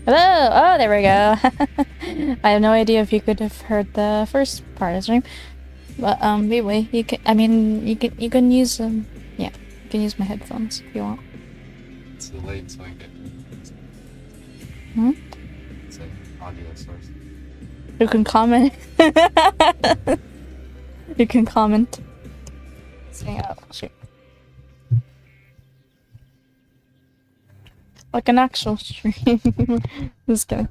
Hello! Oh, there we go. I have no idea if you could have heard the first part of the stream. But, anyway, you can, I mean, you can use, yeah, you can use my headphones if you want. It's delayed so I get... Hmm? It's an audio source. You can comment. You can comment. Say, oh, shoot. Like an actual stream. Just kidding.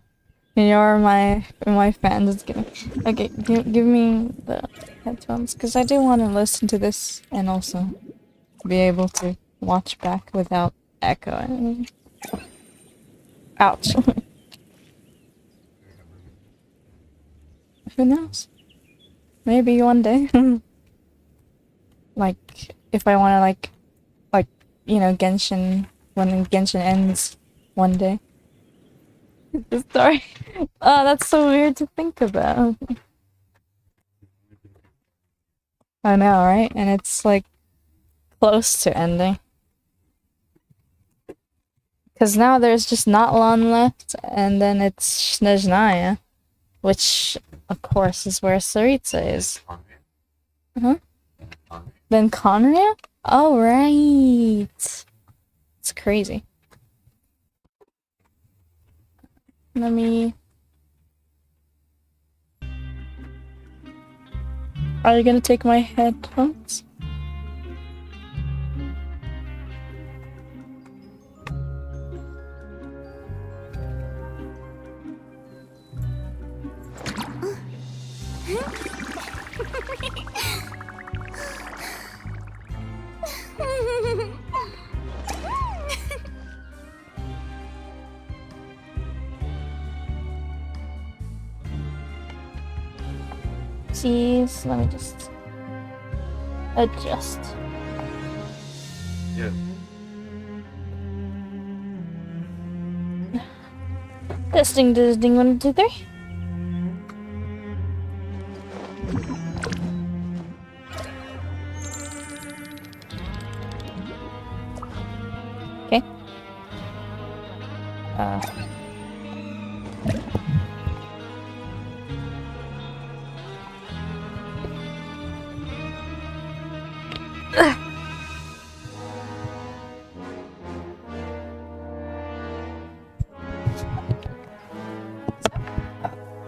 You're my fan. Just kidding. Okay, give me the headphones because I do want to listen to this and also be able to watch back without echoing. Ouch. Who knows? Maybe one day. Like if I want to like you know Genshin. When Genshin ends one day. Sorry. Oh, that's so weird to think about. I know, right? And it's like close to ending. Because now there's just not long left, and then it's Snezhnaya, which, of course, is where Saritsa is. Huh? Then Conria? Oh, right. It's crazy. Let me... Are you gonna take my headphones? Jeez, let me just adjust. Yeah. Testing, 1, 2, 3. Okay.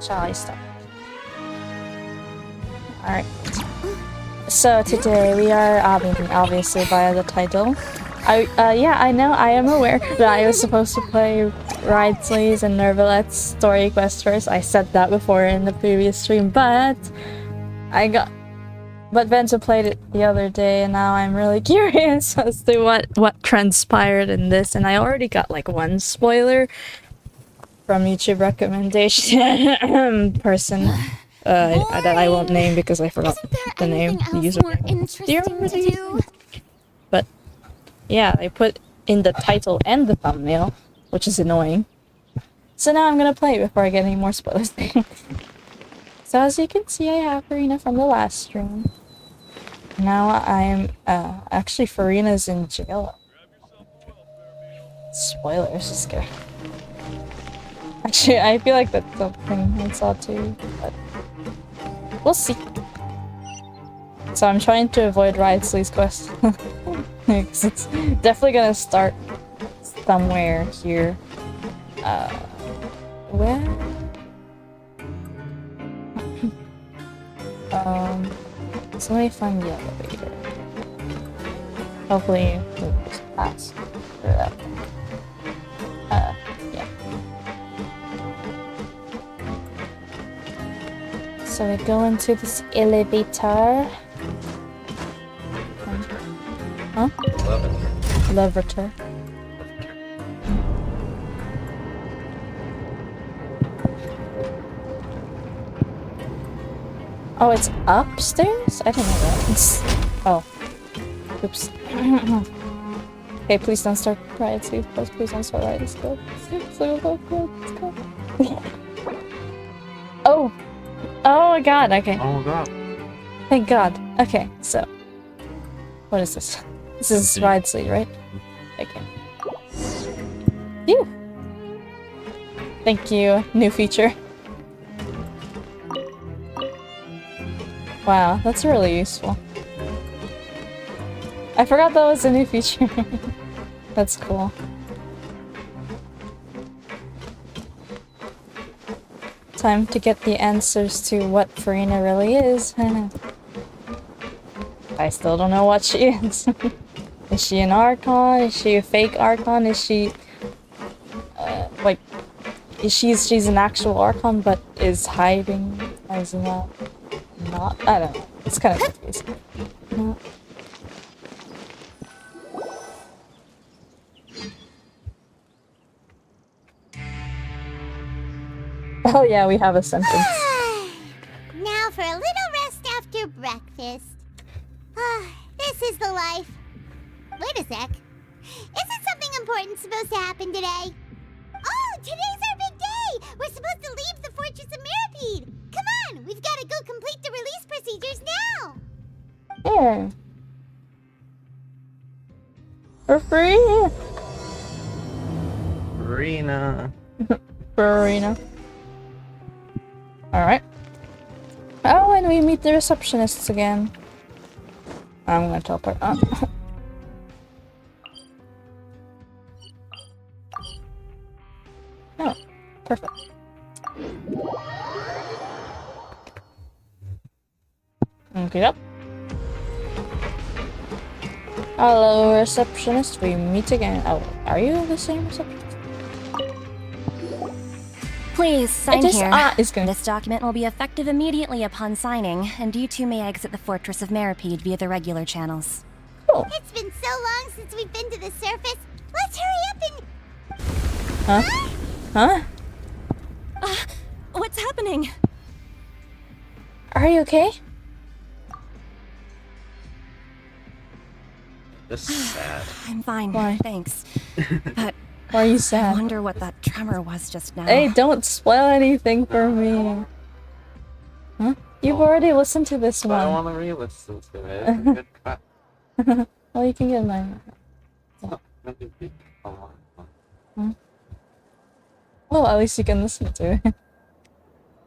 Shall I start? Alright. So today we are, obviously via the title. Yeah, I know, I am aware that I was supposed to play Ridesley's and Neuvilette's story quest first. I said that before in the previous stream, but Bento played it the other day, and now I'm really curious as to what transpired in this, and I already got like one spoiler from YouTube recommendation person that I won't name because I forgot the name, the username. But yeah, they put in the title and the thumbnail, which is annoying. So now I'm gonna play it before I get any more spoilers. So as you can see, I have Furina from the last stream. Now I'm actually Furina's in jail. Spoilers, just kidding. Actually, I feel like that's something I saw too, but we'll see. So I'm trying to avoid Ridesley's quest. Because it's definitely gonna start somewhere here. Where? So let me find the elevator. Hopefully we'll just pass through that thing. Yeah. So we go into this elevator. Huh? Levator. Oh, it's upstairs? I didn't know that. It's... Oh. Oops. Okay, please don't start riot. Please don't start riot. Let's go. Let's go. Oh! Oh my god, okay. Oh my god. Thank god. Okay, so... What is this? This is Ridesley, right? Okay. Phew! Thank you, new feature. Wow, that's really useful. I forgot that was a new feature. That's cool. Time to get the answers to what Furina really is. I still don't know what she is. Is she an Archon? Is she a fake Archon? Is she... like... She's an actual Archon but is hiding as well. Not? I don't know. It's kind of confusing. No. Oh yeah, we have a sentence. Now for a little rest after breakfast. This is the life. Wait a sec. Isn't something important supposed to happen today? Oh, today's our big day! We're supposed to leave the Fortress of Mirapede! Come on, we've got to go complete the release procedures now! Here. For free! Furina. Furina. Alright. Oh, and we meet the receptionists again. I'm gonna teleport up. Oh, perfect. Okay, up. Hello, receptionist. We meet again. Oh, are you the same receptionist? Please sign here. It's gonna. This document will be effective immediately upon signing, and you two may exit the Fortress of Mirapede via the regular channels. Cool. It's been so long since we've been to the surface. Let's hurry up and... Huh? Huh? What's happening? Are you okay? Just sad. I'm fine, Why? thanks. But Why are you I sad? wonder what that tremor was just now. Hey, don't spoil anything for me. Huh? You've already listened to this But I one. want to re-listen to it. It's a good cut. Well, you can get mine. It's not really big. A lot. Hmm? Well, at least you can listen to it.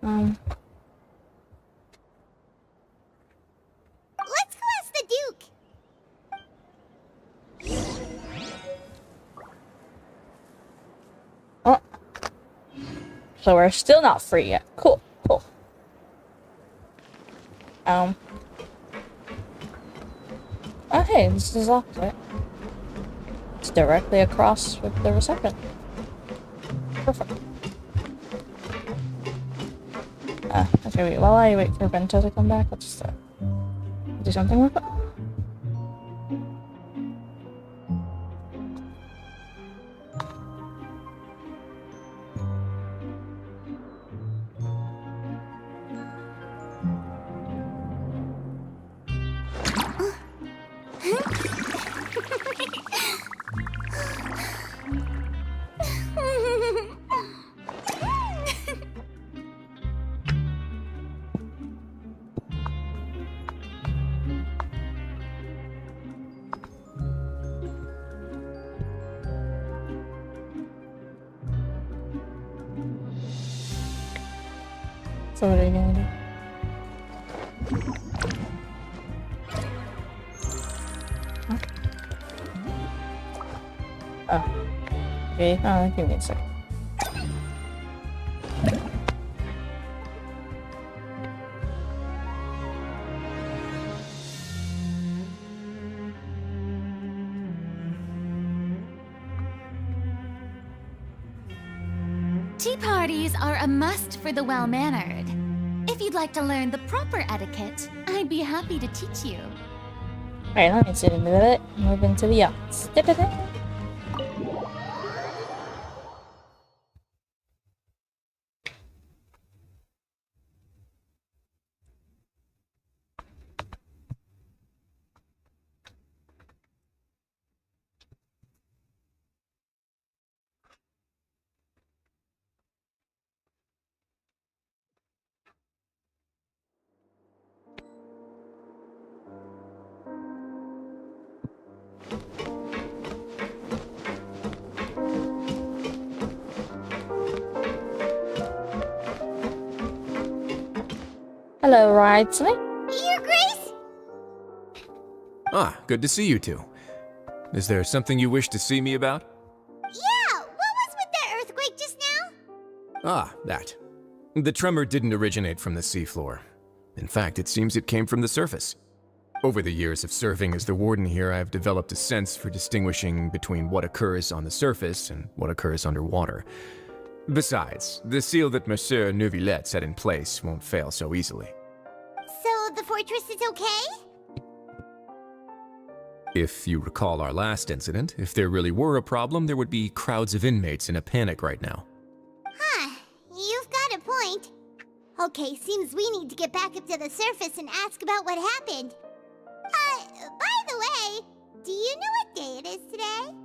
Let's go ask the Duke! Oh. So we're still not free yet. Cool, cool. Oh, hey, this is opposite. It's directly across with the reception. Perfect. Okay, wait, while I wait for Bento to come back, let's do something with it. So what are you gonna do? Huh? Oh. Okay, give me a second. Tea parties are a must for the well-mannered. If you'd like to learn the proper etiquette, I'd be happy to teach you. Alright, let me sit into it. Move into the yachts. Hello, Ridsley. Your Grace? Ah, good to see you two. Is there something you wish to see me about? Yeah, what was with that earthquake just now? Ah, that. The tremor didn't originate from the seafloor. In fact, it seems it came from the surface. Over the years of serving as the warden here, I've developed a sense for distinguishing between what occurs on the surface and what occurs underwater. Besides, the seal that Monsieur Neuvilette set in place won't fail so easily. So the fortress is okay? If you recall our last incident, if there really were a problem, there would be crowds of inmates in a panic right now. Huh, you've got a point. Okay, seems we need to get back up to the surface and ask about what happened. By the way, do you know what day it is today?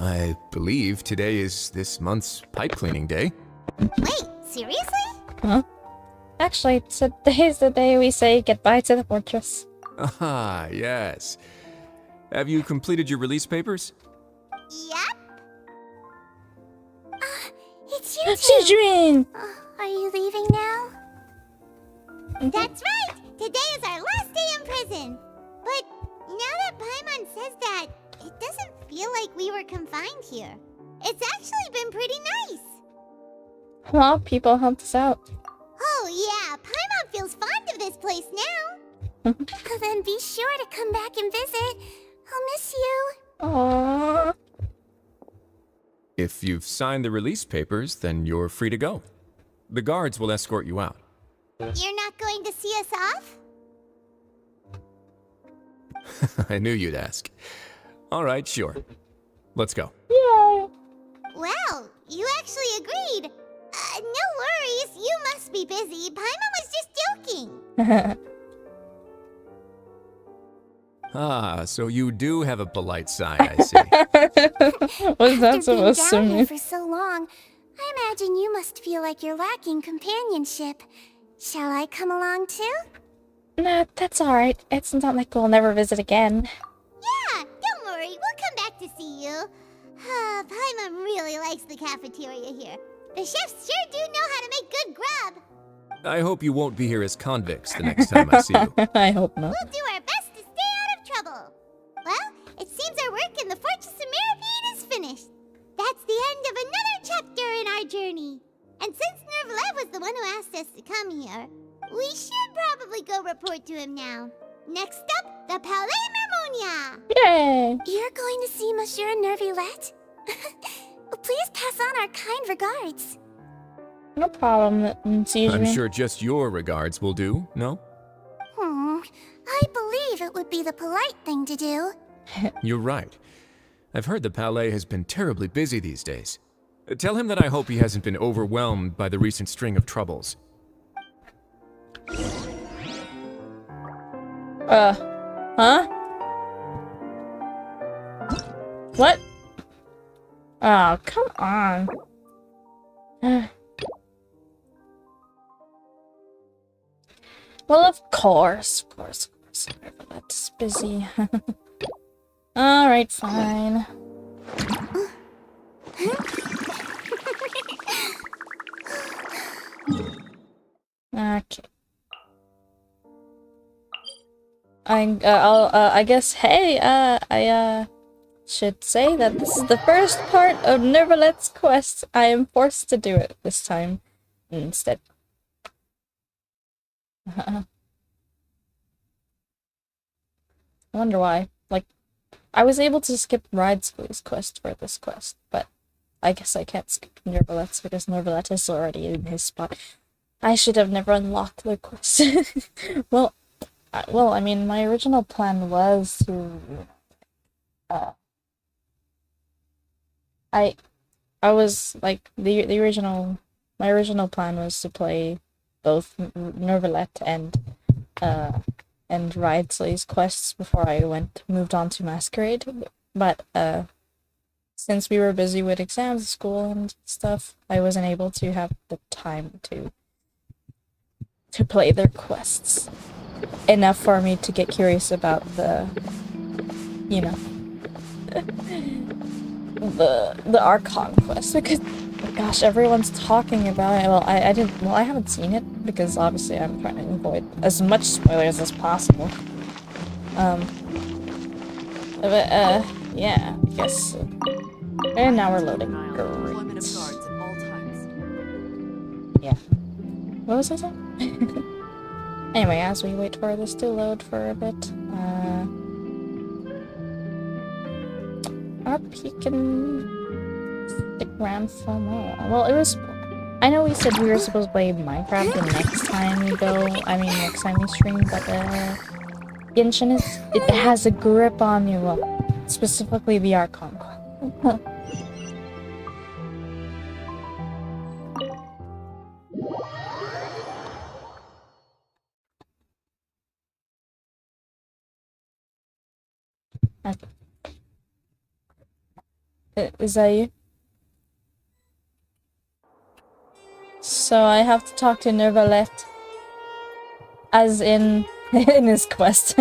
I believe today is this month's pipe cleaning day. Wait, seriously? Huh? Actually, today's the day we say goodbye to the fortress. Ah, yes. Have you completed your release papers? Yep. It's you two. Children! Are you leaving now? That's right! Today is our last day in prison! But now that Paimon says that, it doesn't feel like we were confined here. It's actually been pretty nice! Well, people helped us out. Oh yeah, Paimon feels fond of this place now! Then be sure to come back and visit. I'll miss you. Aww. If you've signed the release papers, then you're free to go. The guards will escort you out. You're not going to see us off? I knew you'd ask. All right, sure. Let's go. Yay! Well, you actually agreed. No worries, you must be busy. Paimon was just joking. Ah, so you do have a polite side, I see. What's that After being supposed to down here mean? for so long, I imagine you must feel like you're lacking companionship. Shall I come along too? Nah, that's alright. It's not like we'll never visit again. Yeah, don't worry, we'll come back to see you. Paimon really likes the cafeteria here. The chefs sure do know how to make good grub. I hope you won't be here as convicts the next time I see you. I hope not. We'll do our best to stay out of trouble. Well, it seems our work in the Fortress of Meripede is finished. That's the end of another chapter in our journey. And since Neuvilette was the one who asked us to come here, we should probably go report to him now. Next up, the Palais Mermonia. Yay! You're going to see Monsieur Neuvilette? Please pass on our kind regards. No problem, Caesar. I'm sure just your regards will do, no? I believe it would be the polite thing to do. You're right. I've heard the Palais has been terribly busy these days. Tell him that I hope he hasn't been overwhelmed by the recent string of troubles. Huh? What? Oh, come on. Well, of course. That's busy. Alright, fine. Okay. I guess, hey, I should say that this is the first part of Neuvilette's quest. I am forced to do it this time instead. I wonder why. Like, I was able to skip Ridsley's quest for this quest, but I guess I can't skip Neuvilette's because Neuvilette is already in his spot. I should have never unlocked the quest. Well, I mean, my original plan was to, I was like my original plan was to play both Neuvilette and Ridsley's quests before I moved on to Masquerade, but since we were busy with exams at school and stuff, I wasn't able to have the time to play their quests enough for me to get curious about the Archon quest, because Gosh, everyone's talking about it. Well, I didn't. Well, I haven't seen it because obviously I'm trying to avoid as much spoilers as possible. But yeah, I guess. And now we're loading. Great. Yeah. What was I saying? Anyway, as we wait for this to load for a bit, our can stick around for more. Well, it was. I know we said we were supposed to play Minecraft the next time we go. I mean, next time we stream, but Genshin it has a grip on you. Well, specifically the Archon. Is that you? So I have to talk to Neuvilette. As in his quest.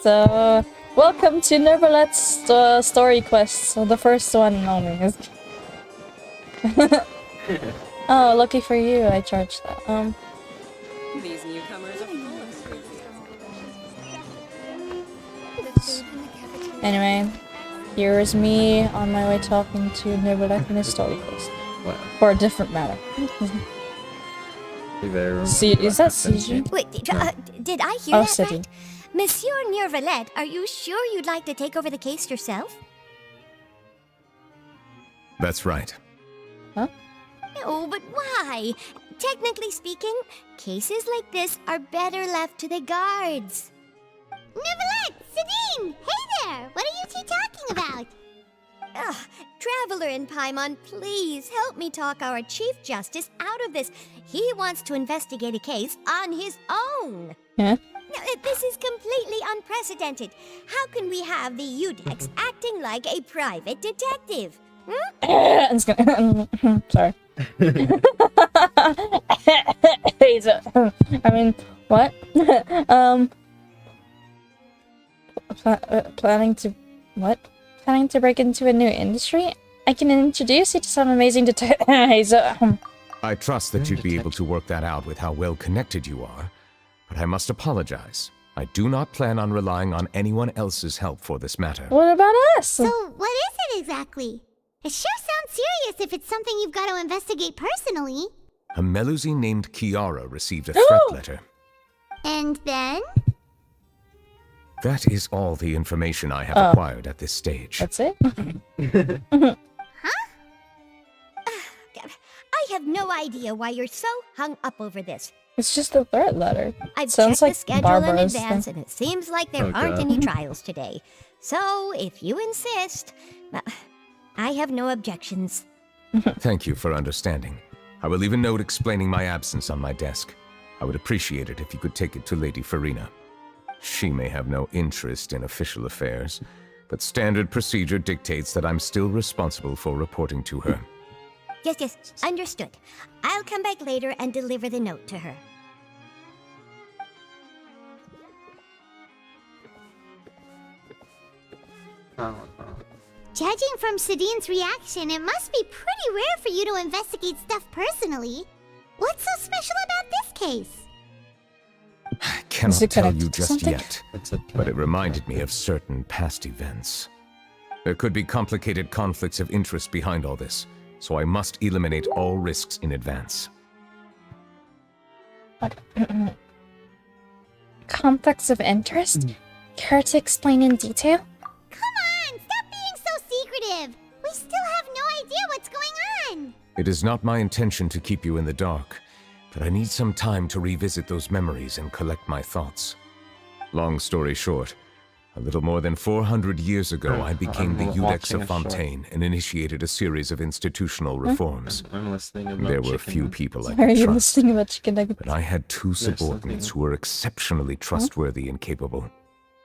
So, welcome to Neuvilette's story quest. So the first one only is. Oh, lucky for you, I charged that. These newcomers are full of sweet. Anyway, here is me on my way talking to Neuvilette in his story quest. Wow. For a different matter. See, is that CG? Wait, did I hear that City. right? Monsieur Neuvilette, are you sure you'd like to take over the case yourself? That's right. No, but why? Technically speaking, cases like this are better left to the guards. Neuvilette! Sedine! Hey there! What are you two talking about? Ugh, Traveler in Paimon, please help me talk our Chief Justice out of this. He wants to investigate a case on his own. Yeah? Now, this is completely unprecedented. How can we have the Udex acting like a private detective? I'm just gonna. Sorry. I mean, what? Planning to. What? Planning to break into a new industry? I can introduce you to some amazing detectives. I trust that you'd be able to work that out with how well connected you are, but I must apologize. I do not plan on relying on anyone else's help for this matter. What about us? So, what is it exactly? It sure sounds serious if it's something you've got to investigate personally. A Melusine named Kiara received a threat letter. And then? That is all the information I have acquired at this stage. That's it? I have no idea why you're so hung up over this. It's just a threat letter. I've Sounds checked like the schedule in Barbara's advance, thing. and it seems like there aren't any trials today. So, if you insist, I have no objections. Thank you for understanding. I will leave a note explaining my absence on my desk. I would appreciate it if you could take it to Lady Furina. She may have no interest in official affairs, but standard procedure dictates that I'm still responsible for reporting to her. Yes, understood. I'll come back later and deliver the note to her. Judging from Sadine's reaction, it must be pretty rare for you to investigate stuff personally. What's so special about this case? I cannot it tell connected you to just something? yet, but it reminded me of certain past events. There could be complicated conflicts of interest behind all this, so I must eliminate all risks in advance. Conflicts of interest? Care to explain in detail? Come on, stop being so secretive. We still have no idea what's going on. It is not my intention to keep you in the dark, but I need some time to revisit those memories and collect my thoughts. Long story short, a little more than 400 years ago, I became the Udex of Fontaine and initiated a series of institutional reforms. I'm listening about There were chicken few nuggets. people I Are could you trust, listening about chicken nuggets? but I had two subordinates who were exceptionally trustworthy and capable.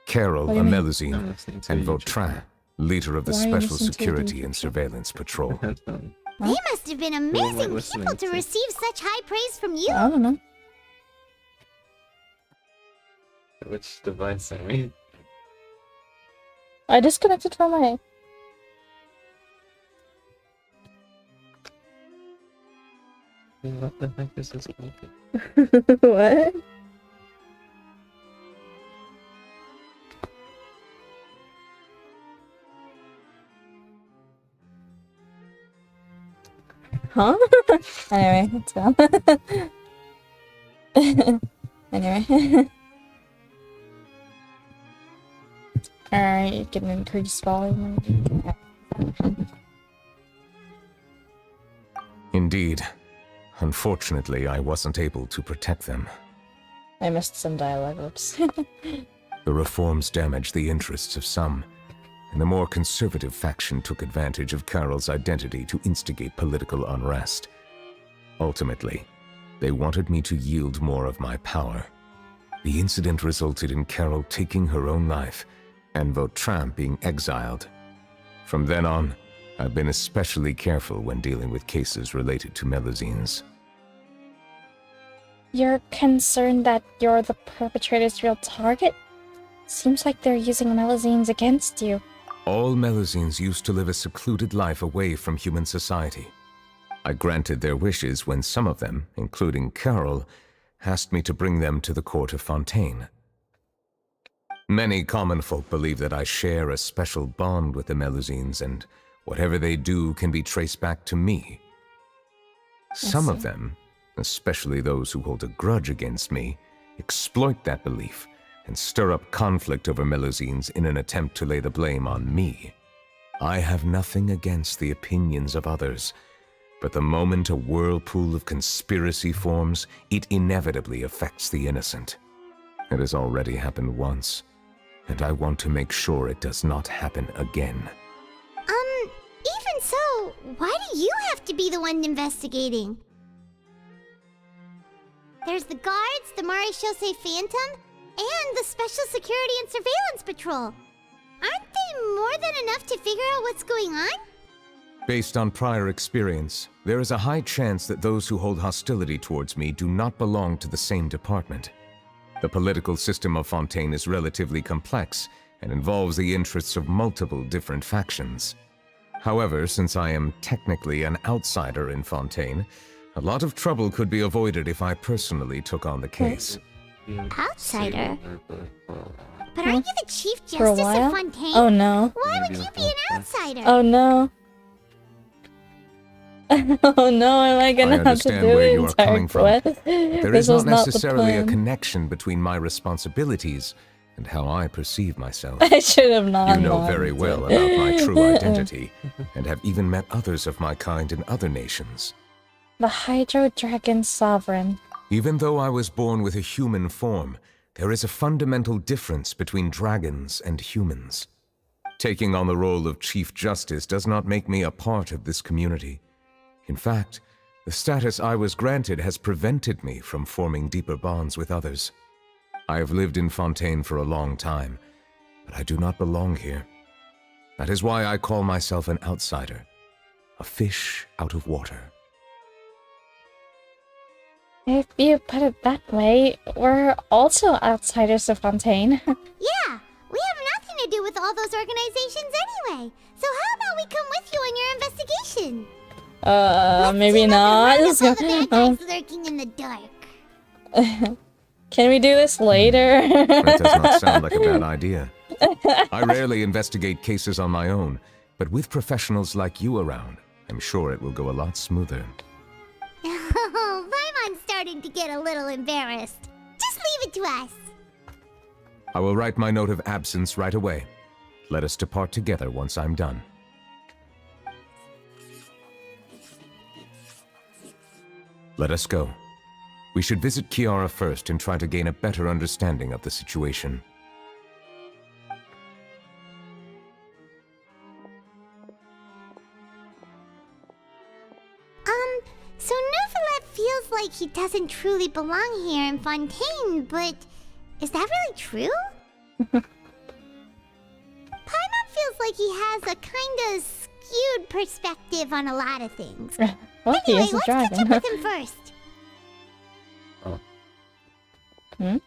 Carol, What do a you mean? I'm Melusine, listening to and you, Vautrin, leader of the Why are you Special listening to Security the- and Surveillance Patrol. Headphone. They must have been amazing listening people to to? receive such high praise from you. I don't know. Which device are we? I disconnected from my... What the heck is this movie? What? Huh? Anyway, let's go. Anyway. Alright, you can increase volume. Indeed. Unfortunately, I wasn't able to protect them. I missed some dialogue, oops. The reforms damaged the interests of some, and the more conservative faction took advantage of Carol's identity to instigate political unrest. Ultimately, they wanted me to yield more of my power. The incident resulted in Carol taking her own life, and Vautrin being exiled. From then on, I've been especially careful when dealing with cases related to Melusines. You're concerned that you're the perpetrator's real target? Seems like they're using Melusines against you. All Melusines used to live a secluded life away from human society. I granted their wishes when some of them, including Carol, asked me to bring them to the court of Fontaine. Many common folk believe that I share a special bond with the Melusines, and whatever they do can be traced back to me. Some of them, especially those who hold a grudge against me, exploit that belief and stir up conflict over Melusines in an attempt to lay the blame on me. I have nothing against the opinions of others, but the moment a whirlpool of conspiracy forms, it inevitably affects the innocent. It has already happened once, and I want to make sure it does not happen again. Even so, why do you have to be the one investigating? There's the guards, the Marechaussee Phantom, and the Special Security and Surveillance Patrol. Aren't they more than enough to figure out what's going on? Based on prior experience, there is a high chance that those who hold hostility towards me do not belong to the same department. The political system of Fontaine is relatively complex and involves the interests of multiple different factions. However, since I am technically an outsider in Fontaine, a lot of trouble could be avoided if I personally took on the case. Outsider? But aren't you the Chief For a Justice while? of Fontaine? Oh no. Why would you be an outsider? Oh no. Oh no, am I gonna I have to understand do where the you are entire coming from. quest? There This is not was not the necessarily a plan. connection between my responsibilities and how I perceive myself. I should have not. You know known very to. well about my true identity, and have even met others of my kind in other nations. The Hydro Dragon Sovereign. Even though I was born with a human form, there is a fundamental difference between dragons and humans. Taking on the role of Chief Justice does not make me a part of this community. In fact, the status I was granted has prevented me from forming deeper bonds with others. I have lived in Fontaine for a long time, but I do not belong here. That is why I call myself an outsider, a fish out of water. If you put it that way, we're also outsiders of Fontaine. Yeah, we have nothing to do with all those organizations anyway. So how about we come with you on your investigation? Maybe not. Let's team up and round up all the bad guys lurking in the dark. Can we do this later? That does not sound like a bad idea. I rarely investigate cases on my own, but with professionals like you around, I'm sure it will go a lot smoother. Oh, Paimon's starting to get a little embarrassed. Just leave it to us. I will write my note of absence right away. Let us depart together once I'm done. Let us go. We should visit Kiara first and try to gain a better understanding of the situation. So Neuvilette feels like he doesn't truly belong here in Fontaine, but is that really true? Paimon feels like he has a kinda skewed perspective on a lot of things. Well, he Anyway, is a let's catch dragon. up with him first. Hmm?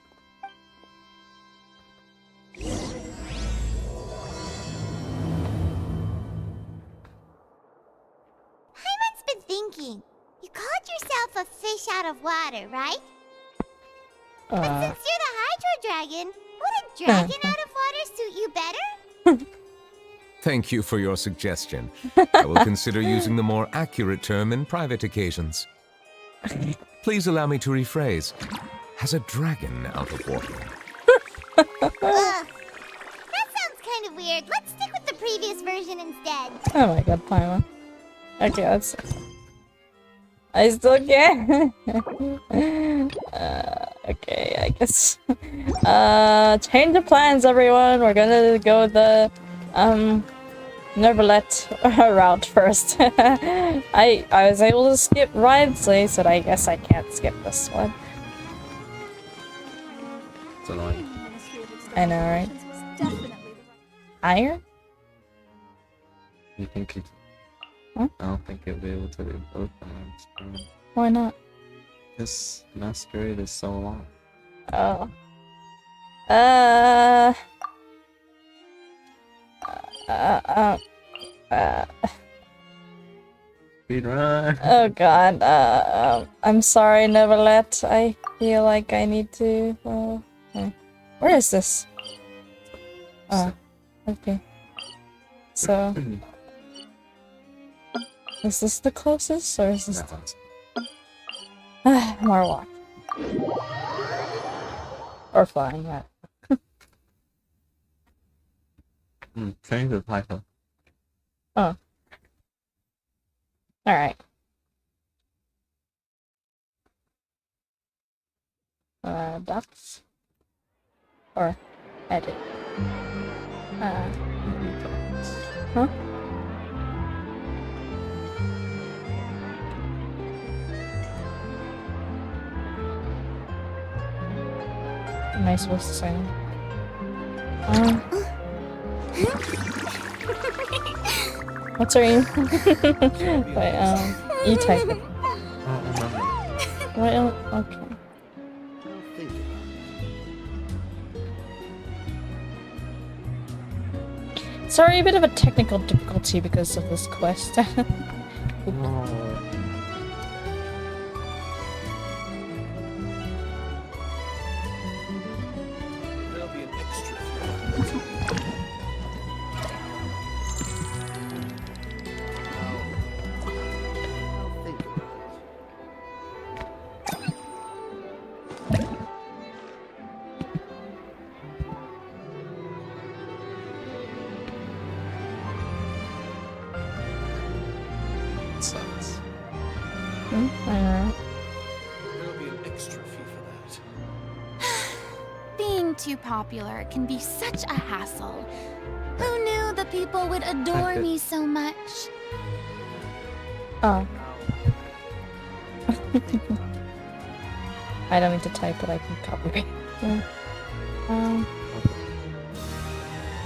Paimon's been thinking. You called yourself a fish out of water, right? But Uh, since you're the Hydro Dragon, would a dragon out of water suit you better? Thank you for your suggestion. I will consider using the more accurate term in private occasions. Please allow me to rephrase. Has a dragon out of water? Ugh. That sounds kind of weird. Let's stick with the previous version instead. oh my god, Paimon. Okay, let's. I still can't. Okay, I guess. Change the plans, everyone. We're gonna go the Neuvilette route first. I was able to skip Ridesley, so I guess I can't skip this one. It's annoying. I know, right? Iron? You think it? Huh? I don't think you'll be able to do both times. Why not? This Masquerade is so long. Oh. Speed run. Oh god, I'm sorry, Neuvilette. I feel like I need to, where is this? Oh, okay. So, is this the closest, or is this more walk? Or flying, yeah. Change the title. Oh. Alright. Ducks? Or edit? Huh? Am I supposed to say that? What's her name? Wait, E-type it. I don't remember. Wait, okay. Sorry, a bit of a technical difficulty because of this quest. Sucks. Alright. There'll be an extra fee for that. Being too popular can be such a hassle. Who knew the people would adore me so much? Oh. I don't need to type it, I can copy. Yeah.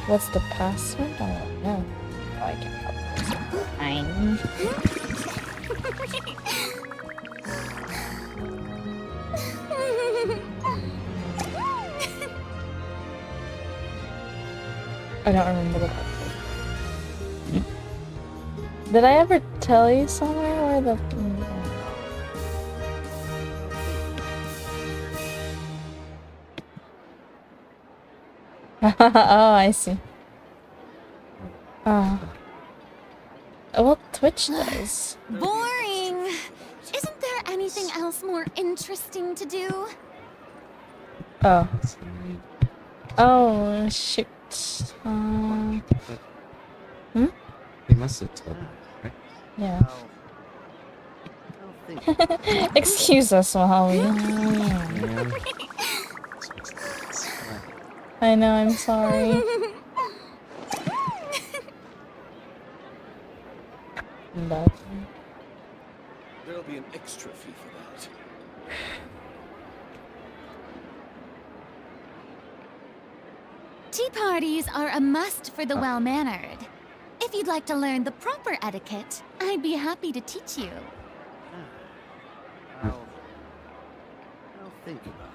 What's the password? I don't know. Oh, I can copy this. Fine. I don't remember the password. Did I ever tell you somewhere where the... Oh, I see. Oh. Well, Twitch does. Boring! Isn't there anything else more interesting to do? Oh. Oh, shoot. Hmm? He must have told me, right? Yeah. Excuse us while we... Man. I know, I'm sorry. But... There'll be an extra fee for that. Tea parties are a must for the well-mannered. If you'd like to learn the proper etiquette, I'd be happy to teach you. I'll think about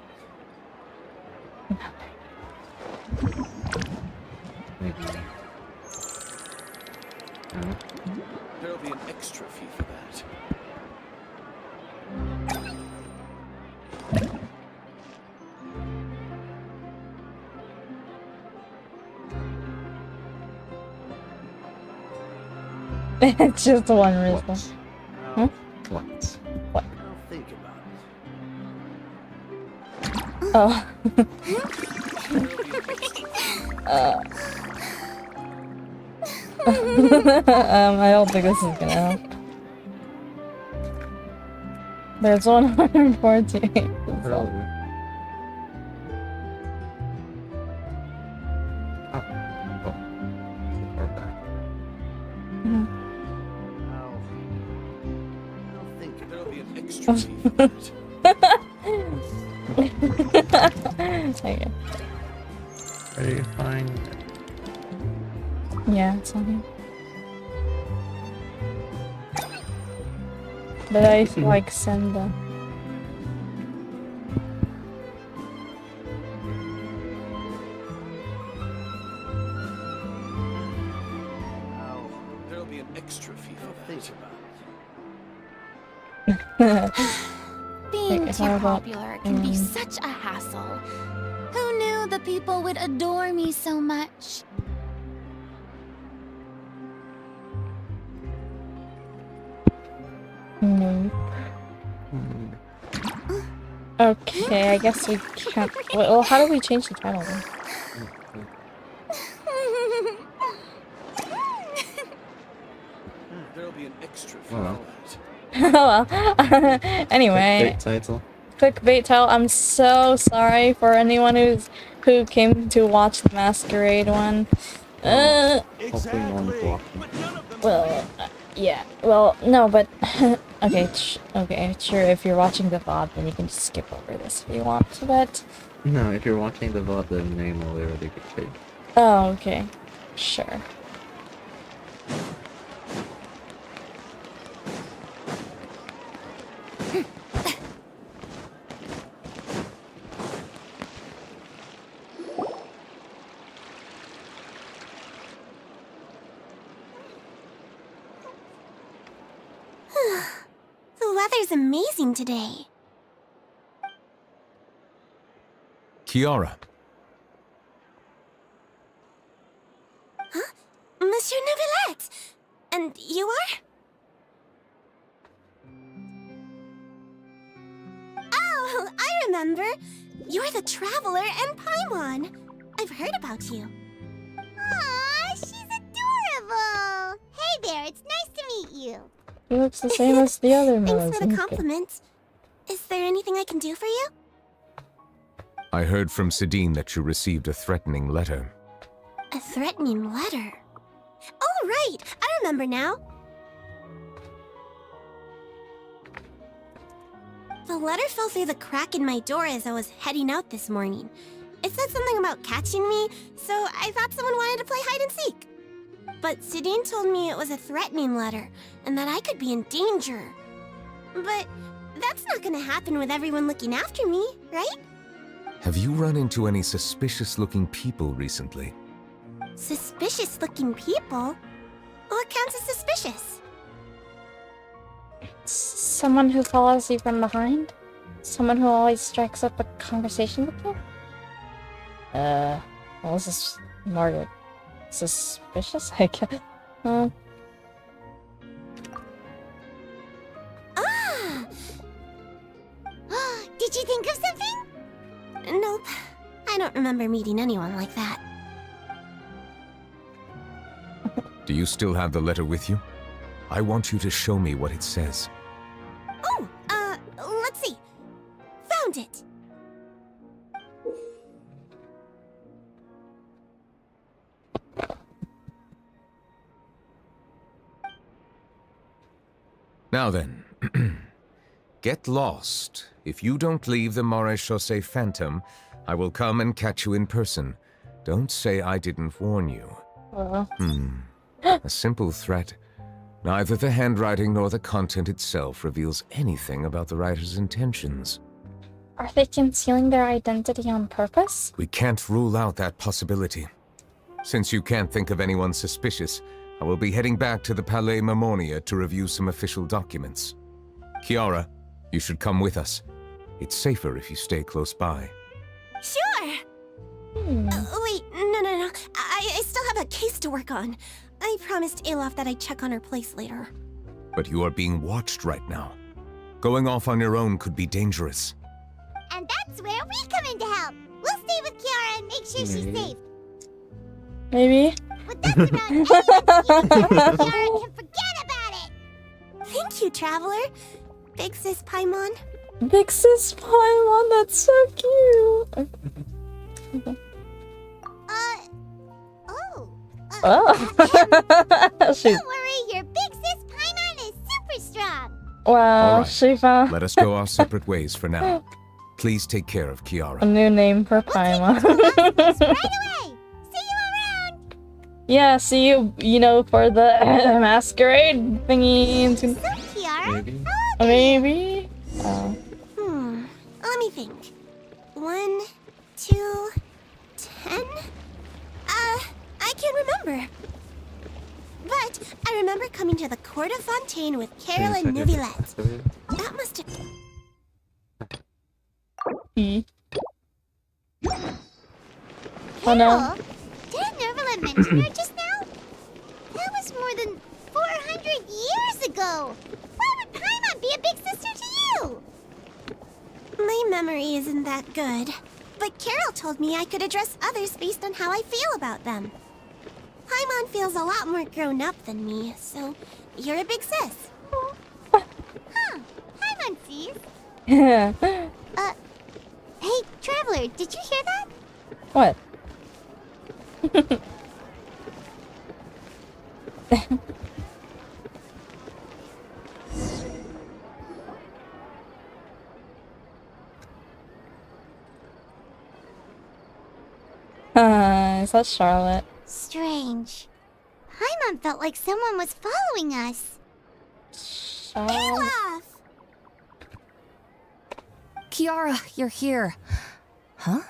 it. Maybe. There'll be an extra fee for that. It's just one result. Huh? What? I'll think about it. Oh. I don't think this is gonna help. There's 148. Really? Oh. Oh. Or back. I'll think there'll be an extra fee for that. Okay. Where do you find? Yeah, it's on here. But I like send them. There'll be an extra fee for that. Being Okay, too how about, popular can be such a hassle. Who knew the people would adore me so much? No. Okay, I guess we can't. Well, how do we change the title then? There'll be an extra fee Oh, for well. Oh well. Anyway, Great title. clickbait title. I'm so sorry for anyone who came to watch the Masquerade one. Hopefully no one's blocking. Well, yeah. Well, no, but okay, okay, sure. If you're watching the VOD, then you can just skip over this if you want. But No, if you're watching the VOD, the name will already be changed. oh, okay, sure. The weather's amazing today. Kiara, Monsieur Neuvilette! And you are? Oh, I remember. You're the Traveler and Paimon. I've heard about you. Aw, she's adorable! Hey there, it's nice to meet you. He looks the same as the other Thanks modes. for the compliment. Is there anything I can do for you? I heard from Sidine that you received a threatening letter. A threatening letter. Oh, right! I remember now. The letter fell through the crack in my door as I was heading out this morning. It said something about catching me, so I thought someone wanted to play hide and seek. But Sidine told me it was a threatening letter, and that I could be in danger. But that's not gonna happen with everyone looking after me, right? Have you run into any suspicious-looking people recently? Suspicious-looking people? What counts as suspicious? Someone who follows you from behind? Someone who always strikes up a conversation with you? Well, this is more suspicious, I guess. Ah! Did you think of something? Nope. I don't remember meeting anyone like that. Do you still have the letter with you? I want you to show me what it says. Oh, let's see. Found it. Now then, get lost. If you don't leave the Maréchaussée Phantom, I will come and catch you in person. Don't say I didn't warn you. A simple threat. Neither the handwriting nor the content itself reveals anything about the writer's intentions. Are they concealing their identity on purpose? We can't rule out that possibility. Since you can't think of anyone suspicious, I will be heading back to the Palais Mammonia to review some official documents. Kiara, you should come with us. It's safer if you stay close by. Sure. Wait, no. I still have a case to work on. I promised Alof that I'd check on her place later. But you are being watched right now. Going off on your own could be dangerous. And that's where we come in to help. We'll stay with Kiara and make sure she's safe. Maybe? With us around, Kiara can forget about it. Thank you, Traveler. Big Sis Paimon. Big Sis Paimon, that's so cute. Oh. Don't worry, your Big Sis Paimon is super strong. Wow, All right. she found Let us go our separate ways for now. Please take care of a Kiara. new name for Paimon. Right away. See you around. Yeah, see you, for the masquerade thingy. So, Kiara, Maybe. Maybe? Let me think. 1, 2, 10? I can't remember. But I remember coming to the Court of Fontaine with Carol and Neuvilette. That must have... E. Oh no. Did Neuvilette mention her just now? That was more than 400 years ago. Why would Paimon be a big sister to you? My memory isn't that good. But Carol told me I could address others based on how I feel about them. Paimon feels a lot more grown up than me, so you're a big sis. Paimon sees. Yeah. Hey, Traveler, did you hear that? What? Is that Charlotte? Strange. Paimon felt like someone was following us. Olaf! Kiara, you're here. Huh?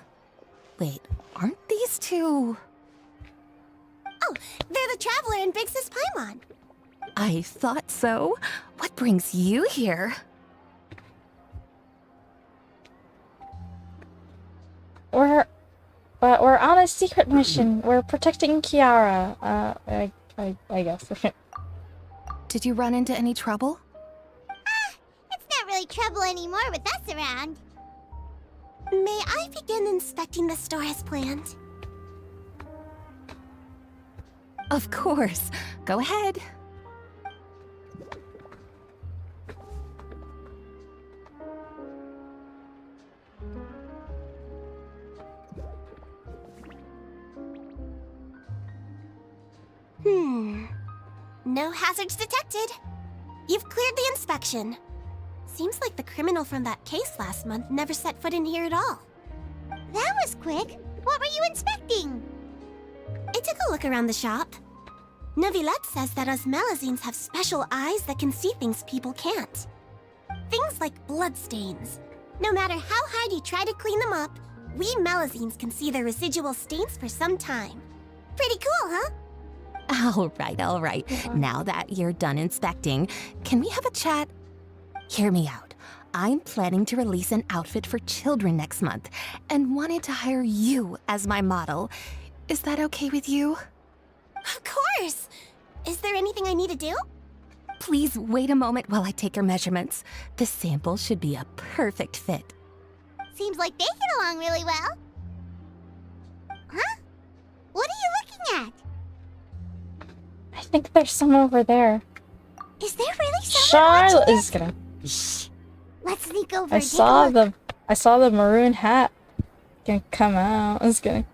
Wait, aren't these two... Oh, they're the Traveler and Big Sis Paimon. I thought so. What brings you here? We're on a secret mission. We're protecting Kiara. I guess. Did you run into any trouble? It's not really trouble anymore with us around. May I begin inspecting the store as planned? Of course. Go ahead. No hazards detected. You've cleared the inspection. Seems like the criminal from that case last month never set foot in here at all. That was quick. What were you inspecting? I took a look around the shop. Neuvilette says that us Melazines have special eyes that can see things people can't. Things like bloodstains. No matter how hard you try to clean them up, we Melazines can see the residual stains for some time. Pretty cool, huh? All right. Now that you're done inspecting, can we have a chat? Hear me out. I'm planning to release an outfit for children next month and wanted to hire you as my model. Is that okay with you? Of course! Is there anything I need to do? Please wait a moment while I take your measurements. The sample should be a perfect fit. Seems like they get along really well. Huh? What are you looking at? I think there's some over there. Is there really someone Charlotte watching is us? gonna. Shh. Let's sneak over I and take a look. saw the maroon hat. Gonna come out. It's gonna.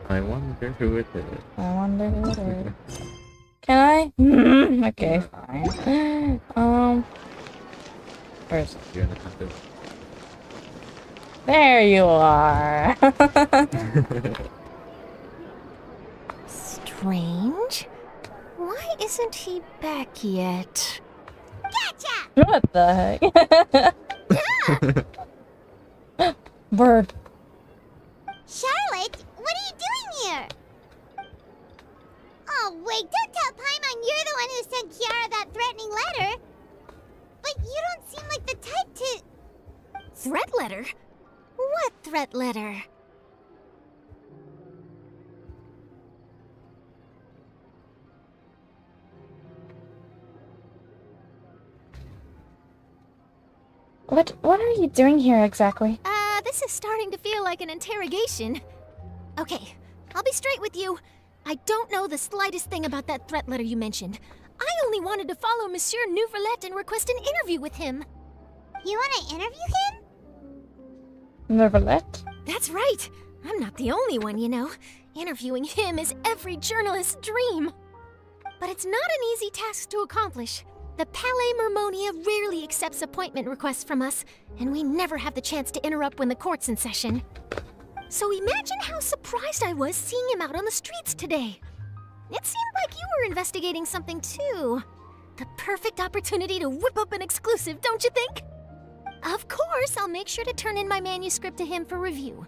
I wonder who it is. I wonder who it is. Can I? Okay, fine. Where's? You're gonna have to. There you are. Strange. Why isn't he back yet? Gotcha! What the heck? Bird. Charlotte, what are you doing here? Oh, wait, don't tell Paimon you're the one who sent Kiara that threatening letter. But you don't seem like the type to... Threat letter? What threat letter? What are you doing here exactly? This is starting to feel like an interrogation. Okay, I'll be straight with you. I don't know the slightest thing about that threat letter you mentioned. I only wanted to follow Monsieur Neuvilette and request an interview with him. You want to interview him? Neuvilette? That's right. I'm not the only one, you know. Interviewing him is every journalist's dream. But it's not an easy task to accomplish. The Palais Mermonia rarely accepts appointment requests from us, and we never have the chance to interrupt when the court's in session. So imagine how surprised I was seeing him out on the streets today. It seemed like you were investigating something too. The perfect opportunity to whip up an exclusive, don't you think? Of course, I'll make sure to turn in my manuscript to him for review.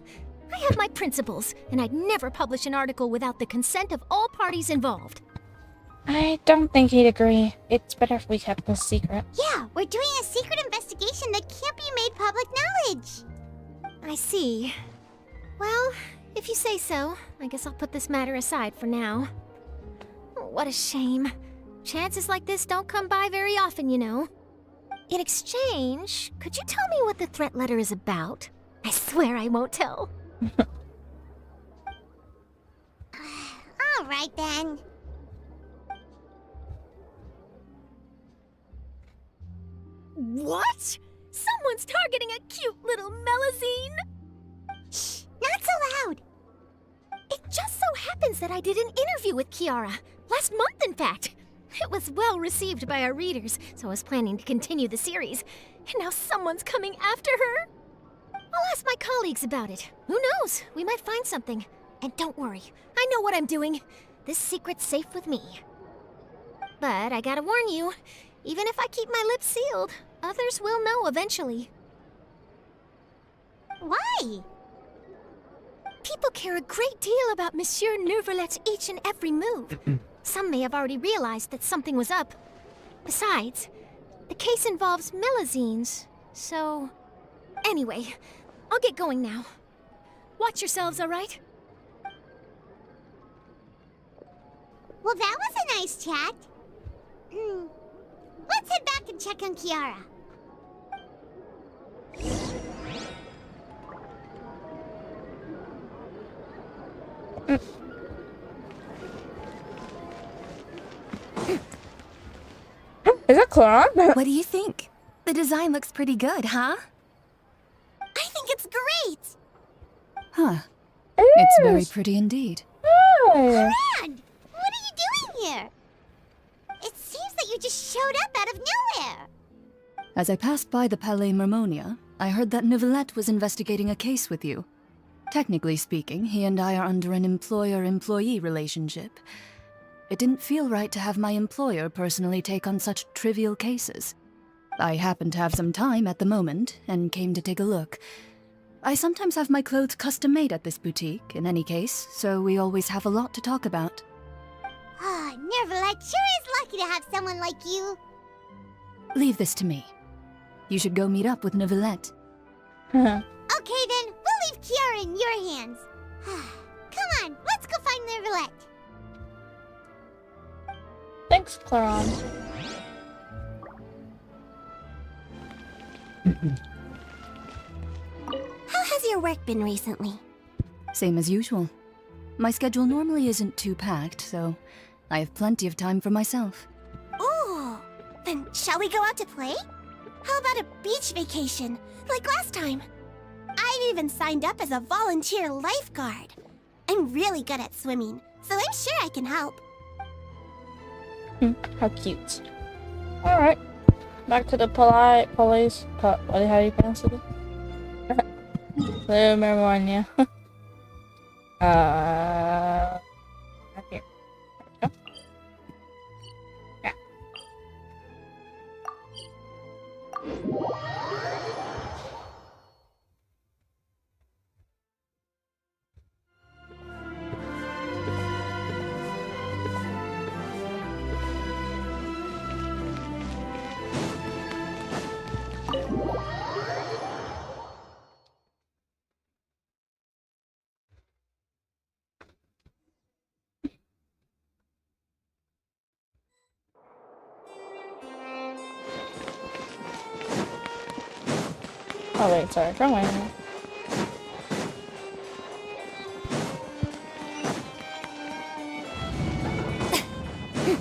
I have my principles, and I'd never publish an article without the consent of all parties involved. I don't think he'd agree. It's better if we kept this secret. Yeah, we're doing a secret investigation that can't be made public knowledge. I see. Well, if you say so, I guess I'll put this matter aside for now. What a shame. Chances like this don't come by very often, you know. In exchange, could you tell me what the threat letter is about? I swear I won't tell. All right then. What? Someone's targeting a cute little Melazine? Shh, not so loud. It just so happens that I did an interview with Kiara. Last month, in fact. It was well received by our readers, so I was planning to continue the series. And now someone's coming after her. I'll ask my colleagues about it. Who knows? We might find something. And don't worry, I know what I'm doing. This secret's safe with me. But I gotta warn you, even if I keep my lips sealed, others will know eventually. Why? People care a great deal about Monsieur Neuvillette's each and every move. Some may have already realized that something was up. Besides, the case involves Melazines, so... Anyway, I'll get going now. Watch yourselves, all right? Well, that was a nice chat. Let's head back and check on Kiara. Is that Clown? What do you think? The design looks pretty good, huh? I think it's great! Huh. It's very pretty indeed. Hey. Brand, what are you doing here? It seems that you just showed up out of nowhere. As I passed by the Palais Mermonia, I heard that Neuvilette was investigating a case with you. Technically speaking, he and I are under an employer-employee relationship. It didn't feel right to have my employer personally take on such trivial cases. I happened to have some time at the moment, and came to take a look. I sometimes have my clothes custom-made at this boutique, in any case, so we always have a lot to talk about. Ah, Neuvilette sure is lucky to have someone like you. Leave this to me. You should go meet up with Neuvilette. Okay then, we'll leave Kiara in your hands. Come on, let's go find Neuvilette. Thanks, Claron. How has your work been recently? Same as usual. My schedule normally isn't too packed, so I have plenty of time for myself. Ooh, then shall we go out to play? How about a beach vacation, like last time? I've even signed up as a volunteer lifeguard. I'm really good at swimming, so I'm sure I can help. How cute. Alright. Back to the Palais. How do you pronounce it? The Mermonia. Right here. There we go. Yeah. Oh wait, sorry, wrong way.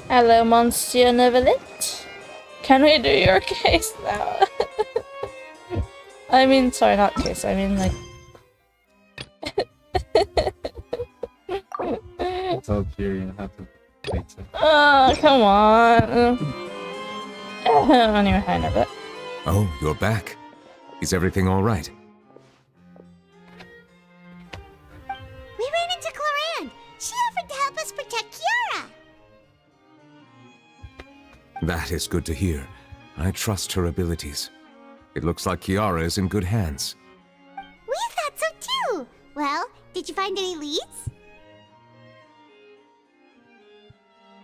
Hello, Monsieur Neuvilette. Can we do your case now? I mean, sorry, not case. I mean, like. It's all cheery and have to take it. Oh, come on. Anyway, hi, Neuvilette. Oh, you're back. Is everything all right? We ran into Cloran. She offered to help us protect Kiara. That is good to hear. I trust her abilities. It looks like Kiara is in good hands. We thought so too. Well, did you find any leads?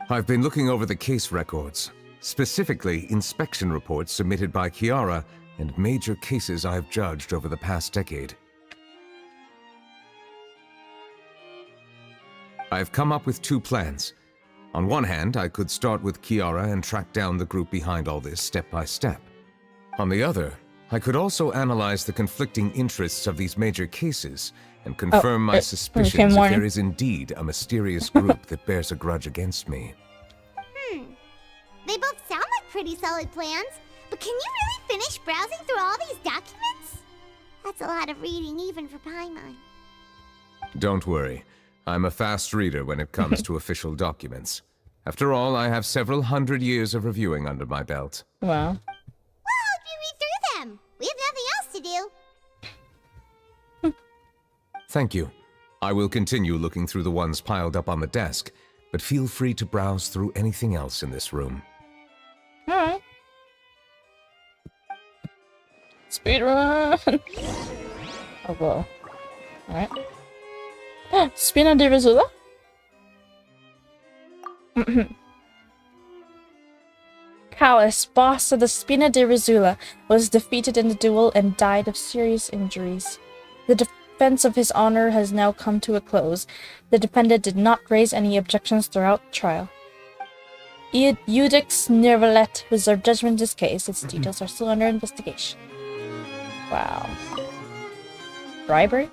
I've been looking over the case records, specifically inspection reports submitted by Kiara and major cases I've judged over the past decade. I've come up with two plans. On one hand, I could start with Kiara and track down the group behind all this step by step. On the other, I could also analyze the conflicting interests of these major cases and confirm my suspicions if there is indeed a mysterious group that bears a grudge against me. They both sound like pretty solid plans, but can you really finish browsing through all these documents? That's a lot of reading even for Paimon. Don't worry. I'm a fast reader when it comes to official documents. After all, I have several hundred years of reviewing under my belt. Wow. We'll help you read through them. We have nothing else to do. Thank you. I will continue looking through the ones piled up on the desk, but feel free to browse through anything else in this room. Alright. Speedrun! Oh, whoa. Alright. Spina di Risula? Callus, boss of the Spina di Risula, was defeated in the duel and died of serious injuries. The defense of his honor has now come to a close. The defendant did not raise any objections throughout the trial. Eudix Neuvilette reserved judgment in this case. Its details are still under investigation. Wow. Bribery?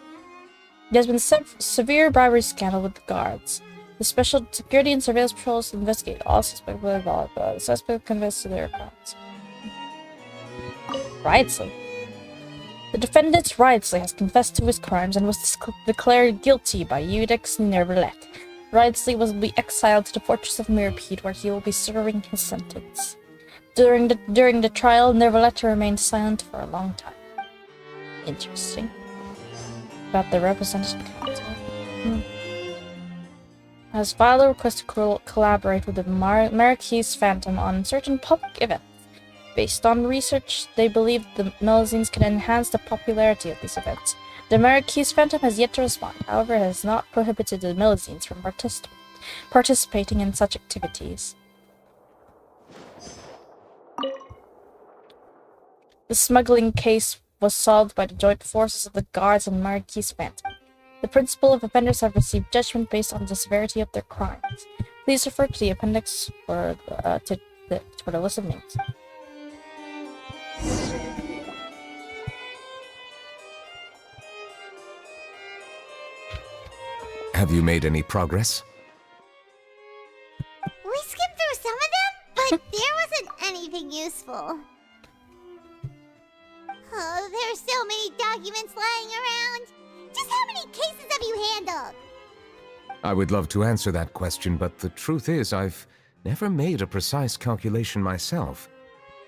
There has been a severe bribery scandal with the guards. The Special Security and Surveillance Patrols investigate all suspects involved. The suspect confessed to their crimes. Riotsley. The defendant Riotsley has confessed to his crimes and was declared guilty by Eudix Neuvilette. Riotsley will be exiled to the Fortress of Mirapede, where he will be serving his sentence. During the trial, Neuvilette remained silent for a long time. Interesting. About the representative council. Has filed a request to collaborate with the Marquis Phantom on certain public events. Based on research, they believe the Melazines can enhance the popularity of these events. The Marquis Phantom has yet to respond, however, it has not prohibited the Melazines from participating in such activities. The smuggling case was solved by the joint forces of the guards and Marquis Phantom. The principal of offenders have received judgment based on the severity of their crimes. Please refer to the appendix for the list of names. Have you made any progress? We skimmed through some of them, but there wasn't anything useful. Oh, there are so many documents lying around. Just how many cases have you handled? I would love to answer that question, but the truth is I've never made a precise calculation myself.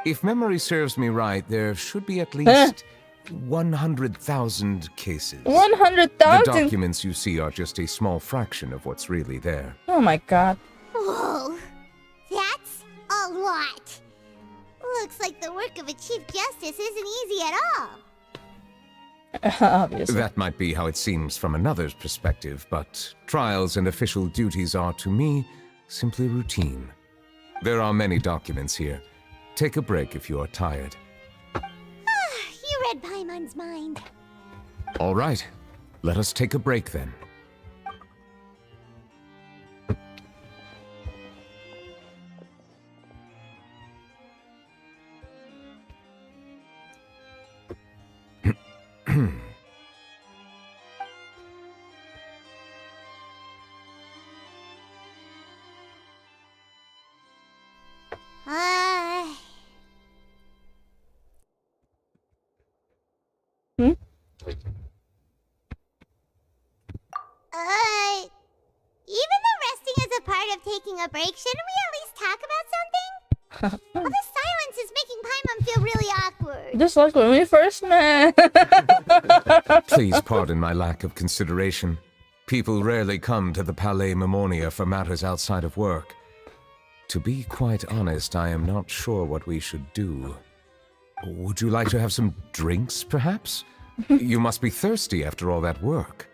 If memory serves me right, there should be at least 100,000 cases. 100,000? The documents you see are just a small fraction of what's really there. Oh my god. Whoa, that's a lot. Looks like the work of a Chief Justice isn't easy at all. Obviously. That might be how it seems from another's perspective, but trials and official duties are, to me, simply routine. There are many documents here. Take a break if you are tired. You read Paimon's mind. All right. Let us take a break then. tired of taking a break. Shouldn't we at least talk about something? All this silence is making Paimon feel really awkward. Just like when we first met. Please pardon my lack of consideration. People rarely come to the Palais Mermonia for matters outside of work. To be quite honest, I am not sure what we should do. Would you like to have some drinks, perhaps? You must be thirsty after all that work.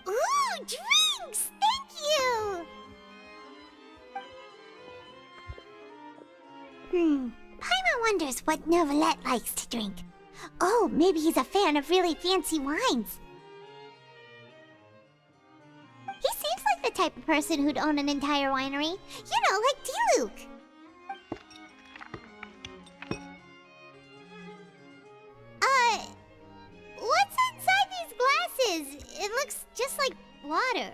Ooh, drinks! Thank you! Paimon wonders what Neuvilette likes to drink. Oh, maybe he's a fan of really fancy wines. He seems like the type of person who'd own an entire winery. You know, like D-Luke. What's inside these glasses? It looks just like water.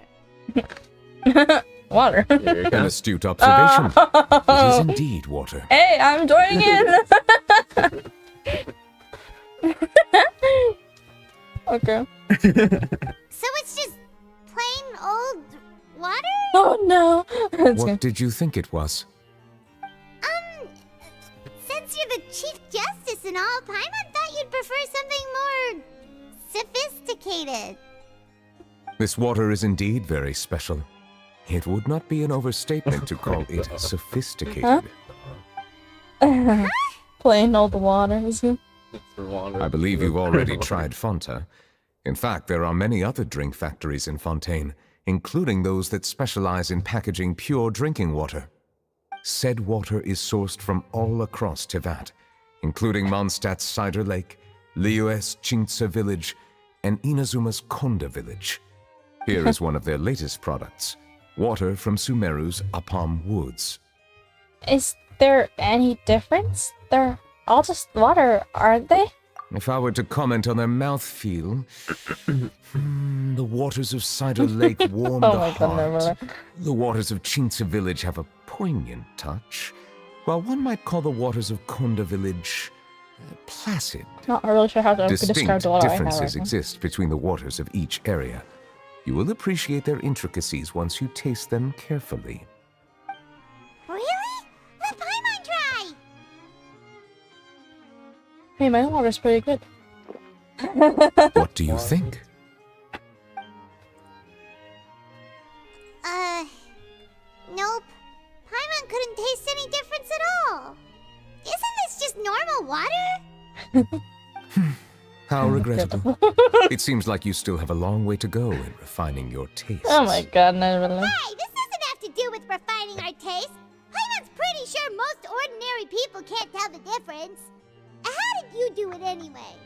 Water. An astute observation. It is indeed water. Hey, I'm joining in! Okay. So it's just plain old water? Oh no! What did you think it was? Since you're the Chief Justice and all, Paimon thought you'd prefer something more sophisticated. This water is indeed very special. It would not be an overstatement to call it sophisticated. Huh? Plain old water, is it? It's for water. I believe you've already tried Fanta. In fact, there are many other drink factories in Fontaine, including those that specialize in packaging pure drinking water. Said water is sourced from all across Tevat, including Mondstadt's Cider Lake, Liyue's Chintsa Village, and Inazuma's Konda Village. Here is one of their latest products, water from Sumeru's Apam Woods. Is there any difference? They're all just water, aren't they? If I were to comment on their mouthfeel, the waters of Cider Lake warm the heart. The waters of Chintsa Village have a poignant touch, while one might call the waters of Konda Village placid. Not really sure how to describe Distinct the water differences exist between the waters of each area. You will appreciate their intricacies once you taste them carefully. Really? Let Paimon try! Hey, my water's pretty good. What do you think? Nope. Paimon couldn't taste any difference at all. Isn't this just normal water? How regrettable. It seems like you still have a long way to go in refining your tastes. Oh my god, Neuvilette. Hey, this doesn't have to do with refining our taste. Paimon's pretty sure most ordinary people can't tell the difference. How did you do it anyway?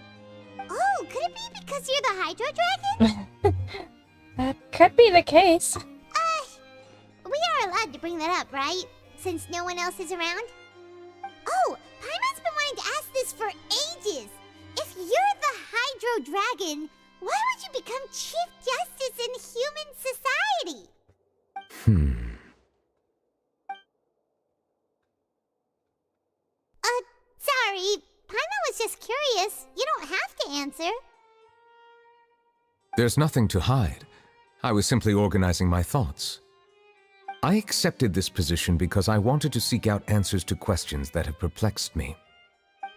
Oh, could it be because you're the Hydro Dragon? That could be the case. We are allowed to bring that up, right? Since no one else is around? Oh, Paimon's been wanting to ask this for ages. If you're the Hydro Dragon, why would you become Chief Justice in human society? Sorry. Paimon was just curious. You don't have to answer. There's nothing to hide. I was simply organizing my thoughts. I accepted this position because I wanted to seek out answers to questions that have perplexed me.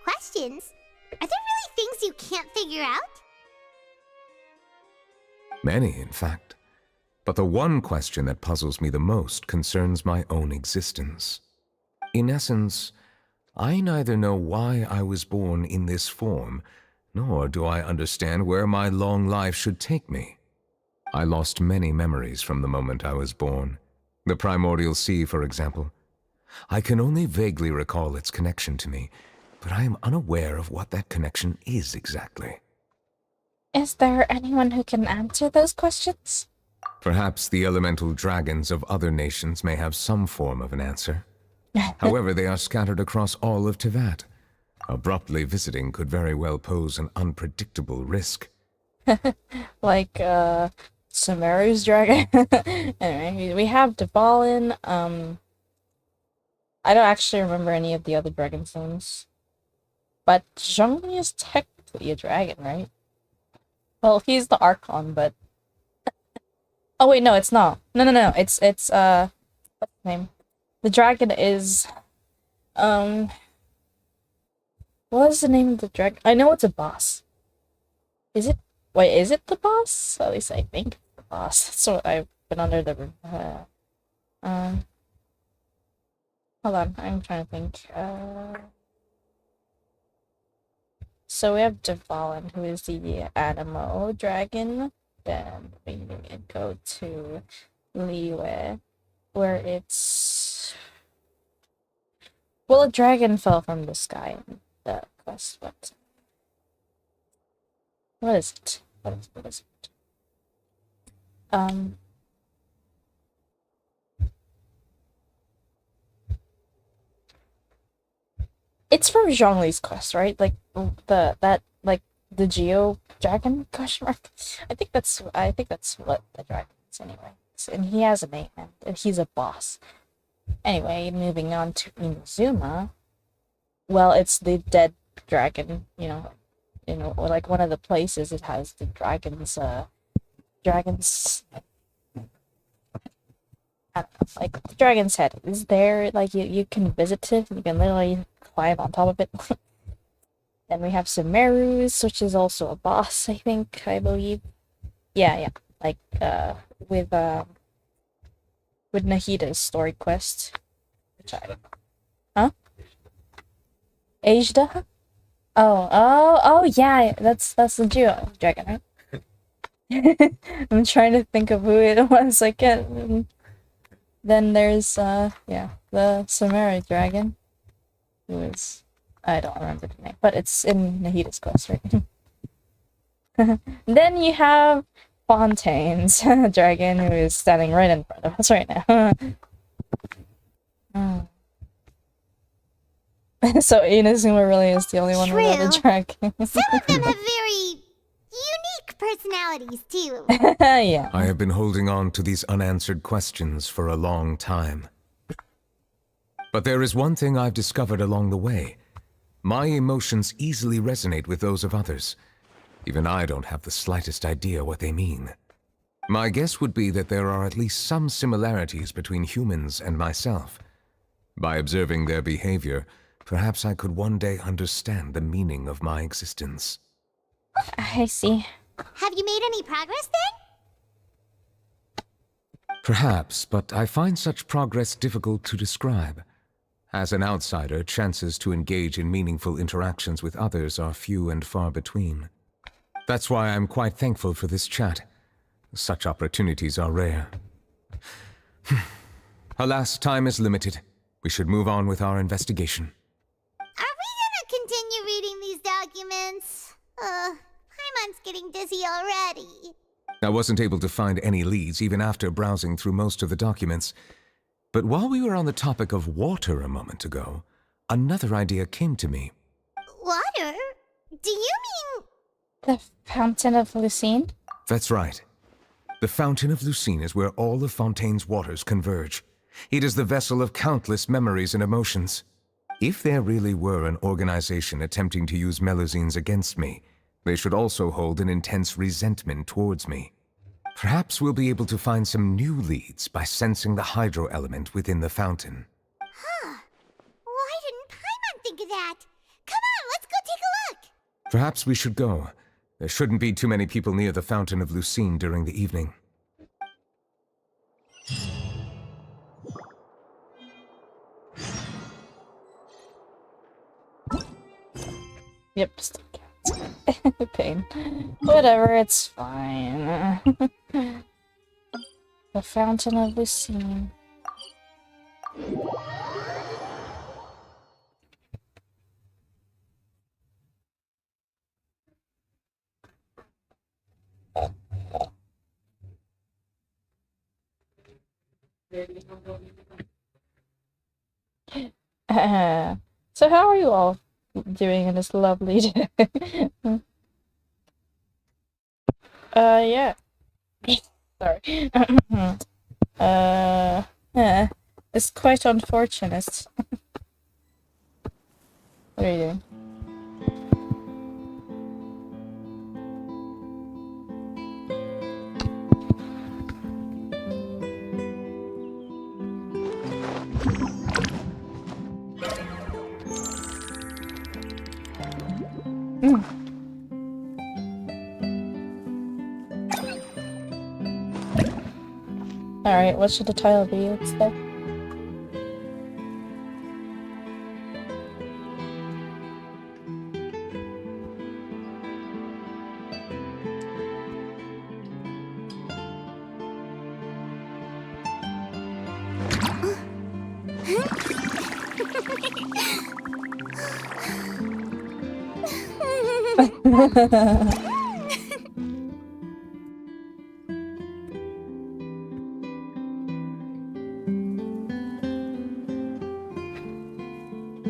Questions? Are there really things you can't figure out? Many, in fact. But the one question that puzzles me the most concerns my own existence. In essence, I neither know why I was born in this form, nor do I understand where my long life should take me. I lost many memories from the moment I was born. The primordial sea, for example. I can only vaguely recall its connection to me, but I am unaware of what that connection is exactly. Is there anyone who can answer those questions? Perhaps the elemental dragons of other nations may have some form of an answer. However, they are scattered across all of Tevat. Abruptly visiting could very well pose an unpredictable risk. Like, Sumeru's dragon. Anyway, we have Dvalin. I don't actually remember any of the other dragon's names. But Zhongli is technically a dragon, right? Well, he's the Archon, but... Oh wait, no, it's not. No. It's what's the name? The dragon is what is the name of the dragon? I know it's a boss. Is it? Wait, is it the boss? At least I think it's the boss. So I've been under the hold on, I'm trying to think. So we have Devalin, who is the animal dragon. Then we go to Liyue, where it's... Well, a dragon fell from the sky in the quest, but... What is it? What is it? It's from Zhongli's quest, right? Like the Geo Dragon question mark. I think that's what the dragon is anyway. And he has a name, and he's a boss. Anyway, moving on to Inazuma. Well, it's the dead dragon, or like one of the places it has the dragons I don't know, like the dragon's head is there, like you can visit it, you can literally climb on top of it. Then we have Sumerus, which is also a boss, I believe. Yeah. Like with Nahida's story quest. Huh? Ajda? Oh yeah, that's the Geo dragon, right? I'm trying to think of who it was. I can't. Then there's the Samurai dragon, who is, I don't remember the name, but it's in Nahida's quest, right? Then you have Fontaine's dragon, who is standing right in front of us right now. So Inazuma really is the only one without a dragon. Some of them have very unique personalities, too. Yeah. I have been holding on to these unanswered questions for a long time. But there is one thing I've discovered along the way. My emotions easily resonate with those of others. Even I don't have the slightest idea what they mean. My guess would be that there are at least some similarities between humans and myself. By observing their behavior, perhaps I could one day understand the meaning of my existence. I see. Have you made any progress then? Perhaps, but I find such progress difficult to describe. As an outsider, chances to engage in meaningful interactions with others are few and far between. That's why I'm quite thankful for this chat. Such opportunities are rare. Alas, time is limited. We should move on with our investigation. Are we gonna continue reading these documents? Paimon's getting dizzy already. I wasn't able to find any leads even after browsing through most of the documents. But while we were on the topic of water a moment ago, another idea came to me. Water? Do you mean... The Fountain of Lucine? That's right. The Fountain of Lucine is where all of Fontaine's waters converge. It is the vessel of countless memories and emotions. If there really were an organization attempting to use Melusines against me, they should also hold an intense resentment towards me. Perhaps we'll be able to find some new leads by sensing the hydro element within the fountain. Huh. Why didn't Paimon think of that? Come on, let's go take a look! Perhaps we should go. There shouldn't be too many people near the Fountain of Lucine during the evening. Yep, still counts. Pain. Whatever, it's fine. The Fountain of Lucine. So how are you all doing in this lovely day? Yeah. Sorry. Yeah. It's quite unfortunate. What are you doing? Alright, what should the title be instead?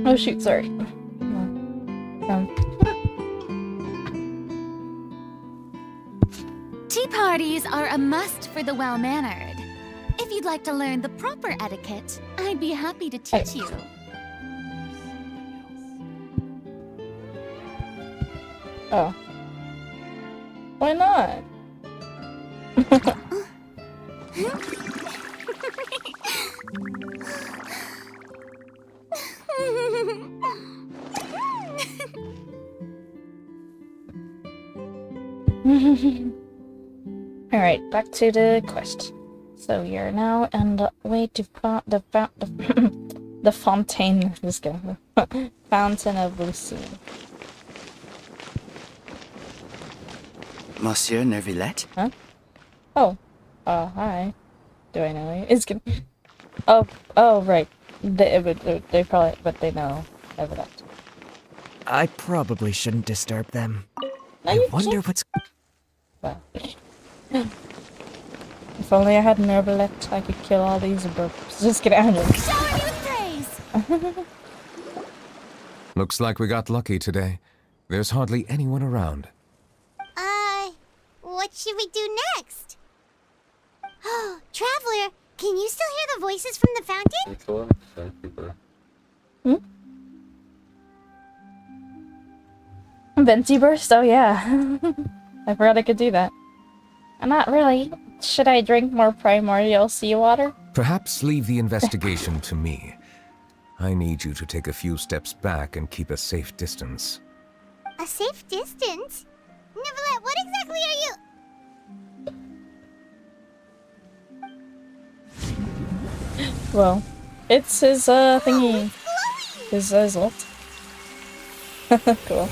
Oh shoot, sorry. Tea parties are a must for the well-mannered. If you'd like to learn the proper etiquette, I'd be happy to teach you. Oh. Why not? Alright, back to the quest. So you're now on the way to the fontaine. Just kidding. Fountain of Lucine. Monsieur Neuvilette? Huh? Oh. Hi. Do I know you? It's kidding. Oh, right. They probably, but they know Neuvilette. I probably shouldn't disturb them. No, I wonder what's... Well. If only I had Neuvilette, I could kill all these burps. Just get out of Shower me with praise! Looks like we got lucky today. There's hardly anyone around. What should we do next? Oh, Traveler, can you still hear the voices from the fountain? Venti burst? Oh yeah. I forgot I could do that. Not really. Should I drink more primordial seawater? Perhaps leave the investigation to me. I need you to take a few steps back and keep a safe distance. A safe distance? Neuvilette, what exactly are you... Well, it's his thingy. His ult. Cool.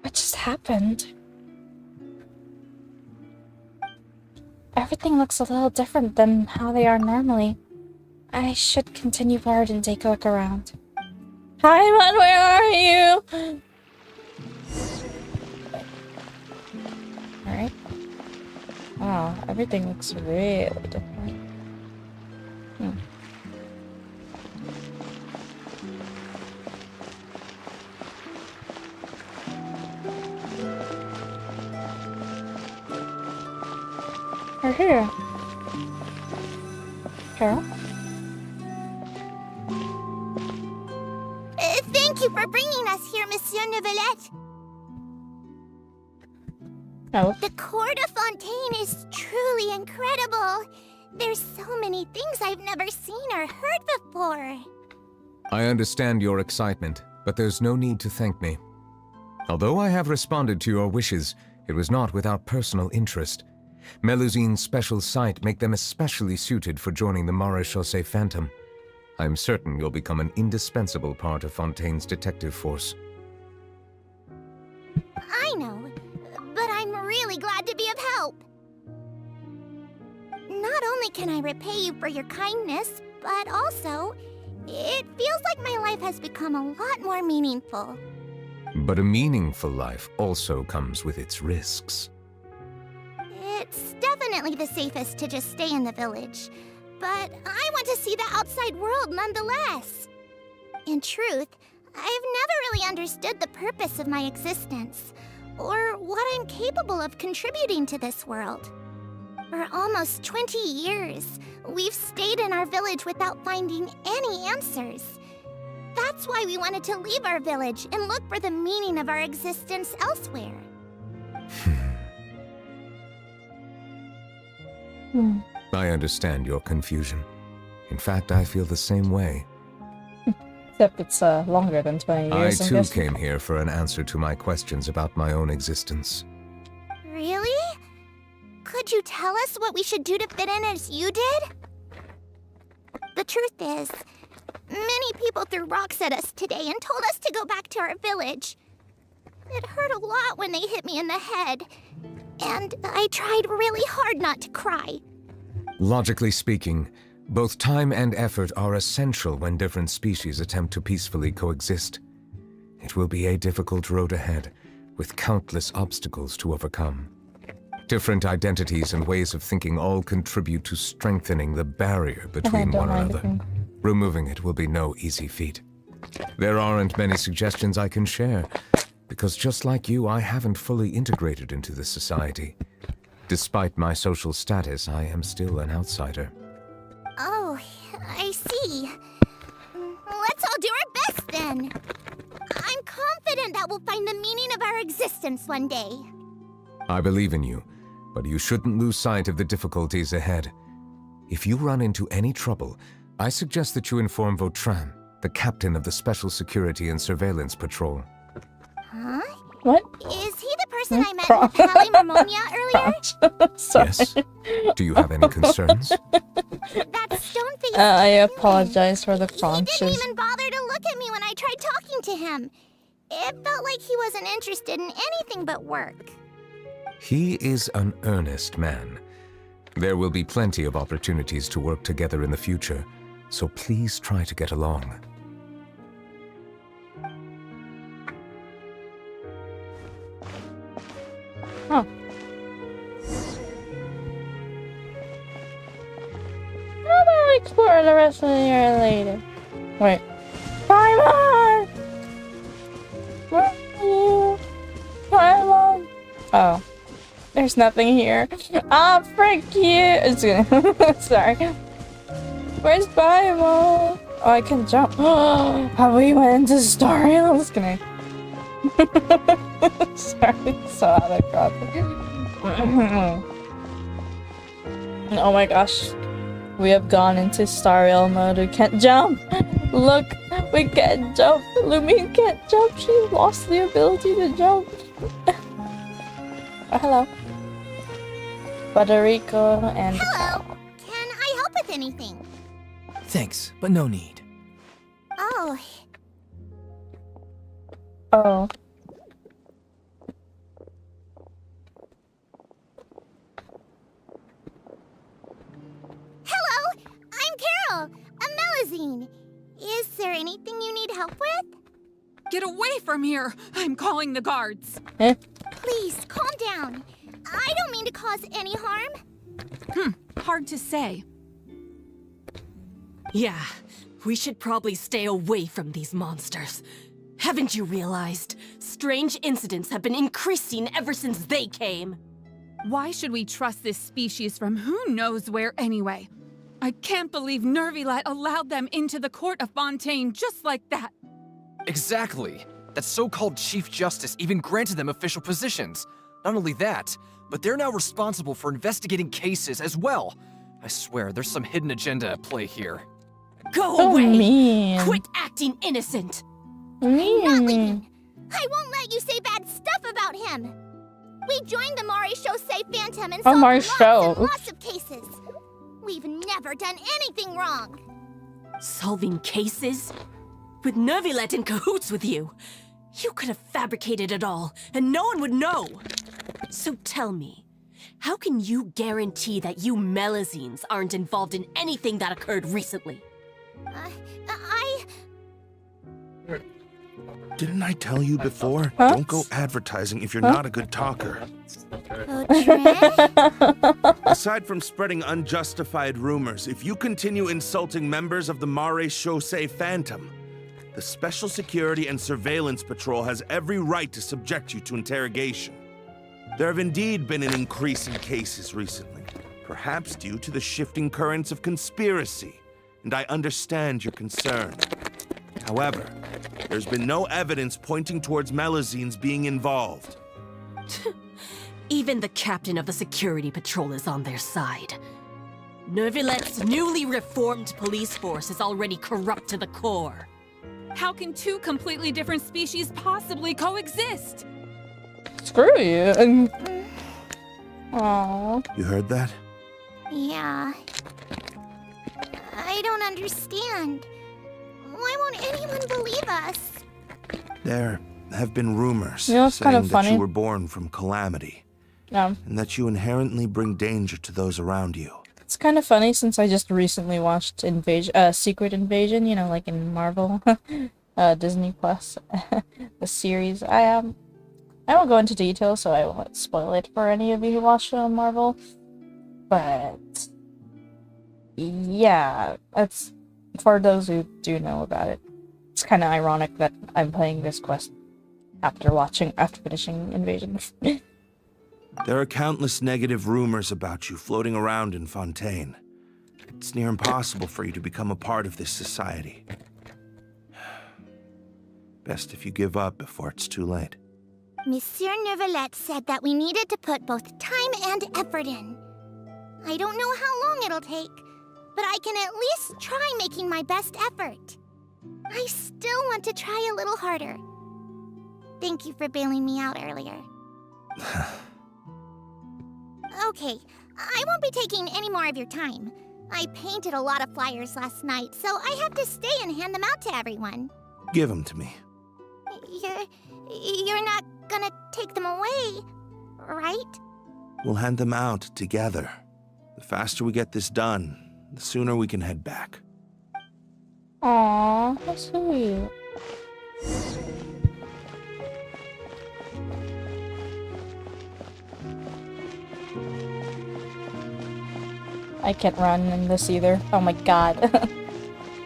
What just happened? Everything looks a little different than how they are normally. I should continue forward and take a look around. Hi, man, where are you? Alright. Wow, everything looks really different. We're here. Carol? Thank you for bringing us here, Monsieur Neuvilette. Oh. The Court of Fontaine is truly incredible. There's so many things I've never seen or heard before. I understand your excitement, but there's no need to thank me. Although I have responded to your wishes, it was not without personal interest. Melusine's special sight make them especially suited for joining the Maréchaussée Phantom. I'm certain you'll become an indispensable part of Fontaine's detective force. I know, but I'm really glad to be of help. Not only can I repay you for your kindness, but also, it feels like my life has become a lot more meaningful. But a meaningful life also comes with its risks. It's definitely the safest to just stay in the village, but I want to see the outside world nonetheless. In truth, I've never really understood the purpose of my existence. or what I'm capable of contributing to this world. For almost 20 years, we've stayed in our village without finding any answers. That's why we wanted to leave our village and look for the meaning of our existence elsewhere. I understand your confusion. In fact, I feel the same way. Except it's longer than 20 I years. too came here for an answer to my questions about my own existence. Really? Could you tell us what we should do to fit in as you did? The truth is, many people threw rocks at us today and told us to go back to our village. It hurt a lot when they hit me in the head, and I tried really hard not to cry. Logically speaking, both time and effort are essential when different species attempt to peacefully coexist. It will be a difficult road ahead, with countless obstacles to overcome. Different identities and ways of thinking all contribute to strengthening the barrier between one another. Removing it will be no easy feat. There aren't many suggestions I can share, because just like you, I haven't fully integrated into this society. Despite my social status, I am still an outsider. Oh, I see. Let's all do our best then. I'm confident that we'll find the meaning of our existence one day. I believe in you, but you shouldn't lose sight of the difficulties ahead. If you run into any trouble, I suggest that you inform Vautrin, the captain of the Special Security and Surveillance Patrol. Huh? What? Is he the person I met in the Palais Marmonia earlier? Yes. Do you have any concerns? That stone-faced I apologize for the He crunches. didn't even bother to look at me when I tried talking to him. It felt like he wasn't interested in anything but work. He is an earnest man. There will be plenty of opportunities to work together in the future, so please try to get along. Huh. How about we explore the rest of the year later? Wait. Paimon! Where are you? Paimon! Oh. There's nothing here. Ah, frick you! It's gonna. Sorry. Where's Paimon? Oh, I can jump. How we went into story? I'm just kidding. Sorry, so out of context. Oh my gosh. We have gone into Star Rail mode. We can't jump! Look! We can't jump! Lumine can't jump! She lost the ability to jump! Oh, hello. Federico and Hello! Can I help with anything? Thanks, but no need. Oh. Oh. Hello! I'm Carol, a Melazine. Is there anything you need help with? Get away from here! I'm calling the guards. Please, calm down. I don't mean to cause any harm. Hard to say. Yeah, we should probably stay away from these monsters. Haven't you realized? Strange incidents have been increasing ever since they came. Why should we trust this species from who knows where anyway? I can't believe Neuvilette allowed them into the court of Fontaine just like that. Exactly. That so-called Chief Justice even granted them official positions. Not only that, but they're now responsible for investigating cases as well. I swear, there's some hidden agenda at play here. Go So away! mean. Quit acting innocent! I'm not leaving. I won't let you say bad stuff about him. We joined the Maréchaussée Phantom and Oh, solved lots Marceau. and lots of cases. We've never done anything wrong. Solving cases? With Neuvilette in cahoots with you? You could have fabricated it all, and no one would know! So tell me, how can you guarantee that you Melazines aren't involved in anything that occurred recently? Didn't I tell you before? Don't go advertising if you're not a good talker. Aside from spreading unjustified rumors, if you continue insulting members of the Maréchaussée Phantom, The Special Security and Surveillance Patrol has every right to subject you to interrogation. There have indeed been an increase in cases recently, perhaps due to the shifting currents of conspiracy, and I understand your concern. However, there's been no evidence pointing towards Melazines being involved. Even the captain of the security patrol is on their side. Neuvilette's newly reformed police force is already corrupt to the core. How can two completely different species possibly coexist? Screw you. Aww. You heard that? Yeah. I don't understand. Why won't anyone believe us? There have been rumors You know, it's kind saying of that funny. you were born from calamity, Yeah. and that you inherently bring danger to those around you. It's kind of funny since I just recently watched Secret Invasion, you know, like in Marvel, Disney Plus, the series. I won't go into detail, so I won't spoil it for any of you who watch Marvel. But yeah, that's for those who do know about it. It's kind of ironic that I'm playing this quest after finishing Invasion. There are countless negative rumors about you floating around in Fontaine. It's near impossible for you to become a part of this society. Best if you give up before it's too late. Monsieur Neuvilette said that we needed to put both time and effort in. I don't know how long it'll take, but I can at least try making my best effort. I still want to try a little harder. Thank you for bailing me out earlier. Okay, I won't be taking any more of your time. I painted a lot of flyers last night, so I have to stay and hand them out to everyone. Give them to me. You're not gonna take them away, right? We'll hand them out together. The faster we get this done, the sooner we can head back. Aww, how sweet. I can't run in this either. Oh my god.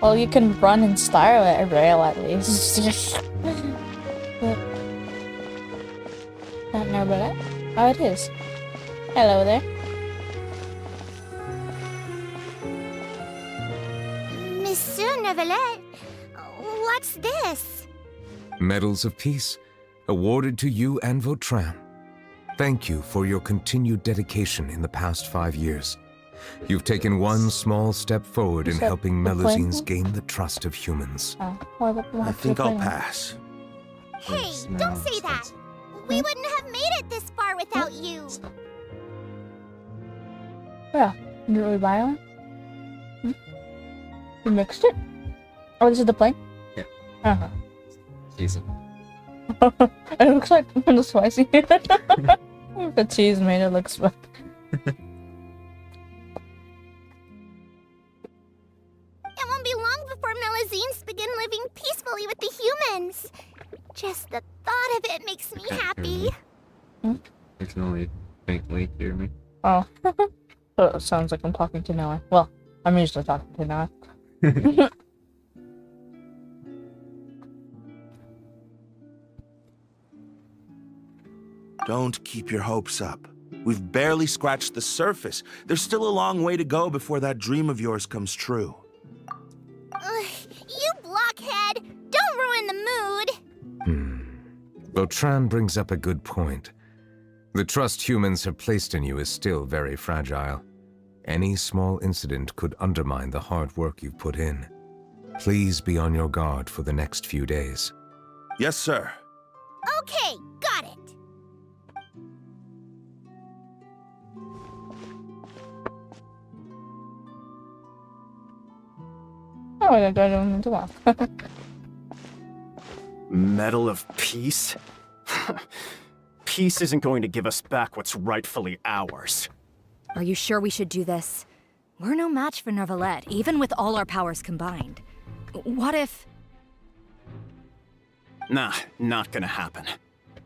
Well, you can run in Star Rail at least. Not Neuvilette? Oh, it is. Hello there. Monsieur Neuvilette, what's this? Medals of Peace, awarded to you and Vautrin. Thank you for your continued dedication in the past 5 years. You've taken one small step forward in helping Melazines gain the trust of humans. I think I'll pass. Hey, don't say that! We wouldn't have made it this far without you! Yeah, did we buy one? You mixed it? Oh, this is the plane? Yeah. Uh-huh. Cheese. It looks like the spicy. The cheese made it look spicy. It won't be long before Melazines begin living peacefully with the humans. Just the thought of it makes me happy. You can only faintly hear me. Oh. So it sounds like I'm talking to Noah. Well, I'm usually talking to Noah. Don't keep your hopes up. We've barely scratched the surface. There's still a long way to go before that dream of yours comes true. You blockhead! Don't ruin the mood! Vautrin brings up a good point. The trust humans have placed in you is still very fragile. Any small incident could undermine the hard work you've put in. Please be on your guard for the next few days. Yes, sir. Okay, got it. Oh, I don't need to walk. Medal of Peace? Peace isn't going to give us back what's rightfully ours. Are you sure we should do this? We're no match for Neuvilette, even with all our powers combined. What if... Nah, not gonna happen.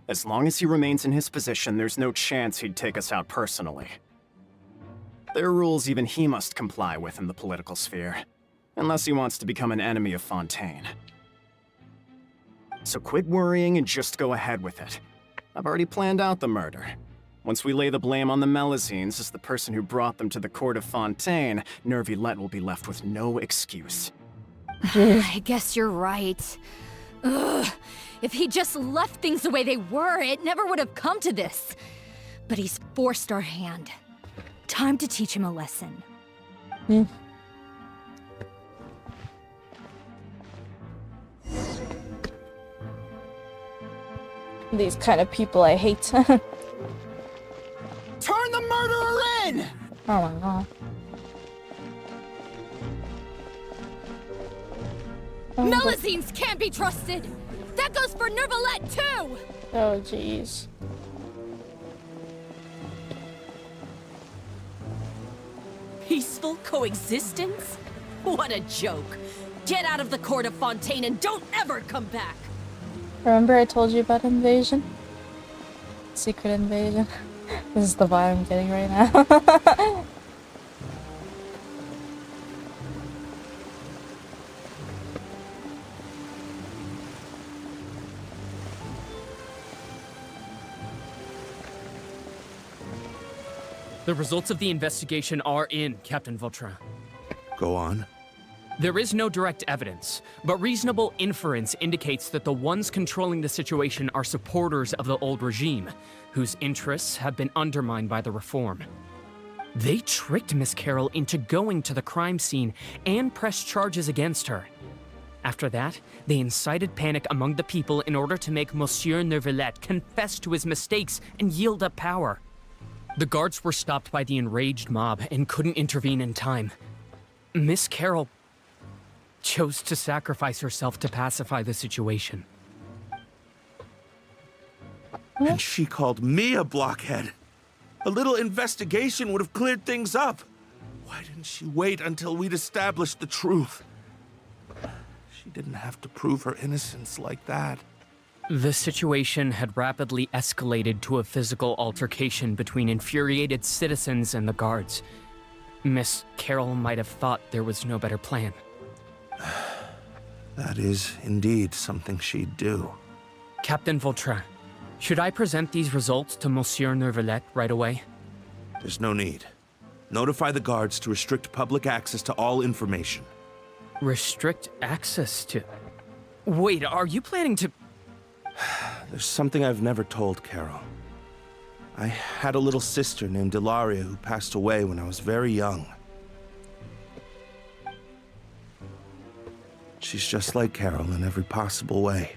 As long as he remains in his position, there's no chance he'd take us out personally. There are rules even he must comply with in the political sphere. Unless he wants to become an enemy of Fontaine. So quit worrying and just go ahead with it. I've already planned out the murder. Once we lay the blame on the Melazines as the person who brought them to the court of Fontaine, Neuvilette will be left with no excuse. I guess you're right. Ugh. If he just left things the way they were, it never would have come to this. But he's forced our hand. Time to teach him a lesson. These kind of people I hate. Turn the murderer in! Oh my god. Melazines can't be trusted! That goes for Neuvilette too! Oh jeez. Peaceful coexistence? What a joke. Get out of the court of Fontaine and don't ever come back! Remember I told you about invasion? Secret invasion. This is the vibe I'm getting right now. The results of the investigation are in, Captain Vautrin. Go on. There is no direct evidence, but reasonable inference indicates that the ones controlling the situation are supporters of the old regime, whose interests have been undermined by the reform. They tricked Miss Carroll into going to the crime scene and pressed charges against her. After that, they incited panic among the people in order to make Monsieur Neuvilette confess to his mistakes and yield up power. The guards were stopped by the enraged mob and couldn't intervene in time. Miss Carroll chose to sacrifice herself to pacify the situation. And she called me a blockhead. A little investigation would have cleared things up. Why didn't she wait until we'd established the truth? She didn't have to prove her innocence like that. The situation had rapidly escalated to a physical altercation between infuriated citizens and the guards. Miss Carroll might have thought there was no better plan. That is indeed something she'd do. Captain Vautrin, should I present these results to Monsieur Neuvilette right away? There's no need. Notify the guards to restrict public access to all information. Restrict access to... Wait, are you planning to... There's something I've never told Carol. I had a little sister named Ilaria who passed away when I was very young. She's just like Carol in every possible way.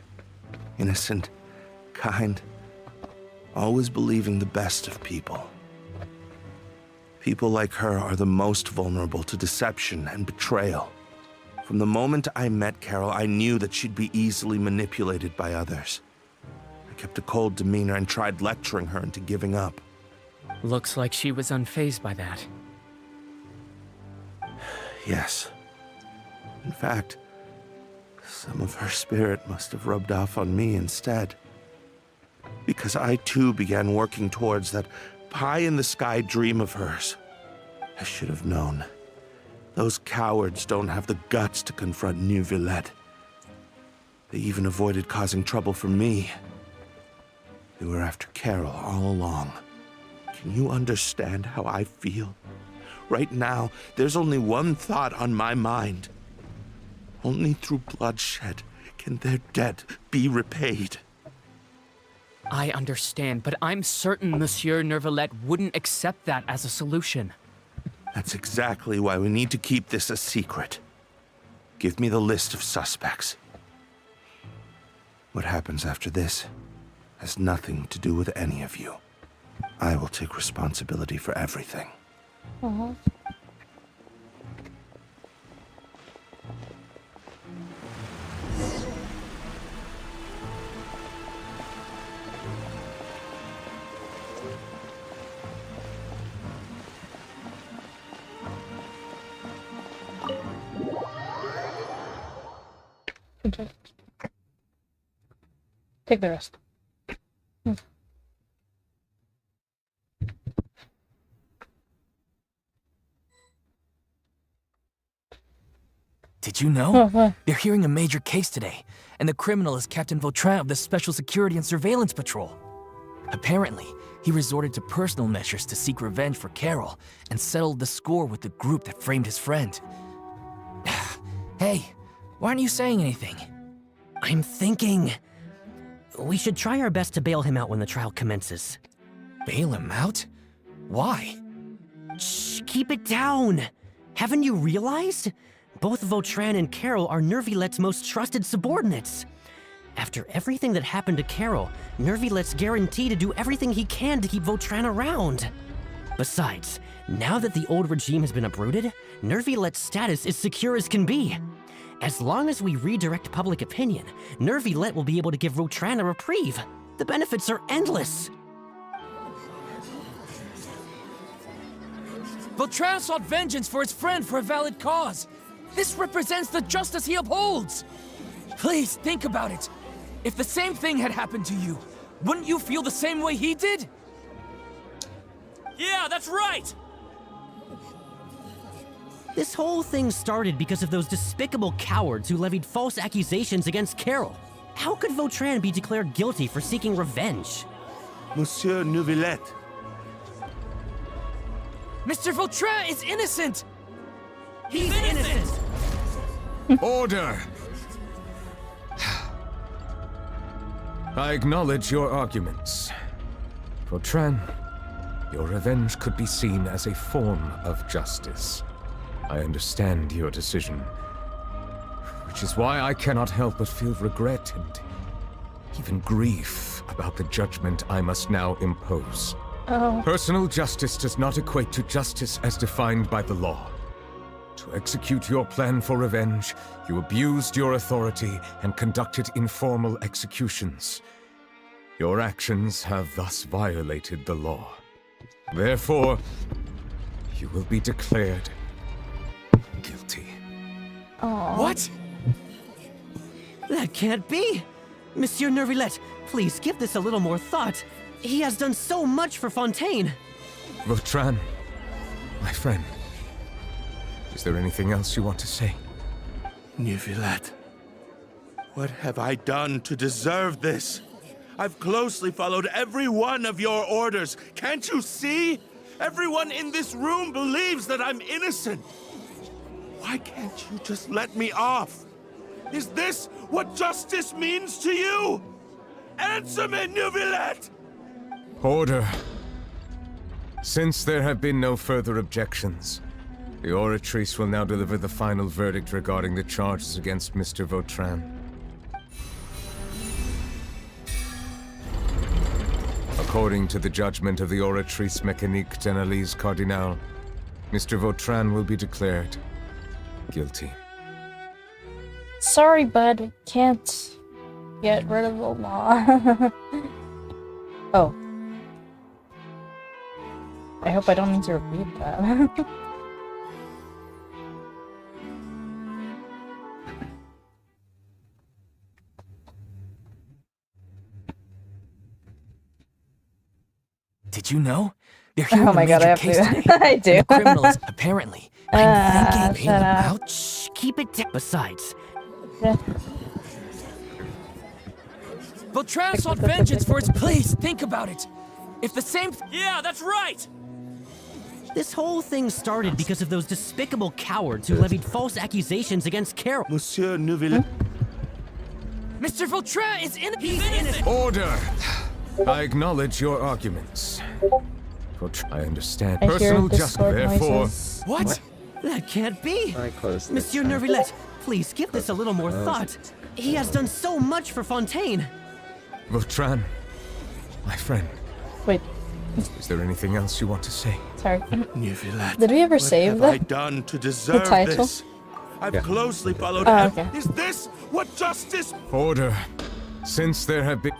Innocent, kind, always believing the best of people. People like her are the most vulnerable to deception and betrayal. From the moment I met Carol, I knew that she'd be easily manipulated by others. I kept a cold demeanor and tried lecturing her into giving up. Looks like she was unfazed by that. Yes. In fact, some of her spirit must have rubbed off on me instead. Because I too began working towards that pie-in-the-sky dream of hers. I should have known. Those cowards don't have the guts to confront Neuvilette. They even avoided causing trouble for me. They were after Carol all along. Can you understand how I feel? Right now, there's only one thought on my mind. Only through bloodshed can their debt be repaid. I understand, but I'm certain Monsieur Neuvilette wouldn't accept that as a solution. That's exactly why we need to keep this a secret. Give me the list of suspects. What happens after this has nothing to do with any of you. I will take responsibility for everything. Take the rest. Did you know? They're hearing a major case today, and the criminal is Captain Vautrin of the Special Security and Surveillance Patrol. Apparently, he resorted to personal measures to seek revenge for Carol and settled the score with the group that framed his friend. Hey, why aren't you saying anything? I'm thinking... we should try our best to bail him out when the trial commences. Bail him out? Why? Shh, keep it down! Haven't you realized? Both Vautrin and Carol are Neuvillette's most trusted subordinates. After everything that happened to Carol, Neuvillette's guaranteed to do everything he can to keep Vautrin around. Besides, now that the old regime has been uprooted, Neuvillette's status is secure as can be. As long as we redirect public opinion, Neuvilette will be able to give Vautrin a reprieve. The benefits are endless. Vautrin sought vengeance for his friend for a valid cause. This represents the justice he upholds. Please, think about it. If the same thing had happened to you, wouldn't you feel the same way he did? Yeah, that's right! This whole thing started because of those despicable cowards who levied false accusations against Carol. How could Vautrin be declared guilty for seeking revenge? Monsieur Neuvilette. Mr. Vautrin is innocent! He's innocent! Order! I acknowledge your arguments. Vautrin, your revenge could be seen as a form of justice. I understand your decision, which is why I cannot help but feel regret and even grief about the judgment I must now impose. Personal justice does not equate to justice as defined by the law. To execute your plan for revenge, you abused your authority and conducted informal executions. Your actions have thus violated the law. Therefore, you will be declared guilty. What? That can't be! Monsieur Neuvilette, please give this a little more thought. He has done so much for Fontaine. Vautrin, my friend, is there anything else you want to say? Neuvilette, what have I done to deserve this? I've closely followed every one of your orders. Can't you see? Everyone in this room believes that I'm innocent. Why can't you just let me off? Is this what justice means to you? Answer me, Neuvilette! Order. Since there have been no further objections, the Oratrice will now deliver the final verdict regarding the charges against Mr. Vautrin. According to the judgment of the Oratrice Mécanique d'Analyse Cardinal, Mr. Vautrin will be declared guilty. Sorry, bud. Can't get rid of the law. Oh. I hope I don't need to repeat that. Did you know? They're hearing Oh my a god, I major have case to. today. I do. And the criminal is apparently. I'm thinking. Shut up. Ouch! Keep it down. Besides, Vautrin sought vengeance for his. Please think about it. If the same. Yeah, that's right! this whole thing started because of those despicable cowards who levied false accusations against Carol. Monsieur Neuvilette. Mr. Vautrin is innocent! Order! I acknowledge your arguments. I understand. I hear Personal justice, Discord therefore. noises. What? That can't be! I close this Monsieur time. Neuvilette, please give this a little more thought. He has done so much for Fontaine. Vautrin, my friend. Wait. Is there anything else you want to say? Sorry. Neuvilette, Did we ever save what have I the done to deserve title? this? I've closely followed. Oh, okay. Is this what justice? Order. Since there have been.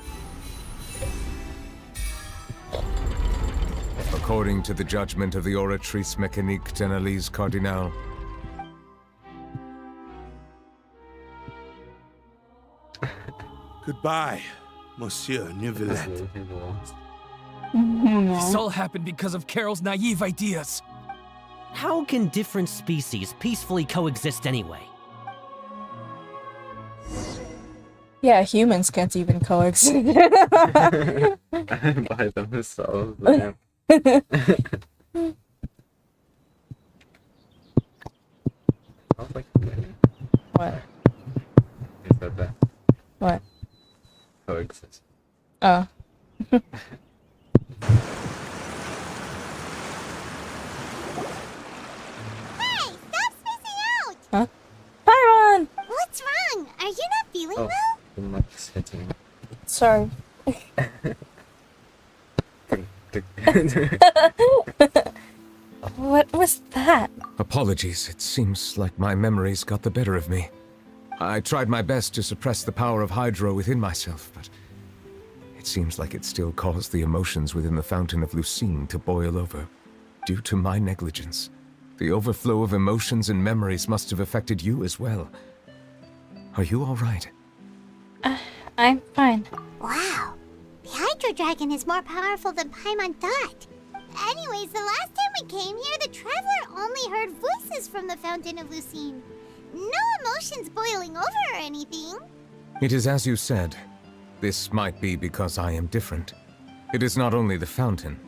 According to the judgment of the Oratrice Mécanique d'Analyse Cardinal, Goodbye, Monsieur Neuvilette. This all happened because of Carol's naive ideas. How can different species peacefully coexist anyway? Yeah, humans can't even coexist. By themselves. Damn. Sounds like What? You said that. What? Coexist. Oh. Hey, stop spacing out! Huh? Pyron! What's wrong? Are you not feeling Oh, well? the mic's hitting. Sorry. What was that? Apologies, it seems like my memories got the better of me. I tried my best to suppress the power of Hydro within myself, but it seems like it still caused the emotions within the Fountain of Lucine to boil over. Due to my negligence, the overflow of emotions and memories must have affected you as well. Are you all right? I'm fine. Wow. The Hydro Dragon is more powerful than Paimon thought. Anyways, the last time we came here, the Traveler only heard voices from the Fountain of Lucine. No emotions boiling over or anything. It is as you said. This might be because I am different. It is not only the fountain.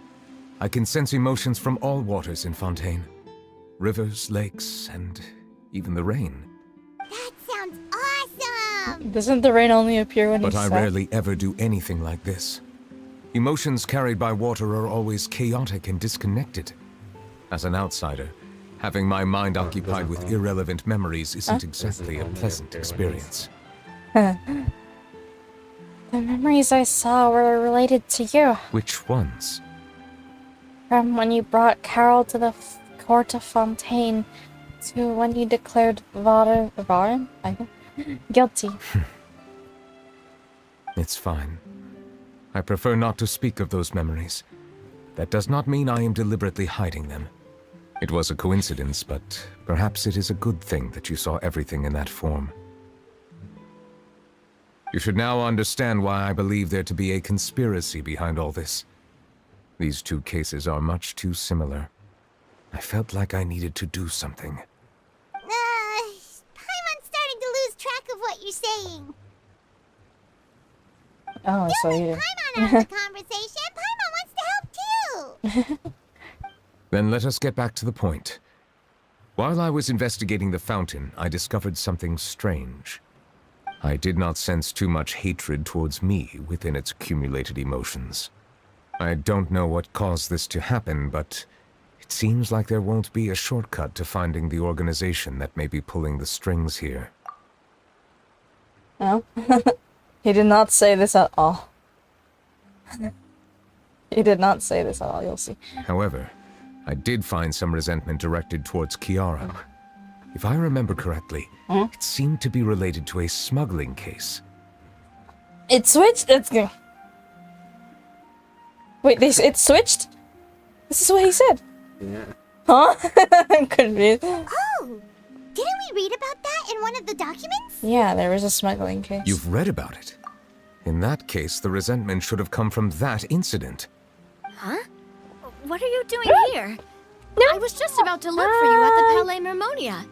I can sense emotions from all waters in Fontaine. Rivers, lakes, and even the rain. That sounds awesome! Doesn't the rain only appear when But he's I sad? rarely ever do anything like this. Emotions carried by water are always chaotic and disconnected. As an outsider, having my mind occupied with irrelevant memories isn't exactly a pleasant experience. The memories I saw were related to you. Which ones? From when you brought Carol to the court of Fontaine, to when you declared Varen, I think, guilty. It's fine. I prefer not to speak of those memories. That does not mean I am deliberately hiding them. It was a coincidence, but perhaps it is a good thing that you saw everything in that form. You should now understand why I believe there to be a conspiracy behind all this. These two cases are much too similar. I felt like I needed to do something. Paimon's starting to lose track of what you're saying. Oh, so you. Paimon out of the conversation. Paimon wants to help too. Then let us get back to the point. While I was investigating the fountain, I discovered something strange. I did not sense too much hatred towards me within its accumulated emotions. I don't know what caused this to happen, but it seems like there won't be a shortcut to finding the organization that may be pulling the strings here. No? He did not say this at all. He did not say this at all, you'll see. However, I did find some resentment directed towards Kiara. If I remember correctly, it seemed to be related to a smuggling case. It switched? Let's go. Wait, it switched? This is what he said. Yeah. Huh? I'm confused. Oh! Didn't we read about that in one of the documents? Yeah, there was a smuggling case. You've read about it. In that case, the resentment should have come from that incident. Huh? What are you doing here? I was just about to look for you at the Palais Mermonia.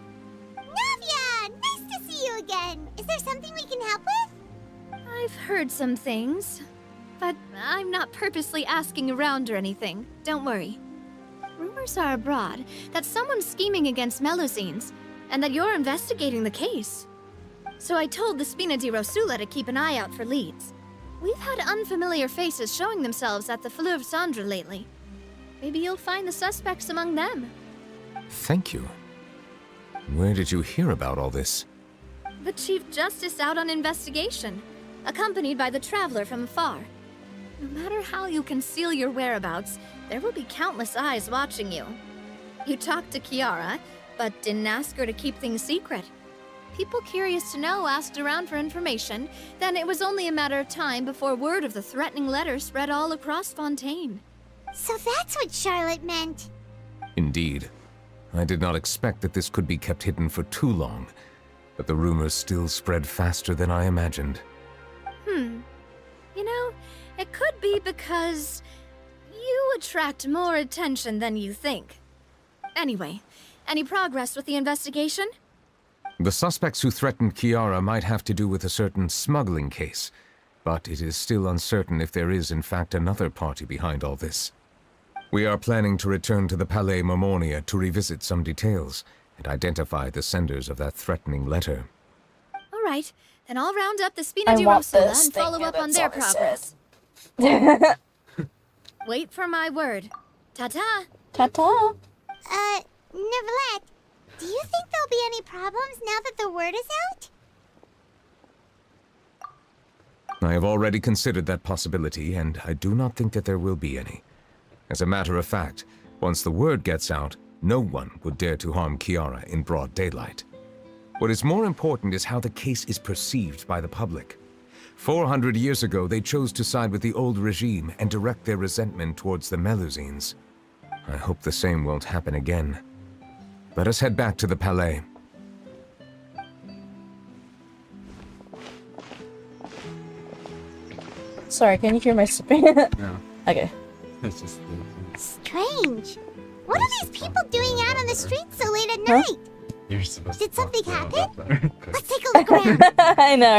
Navia! Nice to see you again. Is there something we can help with? I've heard some things, but I'm not purposely asking around or anything. Don't worry. Rumors are abroad that someone's scheming against Melusines, and that you're investigating the case. So I told the Spina di Rosula to keep an eye out for leads. We've had unfamiliar faces showing themselves at the Fleuve Cendre lately. Maybe you'll find the suspects among them. Thank you. Where did you hear about all this? The Chief Justice out on investigation, accompanied by the Traveler from afar. No matter how you conceal your whereabouts, there will be countless eyes watching you. You talked to Kiara, but didn't ask her to keep things secret. People curious to know asked around for information, then it was only a matter of time before word of the threatening letter spread all across Fontaine. So that's what Charlotte meant. Indeed. I did not expect that this could be kept hidden for too long, but the rumors still spread faster than I imagined. You know, it could be because you attract more attention than you think. Anyway, any progress with the investigation? The suspects who threatened Kiara might have to do with a certain smuggling case, but it is still uncertain if there is in fact another party behind all this. We are planning to return to the Palais Mermonia to revisit some details and identify the senders of that threatening letter. All right, then I'll round up the Spina I di want Rossola this and thing, follow yeah, up on that's their all I said. progress. Wait for my word. Ta-ta. Ta-ta. Neuvilette, do you think there'll be any problems now that the word is out? I have already considered that possibility, and I do not think that there will be any. As a matter of fact, once the word gets out, no one would dare to harm Kiara in broad daylight. What is more important is how the case is perceived by the public. 400 years ago, they chose to side with the old regime and direct their resentment towards the Melusines. I hope the same won't happen again. Let us head back to the Palais. Sorry, can you hear my sipping? No. Okay. It's just... Strange. What are these people doing out on the streets so late at night? You're supposed Did to something talk about happen? that. Let's take a look around. I know,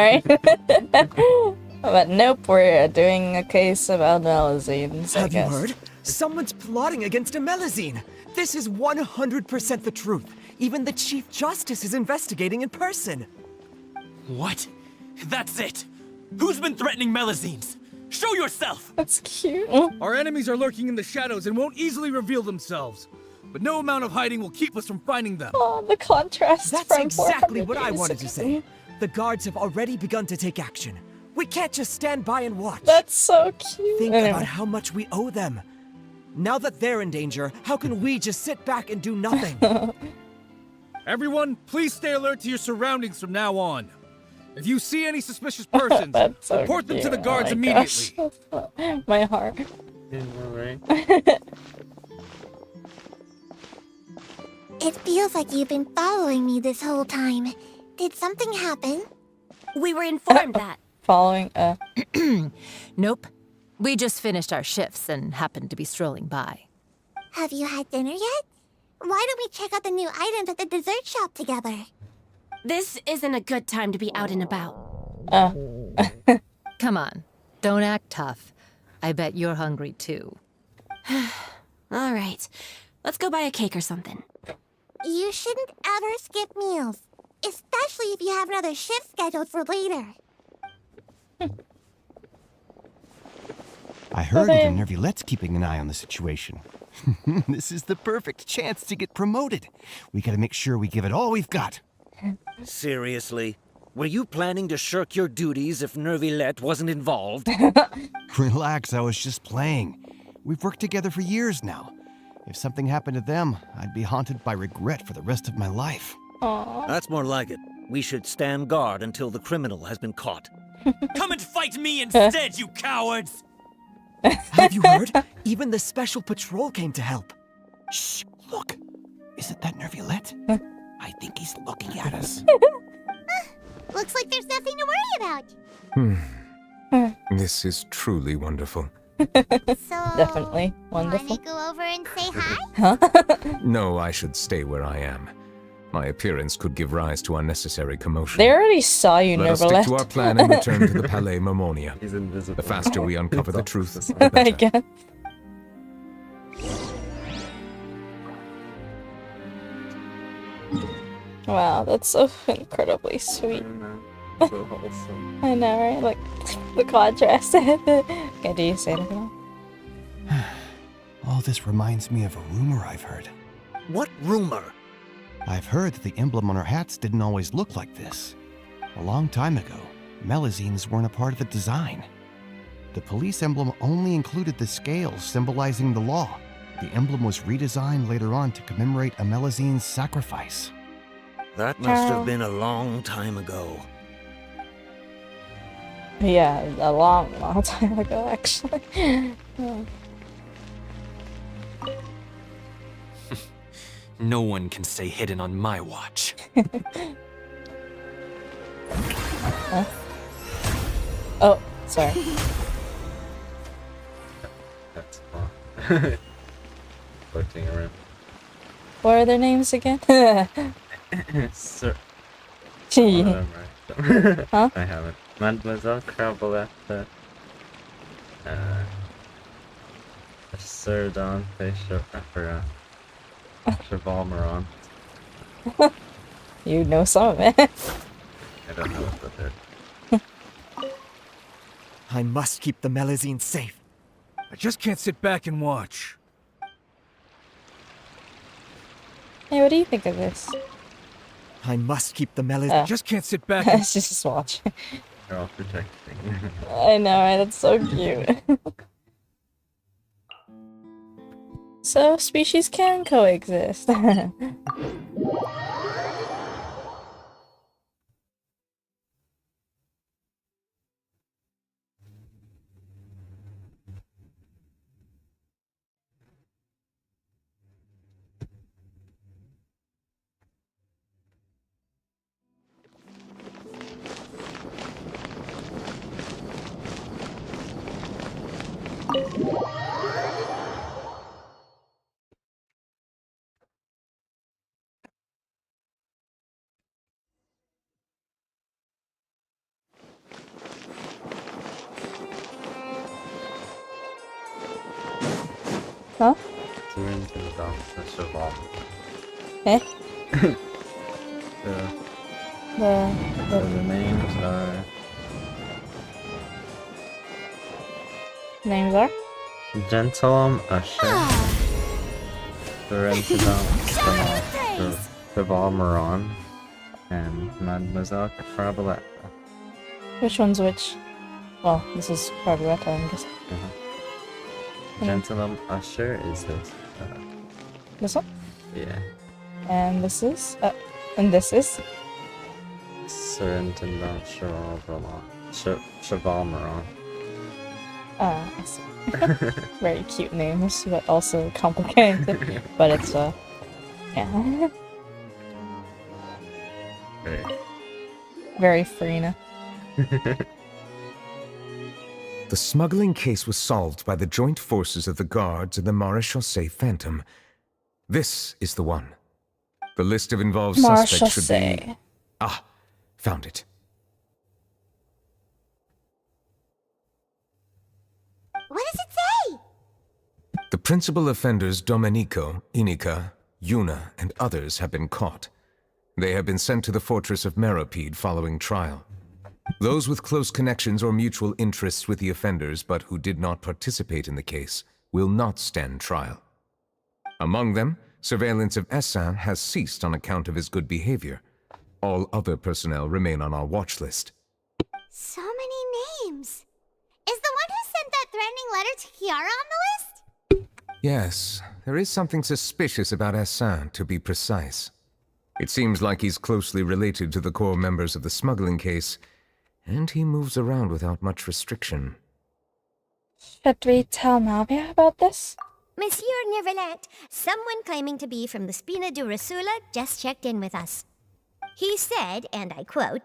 right? But nope, we're doing a case about Melusines, I Have you guess. heard? Someone's plotting against a Melusine. This is 100% the truth. Even the Chief Justice is investigating in person. What? That's it! Who's been threatening Melusines? Show yourself! That's cute. Our enemies are lurking in the shadows and won't easily reveal themselves. But no amount of hiding will keep us from finding them. Oh, the contrast That's from exactly 400 what I years wanted to ago. say. The guards have already begun to take action. We can't just stand by and watch. That's so cute. Think Anyway. about how much we owe them. Now that they're in danger, how can we just sit back and do nothing? Everyone, please stay alert to your surroundings from now on. If you see any suspicious persons, That's so report them to the cute. guards Oh my immediately. gosh. My heart. It feels like you've been following me this whole time. Did something happen? We were informed that. Following Nope. We just finished our shifts and happened to be strolling by. Have you had dinner yet? Why don't we check out the new items at the dessert shop together? This isn't a good time to be out and about. Come on. Don't act tough. I bet you're hungry too. All right. Let's go buy a cake or something. You shouldn't ever skip meals, especially if you have another shift scheduled for later. I heard even Neuvilette's keeping an eye on the situation. This is the perfect chance to get promoted. We gotta make sure we give it all we've got. Seriously? Were you planning to shirk your duties if Neuvilette wasn't involved? Relax, I was just playing. We've worked together for years now. If something happened to them, I'd be haunted by regret for the rest of my life. That's more like it. We should stand guard until the criminal has been caught. Come and fight me instead, you cowards! Have you heard? Even the Special Patrol came to help. Shh, look. Isn't that Neuvilette? I think he's looking at us. Looks like there's nothing to worry about. This is truly wonderful. Definitely wonderful. Wanna go over and say hi? Huh? No, I should stay where I am. My appearance could give rise to unnecessary commotion. They already saw you, Let us stick Neuvilette. to our plan and return to the Palais Mermonia. He's invisible. The faster we uncover the truth, the I better. guess. Wow, that's so incredibly sweet. So wholesome. I know, right? Like, the contrast. Okay, do you say anything else? All this reminds me of a rumor I've heard. What rumor? I've heard that the emblem on our hats didn't always look like this. A long time ago, Melusines weren't a part of the design. The police emblem only included the scales symbolizing the law. The emblem was redesigned later on to commemorate a Melusine's sacrifice. That must have been a long time ago. Yeah, a long, long time ago, actually. Oh. No one can stay hidden on my watch. Huh? Oh, sorry. That's fun. Floating around. What are their names again? Sir. Huh? I haven't. Mademoiselle Cravolette, Sir Dante Chevalmeron. You know some of it. I don't know what that is. I must keep the Melazine safe. I just can't sit back and watch. Hey, what do you think of this? I must keep the Melazine. Just can't sit back and just watch. They're all protecting. I know, right? That's so cute. So, species can coexist. Huh? Eh? The names are Names are? Gentilum Usher, Furina, Chevalmeron, and Mademoiselle Cravolette. Which one's which? Well, this is probably what I'm guessing. Gentilum Usher is this. This one? Yeah. And this is? And this is? Surintendant Chevalmeron. I see. Very cute names, but also complicated. But it's, yeah. Very Furina. The smuggling case was solved by the joint forces of the guards and the Maréchaussée Phantom. This is the one. The list of involved suspects should be... Ah, found it. What does it say? The principal offenders Domenico, Inica, Yuna, and others have been caught. They have been sent to the fortress of Meropide following trial. Those with close connections or mutual interests with the offenders but who did not participate in the case will not stand trial. Among them, surveillance of Essin has ceased on account of his good behavior. All other personnel remain on our watch list. So many names. Is the one who sent that threatening letter to Kiara on the list? Yes, there is something suspicious about Essin, to be precise. It seems like he's closely related to the core members of the smuggling case, and he moves around without much restriction. Should we tell Navia about this? Monsieur Neuvilette, someone claiming to be from the Spina Durasula just checked in with us. He said, and I quote,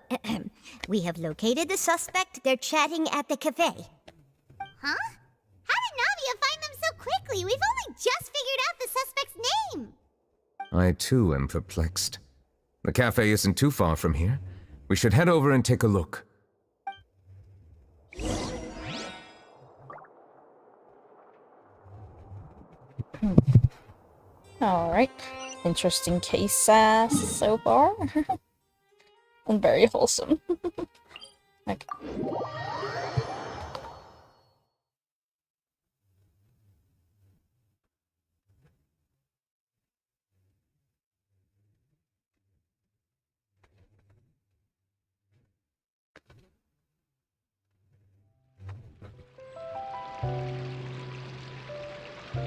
"We have located the suspect. They're chatting at the cafe." Huh? How did Navia find them so quickly? We've only just figured out the suspect's name. I too am perplexed. The cafe isn't too far from here. We should head over and take a look. Alright. Interesting case so far. And very wholesome. Okay.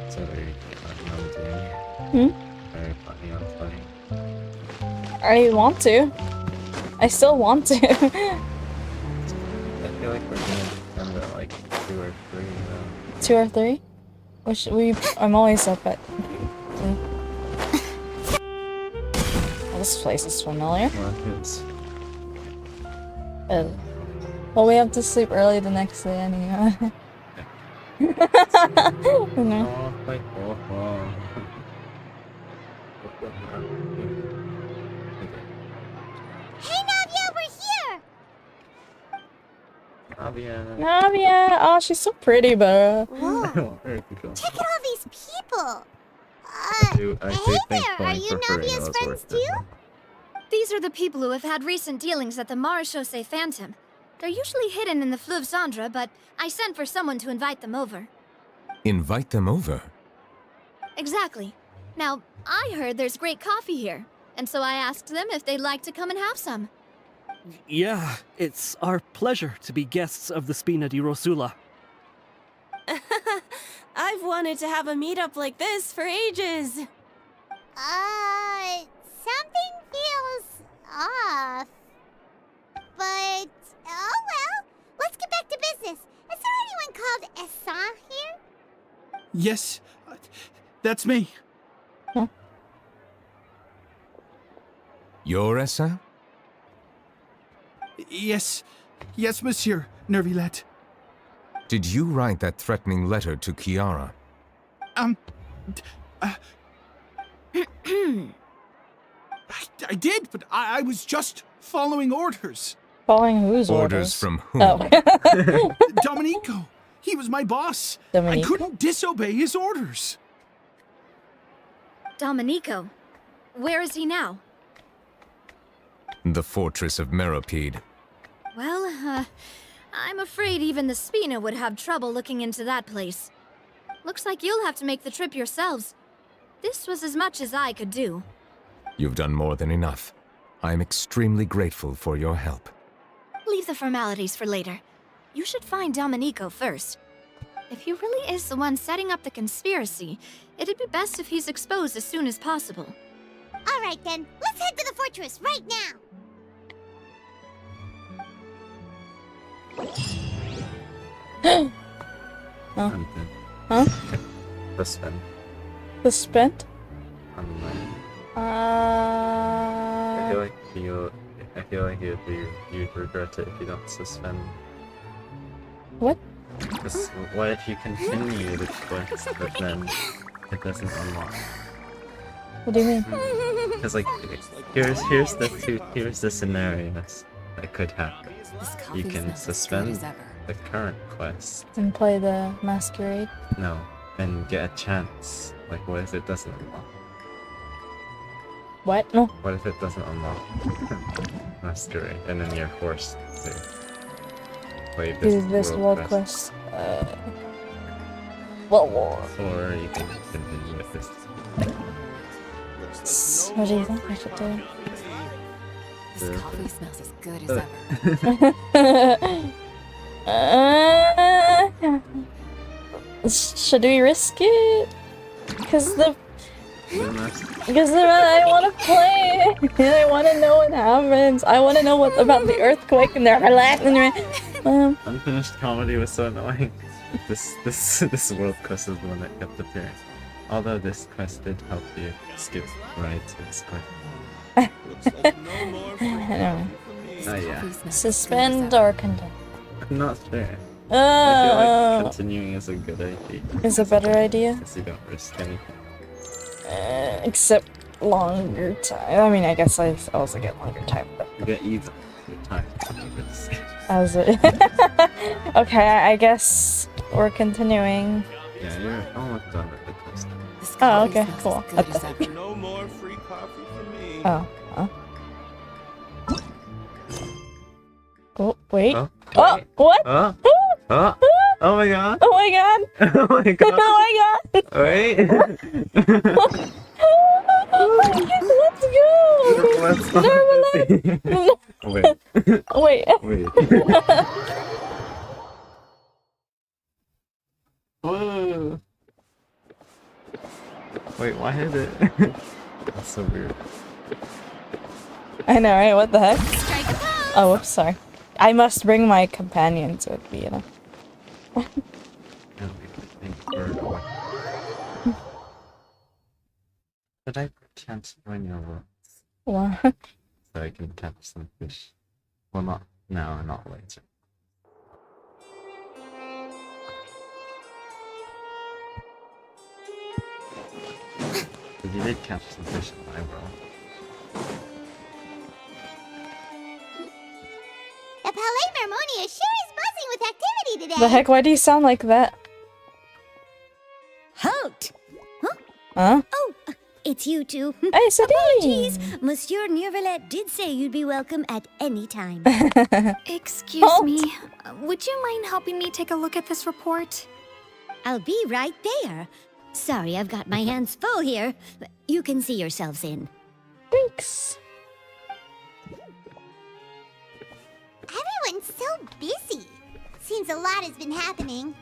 It's very Hmm? Very funny on playing. I want to. I still want to. I feel like we're gonna end at like 2 or 3 though. 2 or 3? I'm always up at 3. Well, this place is familiar. Well, we have to sleep early the next day anyway. Hey, Navia! Navia. Navia! Oh, she's so pretty, bro. Whoa. Check out all these people. I do hey think there, are playing you for Furina Navia's was friends worth it. too? These are the people who have had recent dealings at the Marechaussee Phantom. They're usually hidden in the Fleuve Cendre, but I sent for someone to invite them over. Invite them over? Exactly. Now, I heard there's great coffee here, and so I asked them if they'd like to come and have some. Yeah, it's our pleasure to be guests of the Spina di Rosula. I've wanted to have a meetup like this for ages. Something feels off. But, oh well. Let's get back to business. Is there anyone called Essan here? Yes, that's me. You're Essa? Yes, monsieur, Neuvilette. Did you write that threatening letter to Kiara? I did, but I was just following orders. Following whose Orders from whom? Oh. Domenico. He was my boss. Domenico? I couldn't disobey his orders. Domenico. Where is he now? The fortress of Meropide. Well, I'm afraid even the Spina would have trouble looking into that place. Looks like you'll have to make the trip yourselves. This was as much as I could do. You've done more than enough. I am extremely grateful for your help. Leave the formalities for later. You should find Domenico first. If he really is the one setting up the conspiracy, it'd be best if he's exposed as soon as possible. All right then, let's head to the fortress right now. Oh. Huh? The spin. The spent? I feel like you'd regret it if you don't suspend. What? What if you continue the quest, but then it doesn't unlock? What do you mean? Because like, here's the scenarios that could happen. You can suspend the current quest. And play the Masquerade? No, and get a chance. Like, what if it doesn't unlock? What? No. What if it doesn't unlock Masquerade, and then you're forced to play Do this this world world quest? quest. What war? Or you can continue with this. What do you think I should do? This coffee smells as good as ever. Should we risk it? Because I want to play. And I want to know what happens. I want to know what about the earthquake and they're relaxing. Unfinished comedy was so annoying. This world quest is the one that kept appearing. Although this quest did help you skip right to this quest. Anyway. Oh yeah. Suspend or condemn? I'm not sure. I feel like continuing is a good idea. Is a better idea? Because you don't risk anything. Except longer time. I mean, I guess I also get longer time. But You get even time. as it okay, I guess we're continuing. Yeah, you're almost done with the quest. Oh, okay, cool. No more free coffee for me. Oh, huh? Oh, wait. Oh, Oh, what? Oh, oh, oh my god. Oh my god. Oh my god. Oh my god. Wait. Let's go. Let's go. Neuvilette. Wait. Wait. Wait. Whoa. Wait, why is it? That's so weird. I know, right? What the heck? Oh, whoops, sorry. I must bring my companions with me, you know. Did I chance join your world? What? So I can catch some fish. Well, not now and not later. Because you did catch some fish in my world. The Palais Mermonia sure is buzzing with activity today. The heck? Why do you sound like that? Halt! Huh? Oh, it's you two. Hey, Sabine! Apologies. Monsieur Neuvilette did say you'd be welcome at any time. Excuse me. Would you mind helping me take a look at this report? I'll be right there. Sorry, I've got my hands full here. You can see yourselves in. Thanks. Everyone's so busy. Seems a lot has been happening.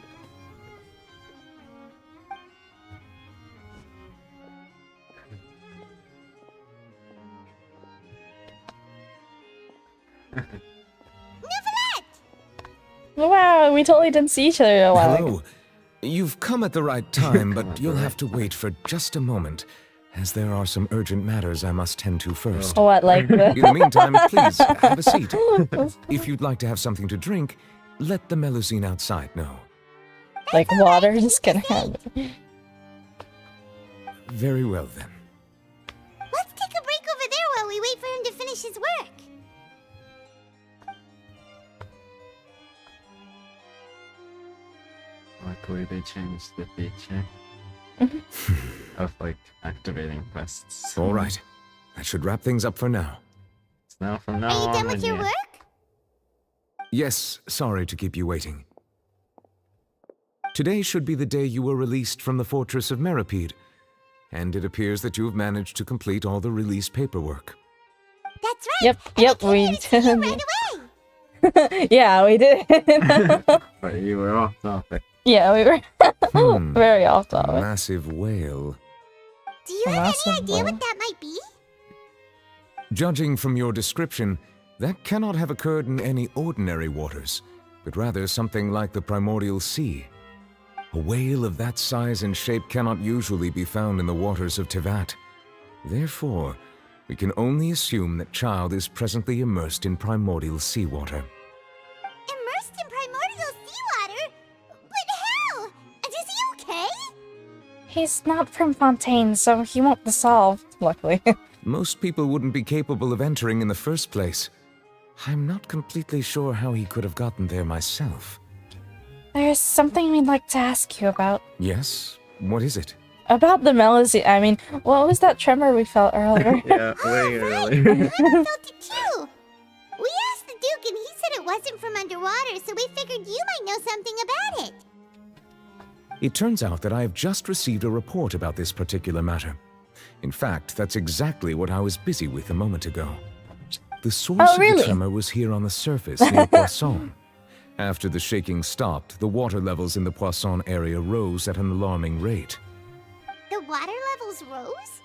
Wow, we totally didn't see each other a while ago. Hello. You've come at the right time, but you'll have to wait for just a moment, as there are some urgent matters I must tend to first. What, like the... In the meantime, please, have a seat. If you'd like to have something to drink, let the Melusine outside know. Like water, just gonna have it. Very well, then. Let's take a break over there while we wait for him to finish his work. Luckily they changed the feature of like activating quests. All right. That should wrap things up for now. So now from now Are you on, done with your work? Yes, sorry to keep you waiting. Today should be the day you were released from the Fortress of Meripede, and it appears that you have managed to complete all the release paperwork. That's right. Yep, we did. Right away. Yeah, we did. But you were off topic. Yeah, we were very off topic. Massive whale. Do you have any idea what that might be? Judging from your description, that cannot have occurred in any ordinary waters, but rather something like the primordial sea. A whale of that size and shape cannot usually be found in the waters of Tevat. Therefore, we can only assume that Child is presently immersed in primordial seawater. Immersed in primordial seawater? But how? Is he okay? He's not from Fontaine, so he won't dissolve, luckily. Most people wouldn't be capable of entering in the first place. I'm not completely sure how he could have gotten there myself. There's something we'd like to ask you about. Yes? What is it? About the Melusine. I mean, what was that tremor we felt earlier? Yeah, way earlier. I felt it too. We asked the Duke and he said it wasn't from underwater, so we figured you might know something about it. It turns out that I have just received a report about this particular matter. In fact, that's exactly what I was busy with a moment ago. The source of the tremor was here on the surface near Poisson. After the shaking stopped, the water levels in the Poisson area rose at an alarming rate. The water levels rose?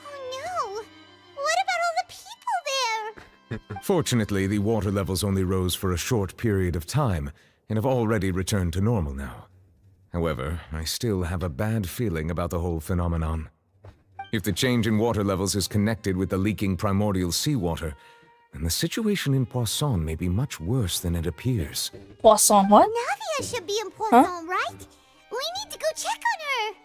Oh no! What about all the people there? Fortunately, the water levels only rose for a short period of time and have already returned to normal now. However, I still have a bad feeling about the whole phenomenon. If the change in water levels is connected with the leaking primordial seawater, then the situation in Poisson may be much worse than it appears. Poisson what? Navia should be in Poisson, right? We need to go check on her!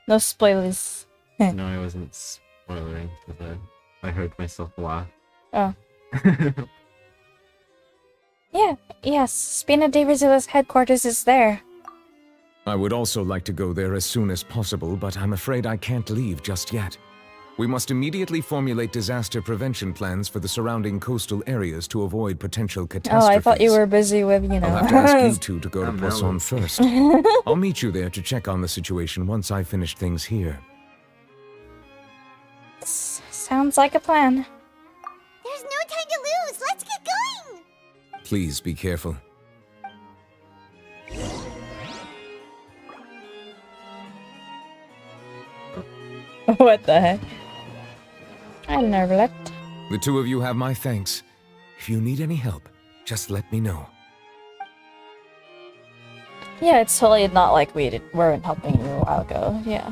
No spoilers. No, I wasn't spoiling, because I heard myself laugh. Oh. Yes, Spina de Rizila's headquarters is there. I would also like to go there as soon as possible, but I'm afraid I can't leave just yet. We must immediately formulate disaster prevention plans for the surrounding coastal areas to avoid potential catastrophes. Oh, I thought you were busy with, you know... I'll have to ask you two to go to Poisson first. I'll meet you there to check on the situation once I finish things here. Sounds like a plan. There's no time to lose! Let's get going! Please be careful. What the heck? I'm Neuvilette. The two of you have my thanks. If you need any help, just let me know. Yeah, it's totally not like we weren't helping you a while ago. Yeah.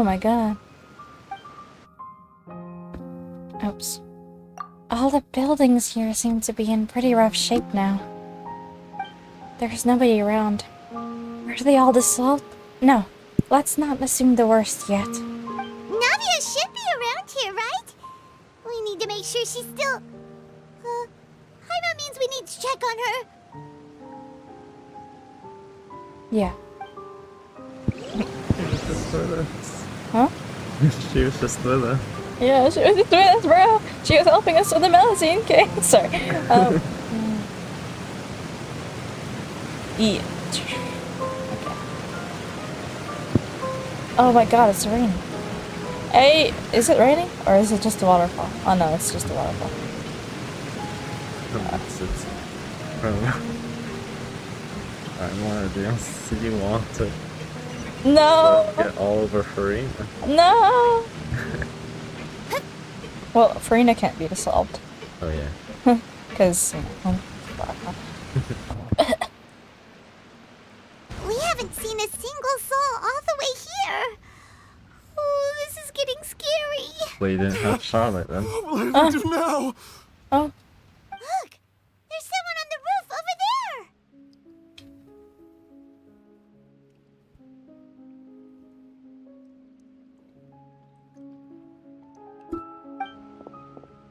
my god. Oops. All the buildings here seem to be in pretty rough shape now. There's nobody around. Are they all dissolved? No. Let's not assume the worst yet. Navia should be around here, right? We need to make sure she's still... that means we need to check on her. Yeah. Huh? She was just with us. Yeah, she was just with us, bro. She was helping us with the Melusine. Okay, sorry. Yeah. Okay. Oh my god, it's raining. Hey, is it raining? Or is it just a waterfall? Oh no, it's just a waterfall. It's I'm one of the else you want to No! get all over Furina. No! Well, Furina can't be dissolved. Oh yeah. Because, We haven't seen a single soul all the way here. Oh, this is getting scary. Well, you didn't have Charlotte then. What will I do now? Oh. Look! There's someone on the roof over there!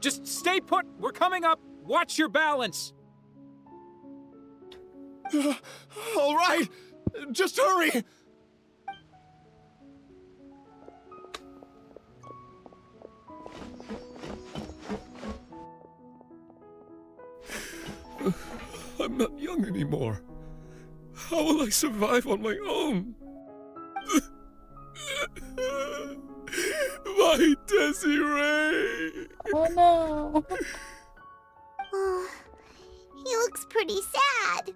Just stay put. We're coming up. Watch your balance. All right. Just hurry. I'm not young anymore. How will I survive on my own? My Desiree! Oh no. Oh, he looks pretty sad.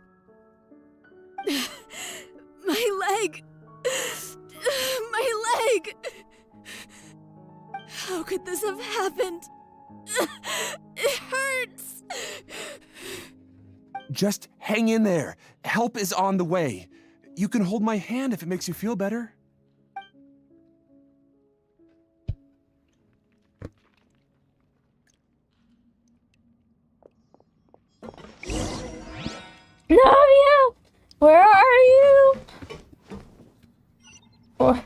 My leg! My leg! How could this have happened? It hurts! Just hang in there. Help is on the way. You can hold my hand if it makes you feel better. Navia! Where are you? What?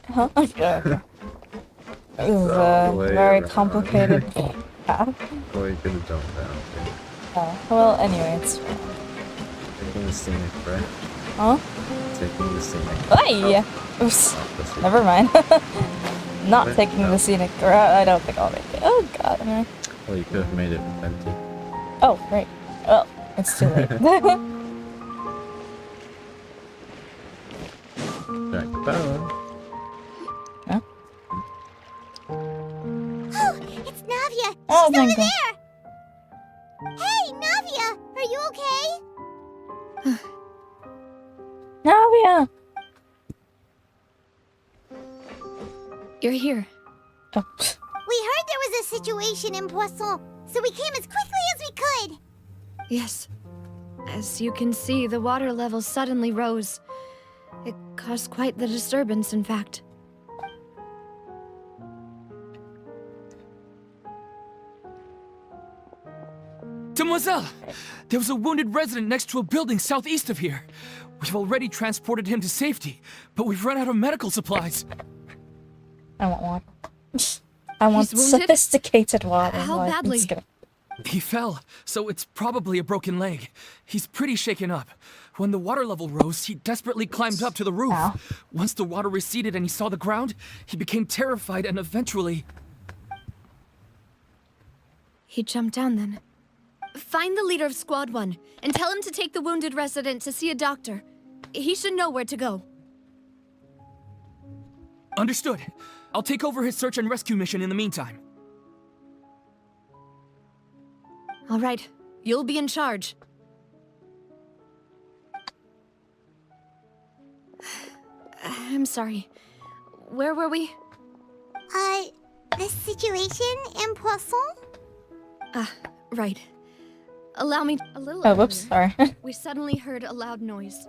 Huh? Okay. This is a very complicated path. Well, you could have jumped down. Oh, well, anyway, it's fine. Taking the scenic, right? Huh? Taking the scenic. Hey! Oops. Never mind. Not taking the scenic route. I don't think I'll make it. Oh god. Anyway. Well, you could have made it with empty. Oh, right. Well, it's too late. Drag the bell. Huh? Oh, it's Navia! She's Oh my over god. there! Hey, Navia! Are you okay? Navia! You're here. Oh. We heard there was a situation in Poisson, so we came as quickly as we could. Yes. As you can see, the water level suddenly rose. It caused quite the disturbance, in fact. Demoiselle! There was a wounded resident next to a building southeast of here. We've already transported him to safety, but we've run out of medical supplies. I want water. I want He's wounded? sophisticated water. How Like, badly? it's good. He fell, so it's probably a broken leg. He's pretty shaken up. When the water level rose, he desperately climbed up to the roof. Ow. Once the water receded and he saw the ground, he became terrified and eventually... He jumped down then. Find the leader of Squad 1 and tell him to take the wounded resident to see a doctor. He should know where to go. Understood. I'll take over his search and rescue mission in the meantime. All right, you'll be in charge. I'm sorry. Where were we? The situation in Poisson? Right. Allow me a little Oh, whoops, earlier, sorry. we suddenly heard a loud noise.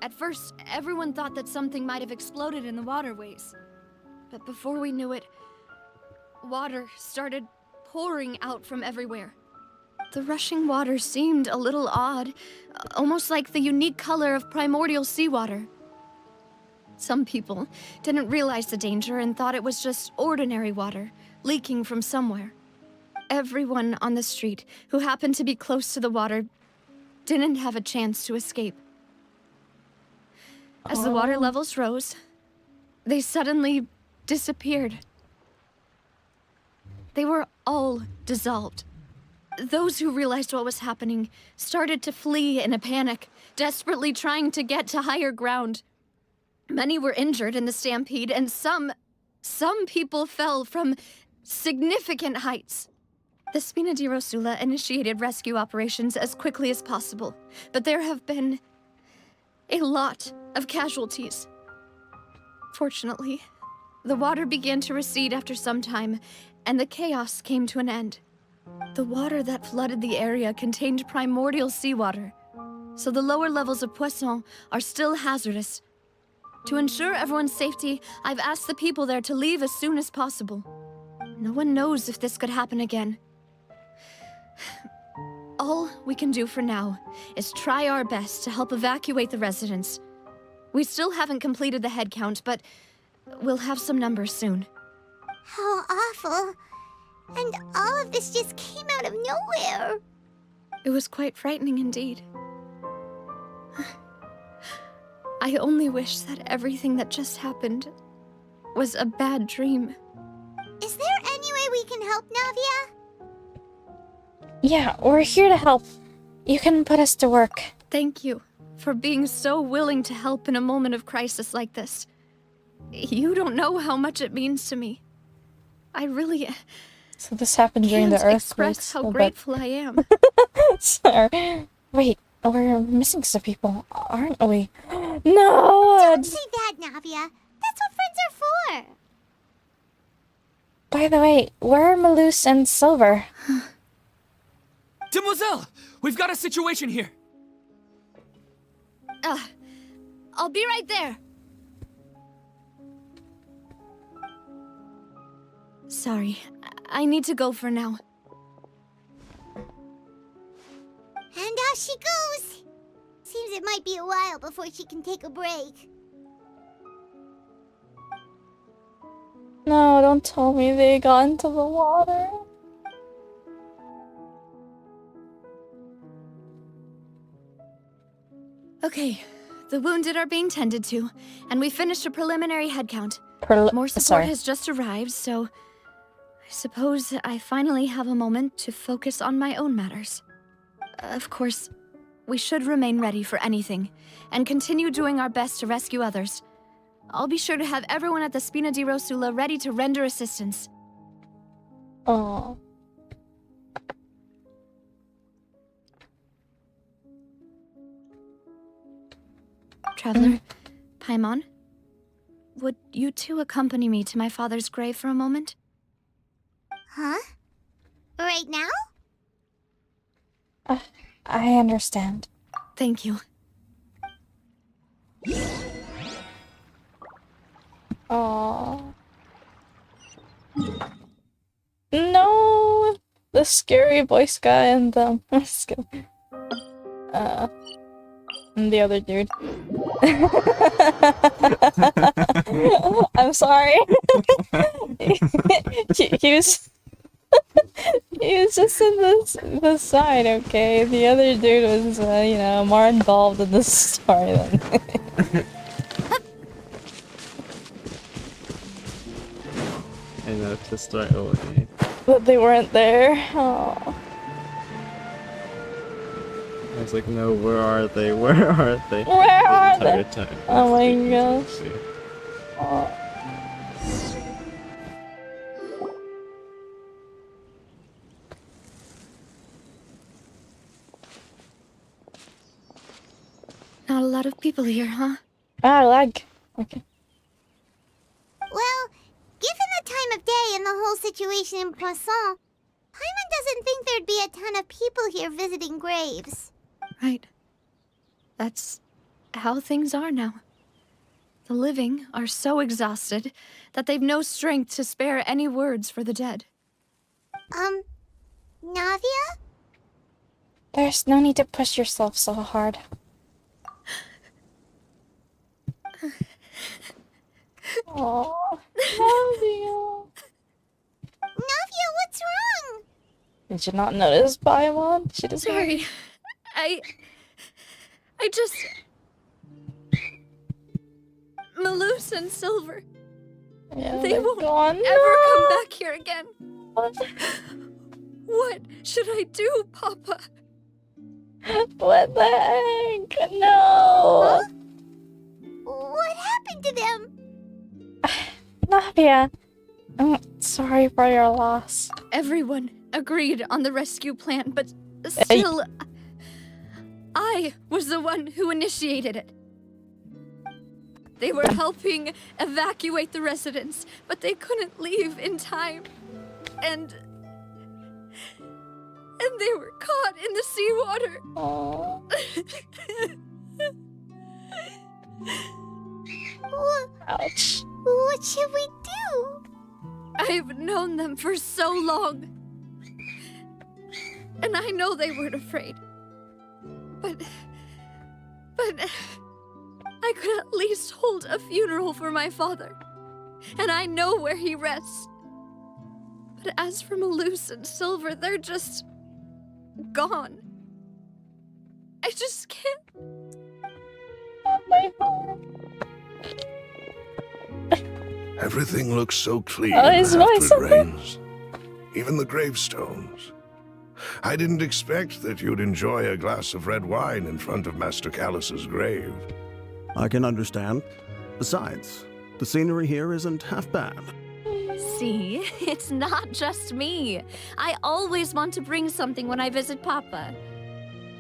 At first, everyone thought that something might have exploded in the waterways. But before we knew it, water started pouring out from everywhere. The rushing water seemed a little odd, almost like the unique color of primordial seawater. Some people didn't realize the danger and thought it was just ordinary water, leaking from somewhere. Everyone on the street who happened to be close to the water didn't have a chance to escape. As the water levels rose, they suddenly disappeared. They were all dissolved. Those who realized what was happening started to flee in a panic, desperately trying to get to higher ground. Many were injured in the stampede, and some people fell from significant heights. The Spina di Rosula initiated rescue operations as quickly as possible, but there have been a lot of casualties. Fortunately, the water began to recede after some time, and the chaos came to an end. The water that flooded the area contained primordial seawater, so the lower levels of Poisson are still hazardous. To ensure everyone's safety, I've asked the people there to leave as soon as possible. No one knows if this could happen again. All we can do for now is try our best to help evacuate the residents. We still haven't completed the head count, but we'll have some numbers soon. How awful. And all of this just came out of nowhere. It was quite frightening indeed. I only wish that everything that just happened was a bad dream. Is there any way we can help, Navia? Yeah, we're here to help. You can put us to work. Thank you for being so willing to help in a moment of crisis like this. You don't know how much it means to me. I really So this happened during the can't earthquake. express how grateful I am. Sorry. Wait, we're missing some people, aren't we? No! Don't say that, Navia. That's what friends are for. By the way, where are Malus and Silver? Demoiselle! We've got a situation here! I'll be right there. Sorry, I need to go for now. And off she goes. Seems it might be a while before she can take a break. No, don't tell me they got into the water. Okay, the wounded are being tended to, and we finished a preliminary head count. More support has just arrived, so I suppose I finally have a moment to focus on my own matters. Of course, we should remain ready for anything, and continue doing our best to rescue others. I'll be sure to have everyone at the Spina di Rosula ready to render assistance. Oh. Traveler, Paimon, would you two accompany me to my father's grave for a moment? Huh? Right now? I understand. Thank you. Oh. No! The scary voice guy and the and the other dude. I'm sorry. he was he was just in the side, okay? The other dude was you know, more involved in the story than I noticed right away. but they weren't there. Oh. I was like, no, where are they? Where are they? Where are they? Time. Oh my gosh. Oh. Not a lot of people here, huh? Lag. Okay. Well, given the time of day and the whole situation in Poisson, Paimon doesn't think there'd be a ton of people here visiting graves. Right. That's how things are now. The living are so exhausted that they've no strength to spare any words for the dead. Navia? There's no need to push yourself so hard. Oh, Navia. Navia, what's wrong? Did you not notice Paimon? She doesn't. Sorry. I just... Malus and Silver. Yeah, they they're won't gone. ever come back here again. What should I do, Papa? What the heck? No! Huh? What happened to them? Navia, I'm sorry for your loss. Everyone agreed on the rescue plan, but still, I was the one who initiated it. They were helping evacuate the residents, but they couldn't leave in time. And they were caught in the seawater. Ouch. What should we do? I've known them for so long. And I know they weren't afraid. But I could at least hold a funeral for my father. And I know where he rests. But as for Malus and Silver, they're just gone. I just can't. Everything looks so clean Oh, his after voice. it rains. Even the gravestones. I didn't expect that you'd enjoy a glass of red wine in front of Master Callus's grave. I can understand. Besides, the scenery here isn't half bad. See, it's not just me. I always want to bring something when I visit Papa.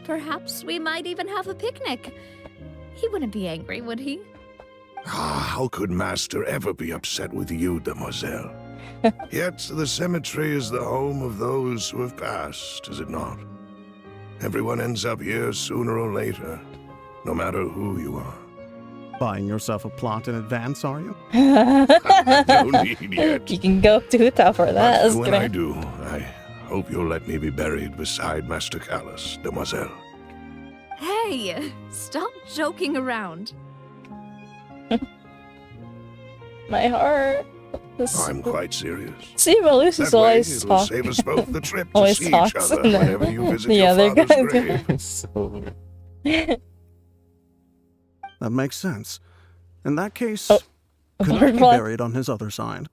Perhaps we might even have a picnic. He wouldn't be angry, would he? Ah, how could Master ever be upset with you, Demoiselle? Yet the cemetery is the home of those who have passed, is it not? Everyone ends up here sooner or later, no matter who you are. Buying yourself a plot in advance, are you? No need yet. You can go to Utah for that. But That's when great. I do, I hope you'll let me be buried beside Master Callus, Demoiselle. Hey, stop joking around. My heart. I'm quite serious. See, Malus is That way, always it'll talking. save us both the trip to Always see each talks, other and then whenever you visit the your other father's guy grave. That makes sense. In that case, Oh, could I be buried on his other side?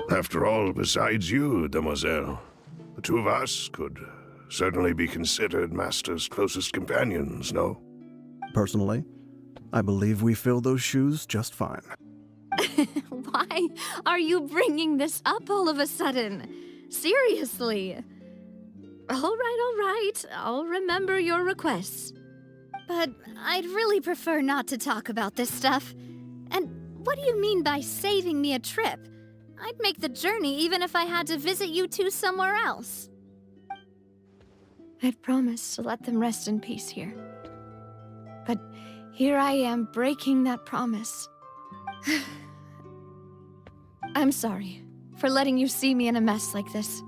After all, besides you, Demoiselle, the two of us could certainly be considered Master's closest companions, no? Personally, I believe we fill those shoes just fine. Why are you bringing this up all of a sudden? Seriously. All right. I'll remember your requests. But I'd really prefer not to talk about this stuff. And what do you mean by saving me a trip? I'd make the journey even if I had to visit you two somewhere else. I'd promised to let them rest in peace here. But here I am breaking that promise. I'm sorry for letting you see me in a mess like this.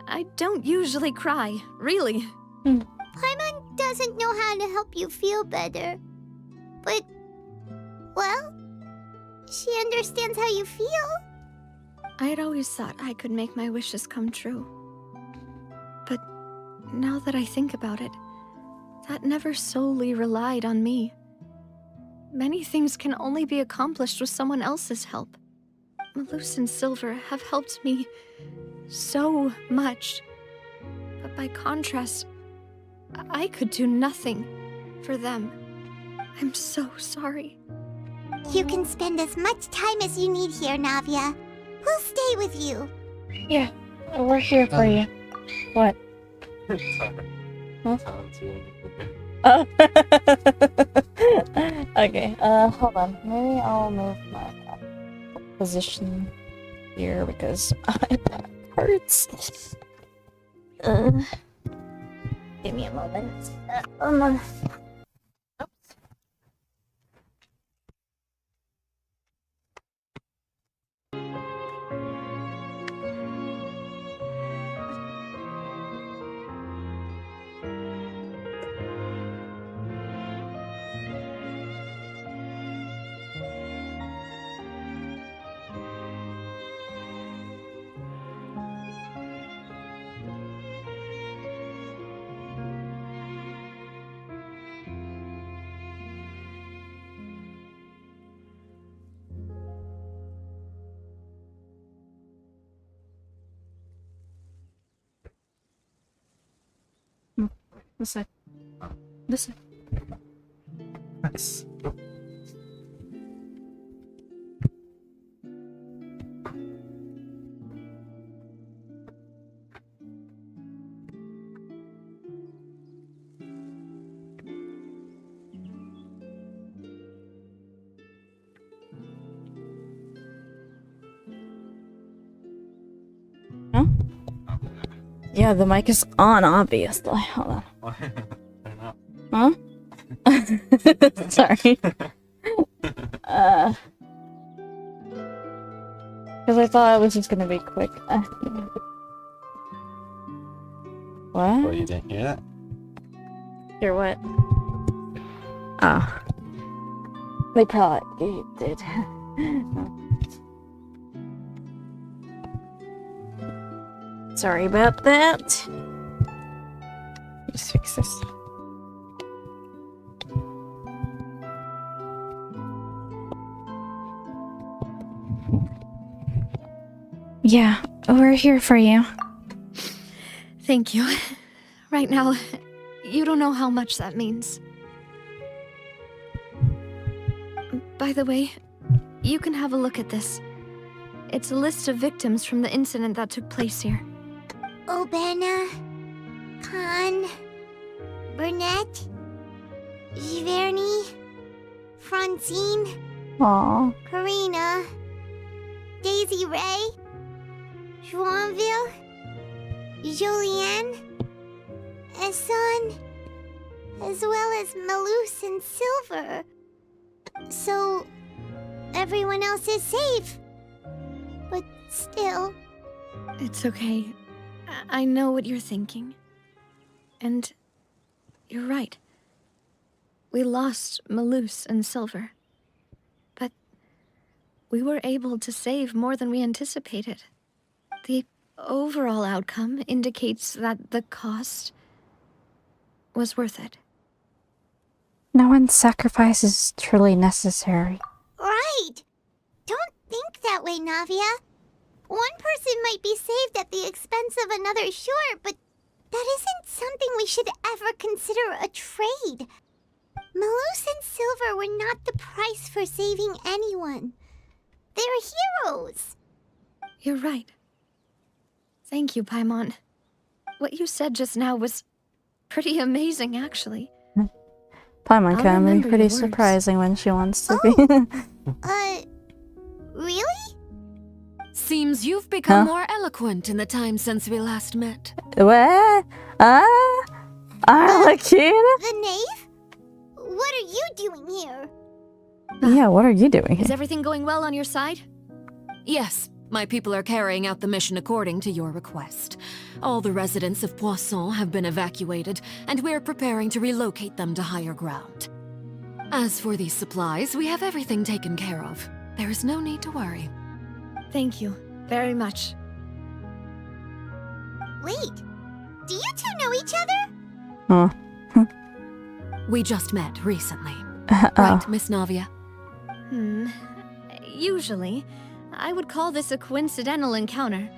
I don't usually cry, really. Paimon doesn't know how to help you feel better. But, well, she understands how you feel. I'd always thought I could make my wishes come true. But now that I think about it, that never solely relied on me. Many things can only be accomplished with someone else's help. Malus and Silver have helped me so much. But by contrast, I could do nothing for them. I'm so sorry. You can spend as much time as you need here, Navia. We'll stay with you. Yeah, we're here for you. What? Huh? Oh. Okay, hold on. Maybe I'll move my position here because my back hurts. Give me a moment. This side. This side. Nice. Huh? Yeah, the mic is on, obviously. Hold on. Huh? Sorry. Because I thought it was just gonna be quick. What? Well, you didn't hear that? Hear what? Oh. They probably did. Sorry about that. Just fix this. Yeah, we're here for you. Thank you. Right now, you don't know how much that means. By the way, you can have a look at this. It's a list of victims from the incident that took place here. Obena, Khan, Burnett, Giverny, Francine, Aww. Karina, Daisy Ray, Joinville, Julianne, Esson, as well as Malus and Silver. So, everyone else is safe. But still... It's okay. I know what you're thinking. And you're right. We lost Malus and Silver. But we were able to save more than we anticipated. The overall outcome indicates that the cost was worth it. No one's sacrifice is truly necessary. Right! Don't think that way, Navia. One person might be saved at the expense of another, sure, but that isn't something we should ever consider a trade. Malus and Silver were not the price for saving anyone. They're heroes. You're right. Thank you, Paimon. What you said just now was pretty amazing, actually. Paimon I'll can be remember pretty your words. surprising when she wants to be. Really? Seems you've become Huh? more eloquent in the time since we last met. What? Arlecchina? The knave? What are you doing here? Yeah, what are you doing Is here? everything going well on your side? Yes, my people are carrying out the mission according to your request. All the residents of Poisson have been evacuated, and we're preparing to relocate them to higher ground. As for these supplies, we have everything taken care of. There is no need to worry. Thank you very much. Wait, do you two know each other? Huh. We just met recently. Oh. Right, Miss Navia? Usually, I would call this a coincidental encounter,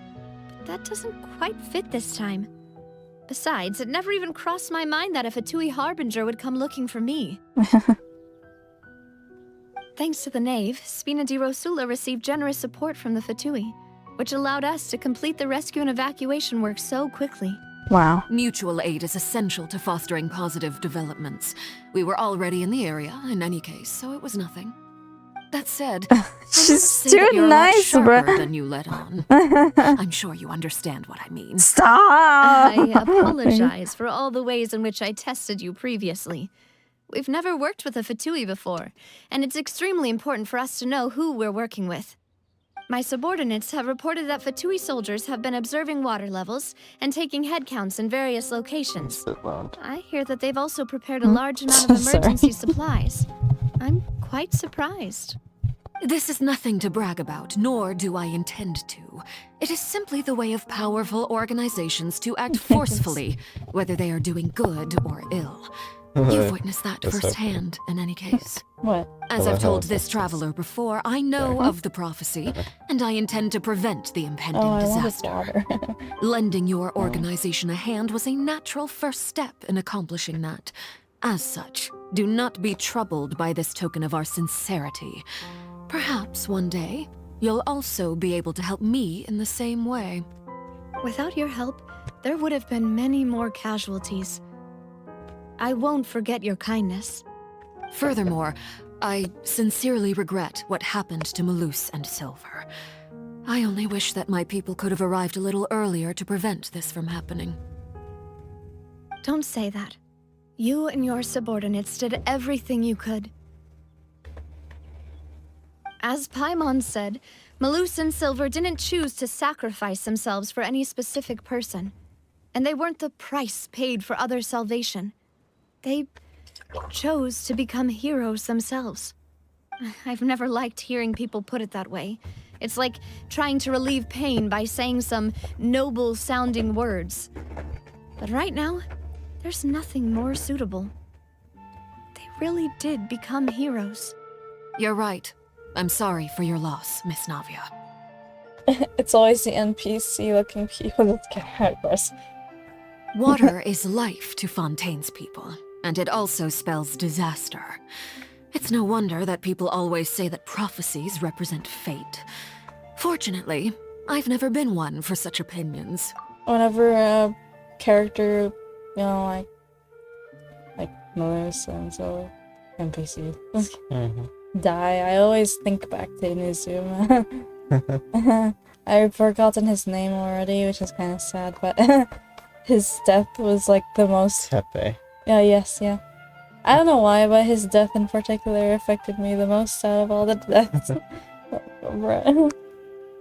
but that doesn't quite fit this time. Besides, it never even crossed my mind that a Fatui Harbinger would come looking for me. Thanks to the Knave, Spina di Rosula received generous support from the Fatui, which allowed us to complete the rescue and evacuation work so quickly. Wow. Mutual aid is essential to fostering positive developments. We were already in the area, in any case, so it was nothing. That said, She's you're too a lot nice, sharper bruh. than you let on. I'm sure you understand what I mean. Stop! I apologize for all the ways in which I tested you previously. We've never worked with a Fatui before, and it's extremely important for us to know who we're working with. My subordinates have reported that Fatui soldiers have been observing water levels and taking head counts in various locations. I hear that they've also prepared a large amount of emergency supplies. I'm quite surprised. This is nothing to brag about, nor do I intend to. It is simply the way of powerful organizations to act forcefully, whether they are doing good or ill. You've witnessed that That's firsthand, in any case. What? As Hello, I've told hello, this traveler before, I know Huh? of the prophecy, and I intend to prevent the impending Oh, I wanted disaster. water. Lending your organization a hand was a natural first step in accomplishing that. As such, do not be troubled by this token of our sincerity. Perhaps one day, you'll also be able to help me in the same way. Without your help, there would have been many more casualties. I won't forget your kindness. Furthermore, I sincerely regret what happened to Malus and Silver. I only wish that my people could have arrived a little earlier to prevent this from happening. Don't say that. You and your subordinates did everything you could. As Paimon said, Malus and Silver didn't choose to sacrifice themselves for any specific person. And they weren't the price paid for others' salvation. They chose to become heroes themselves. I've never liked hearing people put it that way. It's like trying to relieve pain by saying some noble-sounding words. But right now, there's nothing more suitable. They really did become heroes. You're right. I'm sorry for your loss, Miss Navia. It's always the NPC-looking people that get hurt worse. Water is life to Fontaine's people, and it also spells disaster. It's no wonder that people always say that prophecies represent fate. Fortunately, I've never been one for such opinions. Whenever a character, you know, like Melissa and so NPC die, I always think back to Inazuma. I've forgotten his name already, which is kind of sad, but his death was like the most... Tepe. Yeah, yes, yeah. I don't know why, but his death in particular affected me the most out of all the deaths.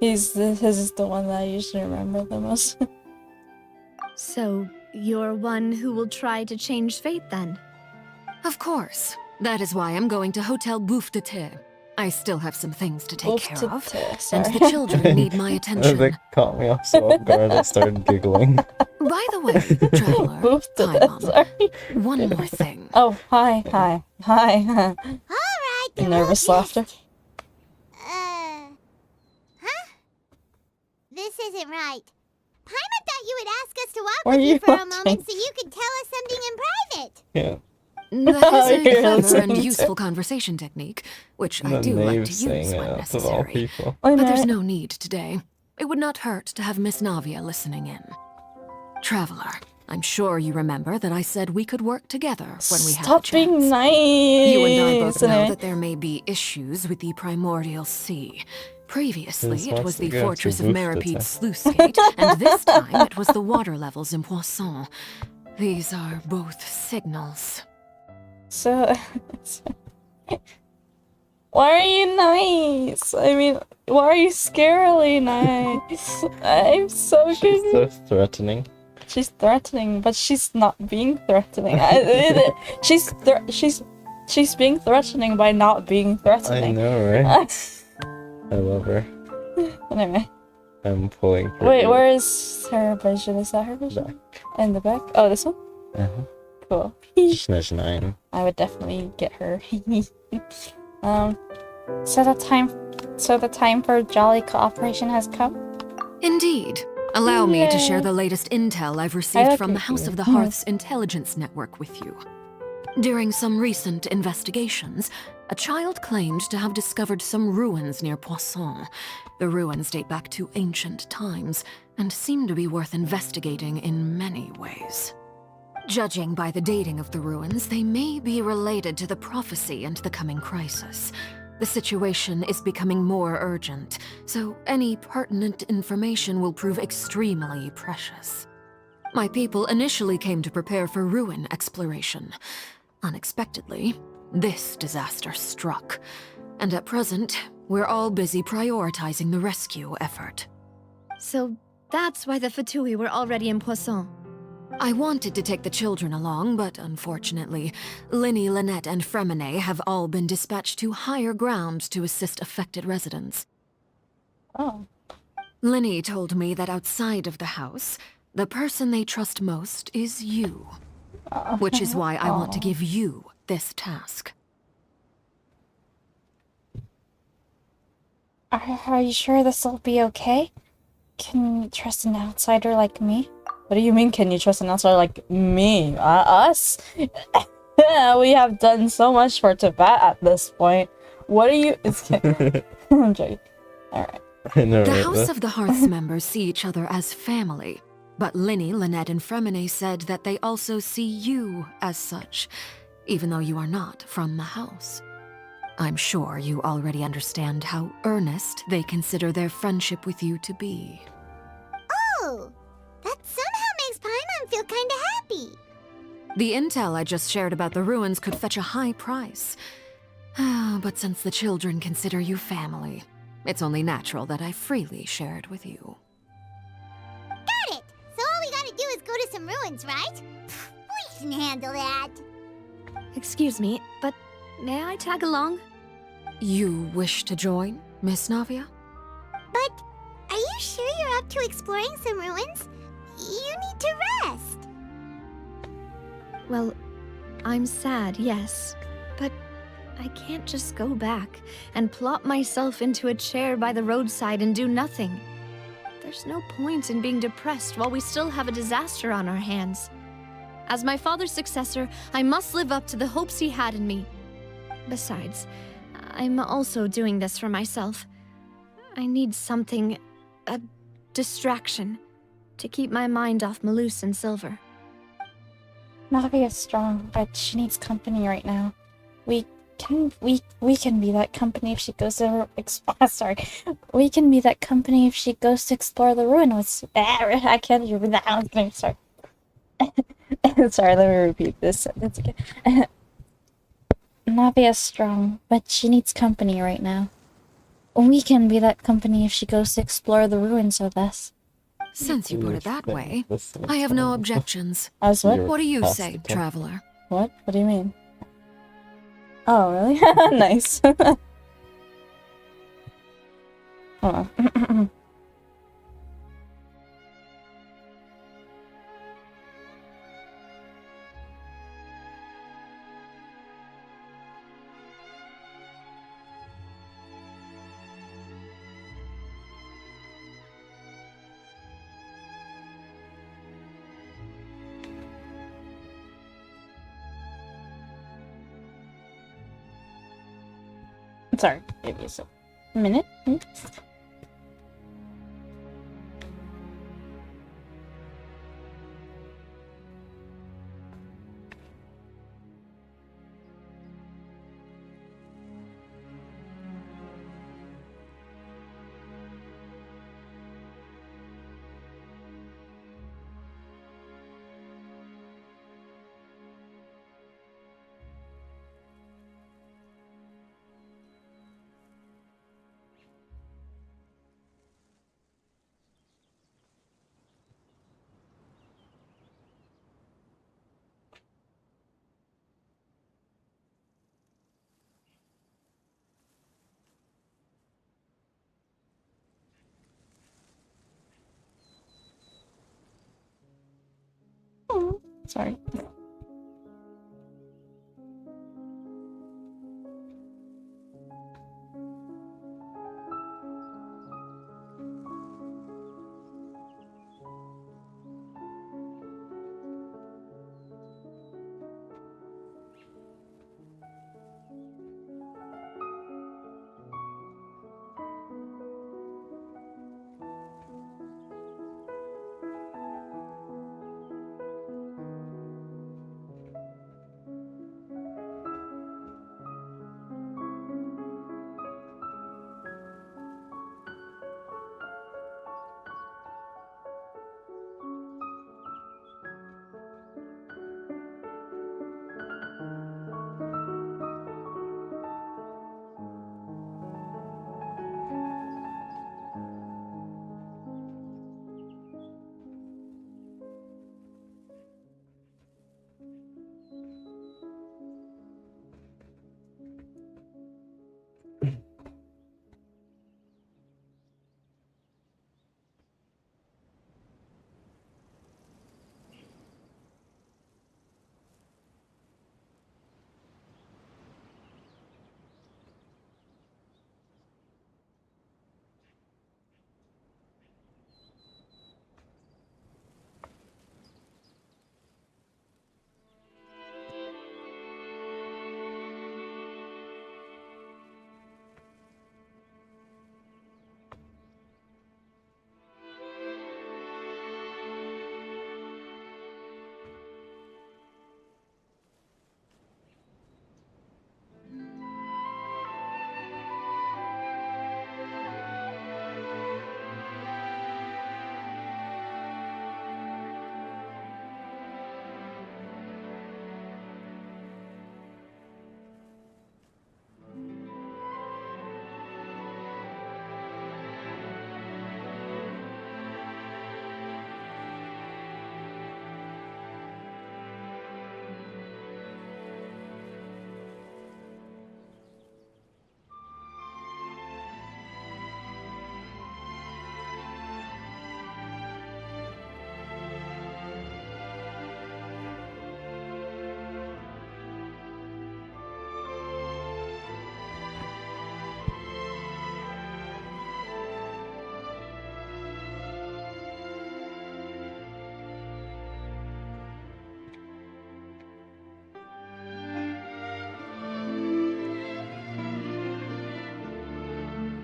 His is the one that I usually remember the most. So, you're one who will try to change fate then? Of course. That is why I'm going to Hotel Bouffe de Thé. I still have some things to take care of, and the children need my attention. That caught me off so off guard, I started giggling. By the way, traveler, Paimon, one more thing. Oh, hi. Alright, Nervous laughter. This isn't right. Paimon thought you would ask us to walk What with are you you for a watching? moment so you could tell us something in private. Yeah. That is a You're clever listening and to- useful conversation technique, which I The do like knave to saying use it when out of all necessary. people. I But there's know. no need today. It would not hurt to have Miss Navia listening in. Traveler, I'm sure you remember that I said we could work together when we had the Stop chance. being nice. You and I both know Anyway. that there may be issues with the primordial sea. Previously, This it wants was to the go to fortress of Bouffe Maripide's de sluice gate, and this time it was the water levels in Poisson. These are both signals. So... Why are you nice? I mean, why are you scarily nice? I'm so She's confused. so threatening. She's threatening, but she's not being threatening. She's being threatening by not being I threatening. know, right? I love her. Anyway. I'm pulling for Wait, you. where is her vision? Is that her vision? In the back? Oh, this one? Uh-huh. Cool. Smash 9. I would definitely get her. So the time for jolly cooperation has come? Indeed. Allow me to Yay. share the latest intel I've received like from the it House here. of the Hearth's intelligence network with you. During some recent investigations, a child claimed to have discovered some ruins near Poisson. The ruins date back to ancient times and seem to be worth investigating in many ways. Judging by the dating of the ruins, they may be related to the prophecy and the coming crisis. The situation is becoming more urgent, so any pertinent information will prove extremely precious. My people initially came to prepare for ruin exploration. Unexpectedly, this disaster struck, and at present, we're all busy prioritizing the rescue effort. So that's why the Fatui were already in Poisson. I wanted to take the children along, but unfortunately, Linny, Lynette, and Fremine have all been dispatched to higher ground to assist affected residents. Oh. Linny told me that outside of the house, the person they trust most is you. Which is why I want to give you this task. Are you sure this will be okay? Can you trust an outsider like me? What do you mean, can you trust an outsider like me? Us? We have done so much for Tibet at this point. What are you... I'm joking. Alright. The House of the Hearth's members see each other as family, but Linny, Lynette, and Fremine said that they also see you as such, even though you are not from the house. I'm sure you already understand how earnest they consider their friendship with you to be. Oh, that somehow makes Paimon feel kinda happy. The intel I just shared about the ruins could fetch a high price. But since the children consider you family, it's only natural that I freely share it with you. Got it! So all we gotta do is go to some ruins, right? We can handle that. Excuse me, but may I tag along? You wish to join, Miss Navia? But are you sure you're up to exploring some ruins? You need to rest. Well, I'm sad, yes, but I can't just go back and plop myself into a chair by the roadside and do nothing. There's no point in being depressed while we still have a disaster on our hands. As my father's successor, I must live up to the hopes he had in me. Besides, I'm also doing this for myself. I need something, a distraction, to keep my mind off Malus and Silver. Navia's strong, but she needs company right now. We can be that company if she goes to sorry. We can be that company if she goes to explore the ruin with I can't even that. I'm sorry. Sorry, let me repeat this sentence again. Navia's strong, but she needs company right now. We can be that company if she goes to explore the ruins with us. Since you put it that way, I have no objections. As what? What do you say, traveler? What? What do you mean? Oh, really? Nice. Hold on. Sorry, give me a minute. Sorry.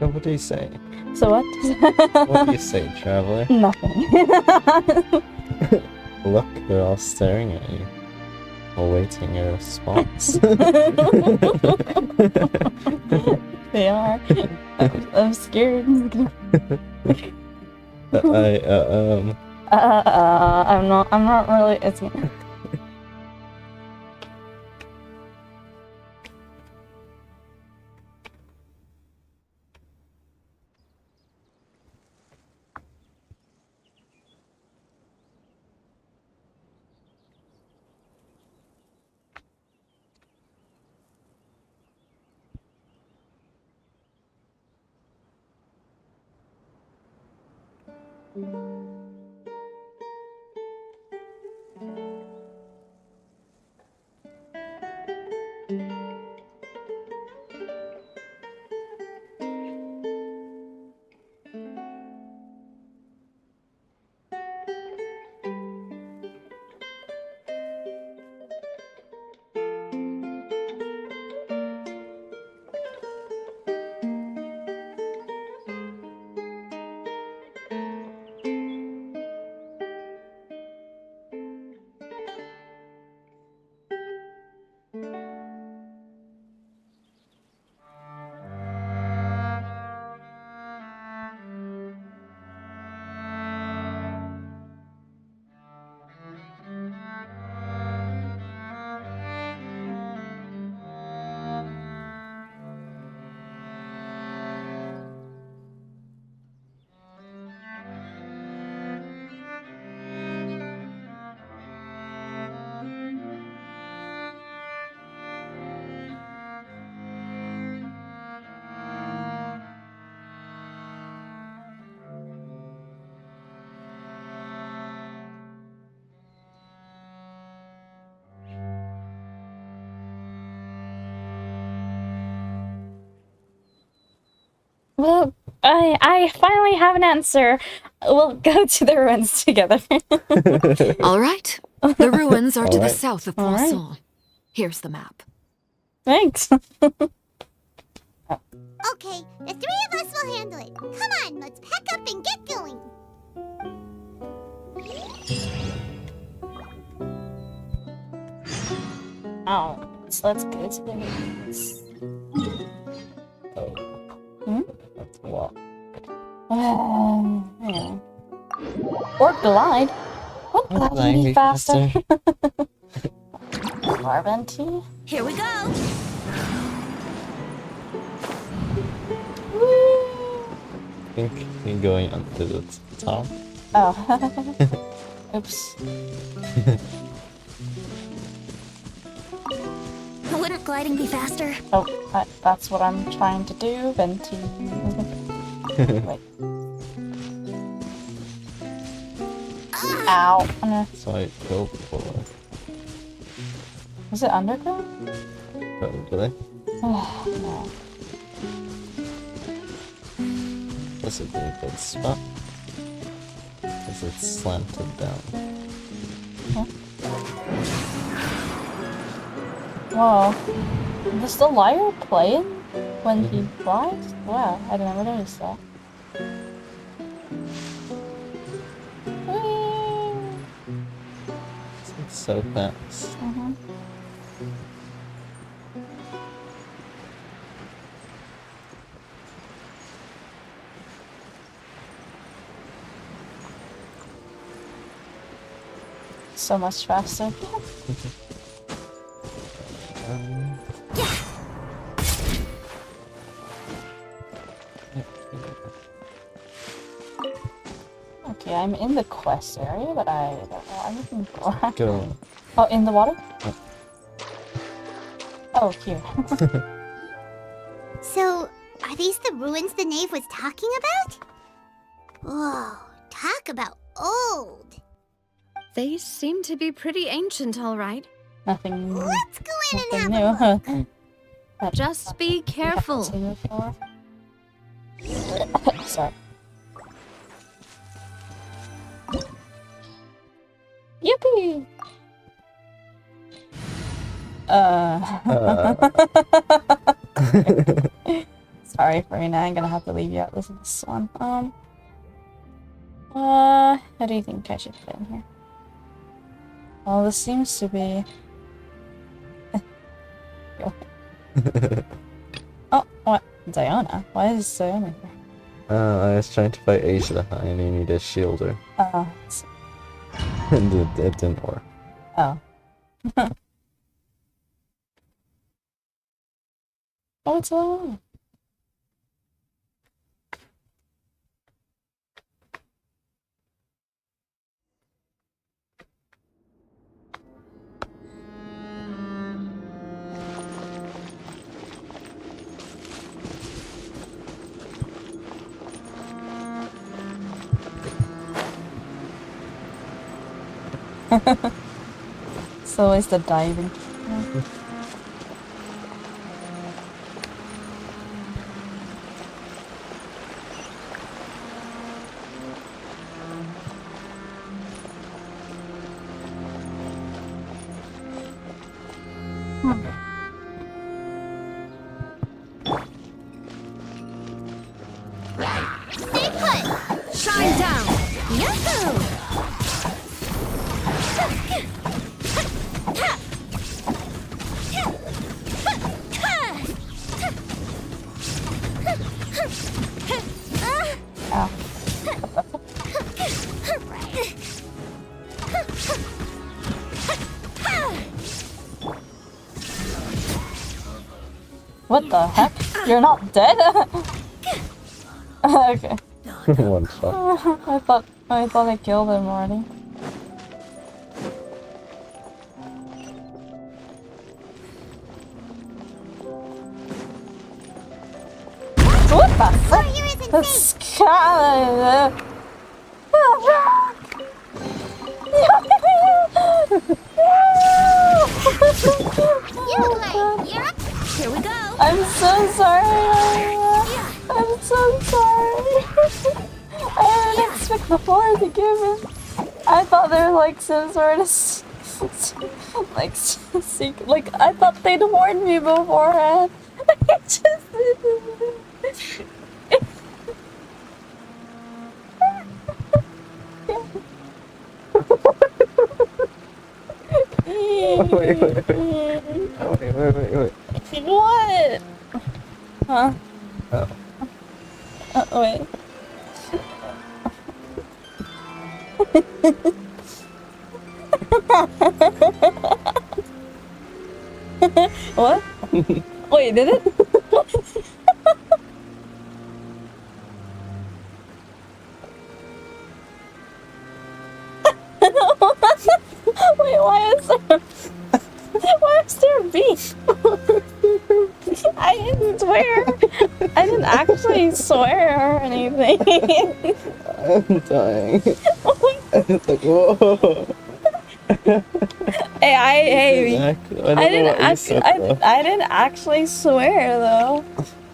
So what do you say? So what? What do you say, traveler? Nothing. Look, they're all staring at you, awaiting your response. They are. I'm scared. I'm not really. It's. Well, I finally have an answer. We'll go to the ruins together. All right. The ruins are to the Alright. south of Alright. Poisson. Here's the map. Thanks. Okay, the three of us will handle it. Come on, let's pack up and get going. Oh, so let's go to the ruins. Hmm? Let's walk. Yeah. Or glide. What glide would be faster? Carbon tea? Here we go. I think you're going onto the top. Oh. Oops. Wouldn't gliding be faster? Oh, that's what I'm trying to do, Venti. Wait. Ow. So I built for. Is it underground? Probably. Oh, no. This would be a good spot. Because it's slanted down. Huh? Whoa. Does the lyre play when he flies? Wow, I never noticed that. It's so fast. Mm-hmm. So much faster. Okay, I'm in the quest area, but I don't know what I'm looking for. Go. Oh, in the water? Oh. Oh, here. So, are these the ruins the knave was talking about? Whoa, talk about old. They seem to be pretty ancient, all right. Nothing. Let's go in Nothing and have new. Just be careful. Sorry. Yippee! Sorry, Furina, I'm gonna have to leave you out of this one. How do you think I should fit in here? Well, this seems to be... Oh, what? Diona? Why is Diona here? I was trying to fight Asia and you need a shielder. Oh. And it didn't work. Oh. What's on? It's always the diving. Stay put! Shine down! Yahoo! Ow. What the heck? You're not dead? Okay. One shot. I thought I killed him already. What the fuck? The sky. Here we go. I'm so sorry. I'm so sorry. I didn't expect the floor to give in. I thought there was like some sort of secret. Like I thought they'd warned me beforehand. I just Wait. What? Huh? Oh. Wait. What? Wait, did it? Wait, why is there a beef? I didn't swear. I didn't actually swear or anything. I'm dying. It's like, whoa. Hey, I didn't actually swear though.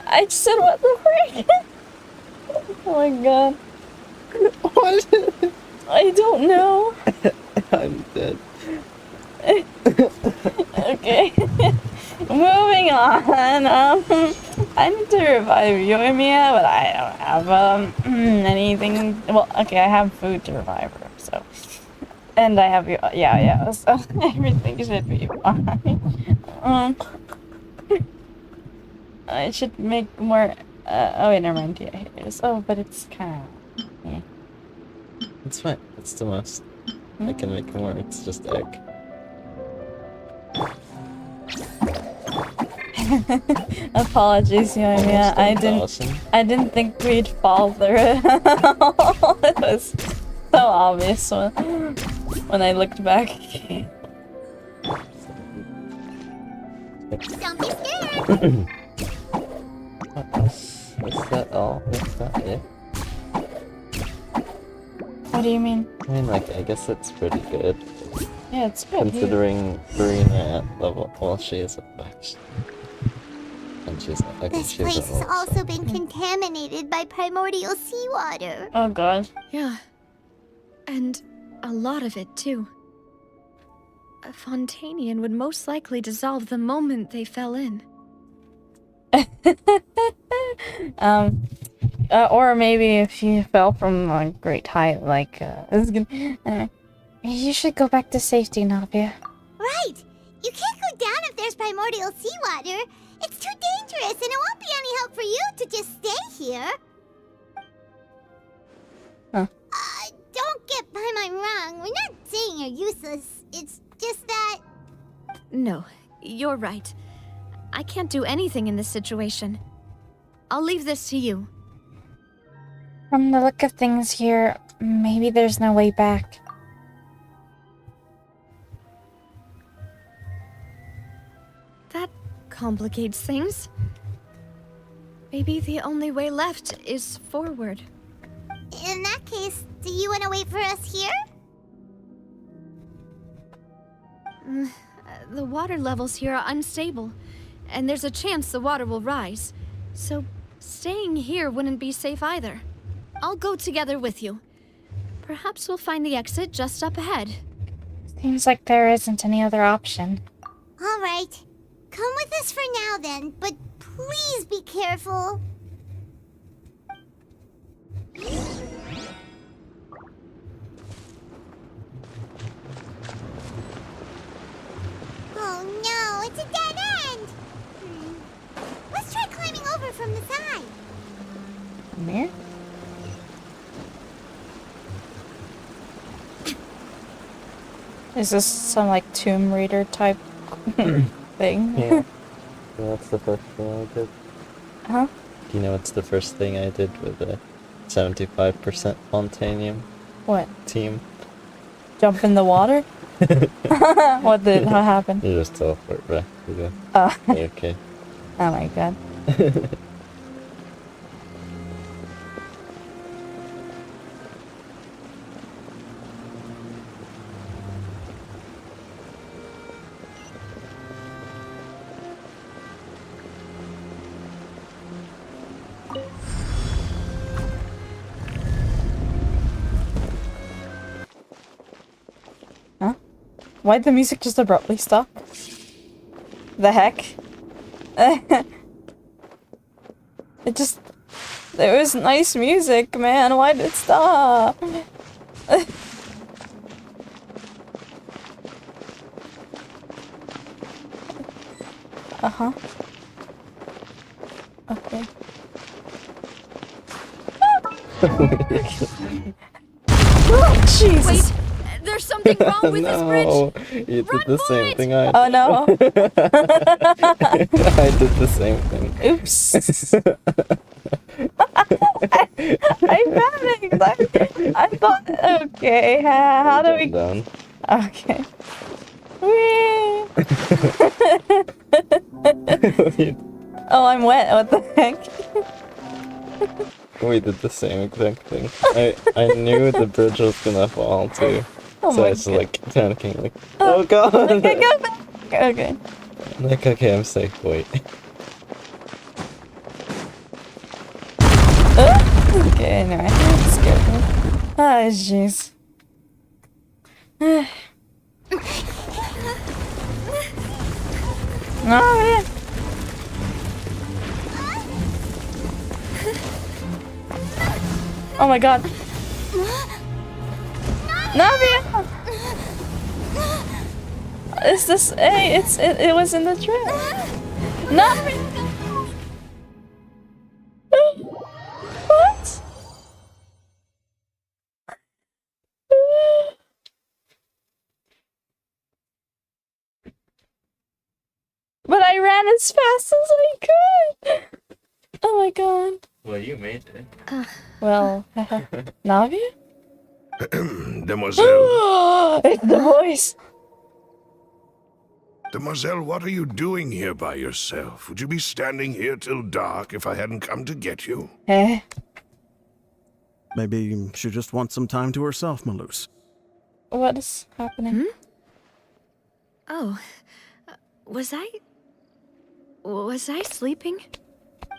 I just said what the frick? Oh my god. What? I don't know. I'm dead. Okay. Moving on. I need to revive you, Mia, but I don't have anything. Well, okay, I have food to revive her, so. And I have you. Yeah. So everything should be fine. I should make more. Oh wait, never mind. Yeah, here it is. Oh, but it's kind of. Yeah. It's fine. It's the most. I can make more. It's just egg. Apologies, Yoimiya. I didn't think we'd fall through it. It was so obvious when I looked back. Don't be scared. Is that all? Is that it? What do you mean? I mean, like, I guess it's pretty good. Yeah, it's good. Considering Furina at level, well, she is a batch. And she's not, This place has also been contaminated by primordial seawater. Oh god. Yeah. And a lot of it, too. A Fontanian would most likely dissolve the moment they fell in. Or maybe if you fell from a great height, like, this is gonna... you should go back to safety, Navia. Right! You can't go down if there's primordial seawater. It's too dangerous, and it won't be any help for you to just stay here. Huh. Don't get by my wrong. We're not saying you're useless. It's just that... No, you're right. I can't do anything in this situation. I'll leave this to you. From the look of things here, maybe there's no way back. That complicates things. Maybe the only way left is forward. In that case, do you want to wait for us here? The water levels here are unstable, and there's a chance the water will rise. So staying here wouldn't be safe either. I'll go together with you. Perhaps we'll find the exit just up ahead. Seems like there isn't any other option. All right. Come with us for now then, but please be careful. Oh no, it's a dead end! Let's try climbing over from the side. Come here? Is this some like Tomb Raider type thing? Yeah. That's the first thing I did. Huh? Do you know what's the first thing I did with the 75% Fontanium What? team? Jump in the water? What happened? You just teleport back to the Oh. okay. Oh my god. Huh? Why'd the music just abruptly stop? The heck? There was nice music, man. Why'd it stop? Uh-huh. Okay. Oh, Jesus! Wait, there's something wrong with this bridge! No, you did the same thing I did. Oh no. I did the same thing. Oops. I panicked. I thought, okay, how do we... Down. Okay. Whee! Oh, I'm wet. What the heck? We did the same exact thing. I knew the bridge was gonna fall too. Oh so my I was God. like panicking like, oh god! Okay, go back. Okay. I'm like, okay, I'm safe, wait. Okay, anyway. Scared me. Oh, jeez. No, man. Oh my god. Navia! Is this... Hey, it was in the trap. Navia! What? But I ran as fast as I could! Oh my god. Well, you made it. Well, Navia? Demoiselle. It's the voice! Demoiselle, what are you doing here by yourself? Would you be standing here till dark if I hadn't come to get you? Eh? Maybe she just wants some time to herself, Malus. What is happening? Oh, was I sleeping?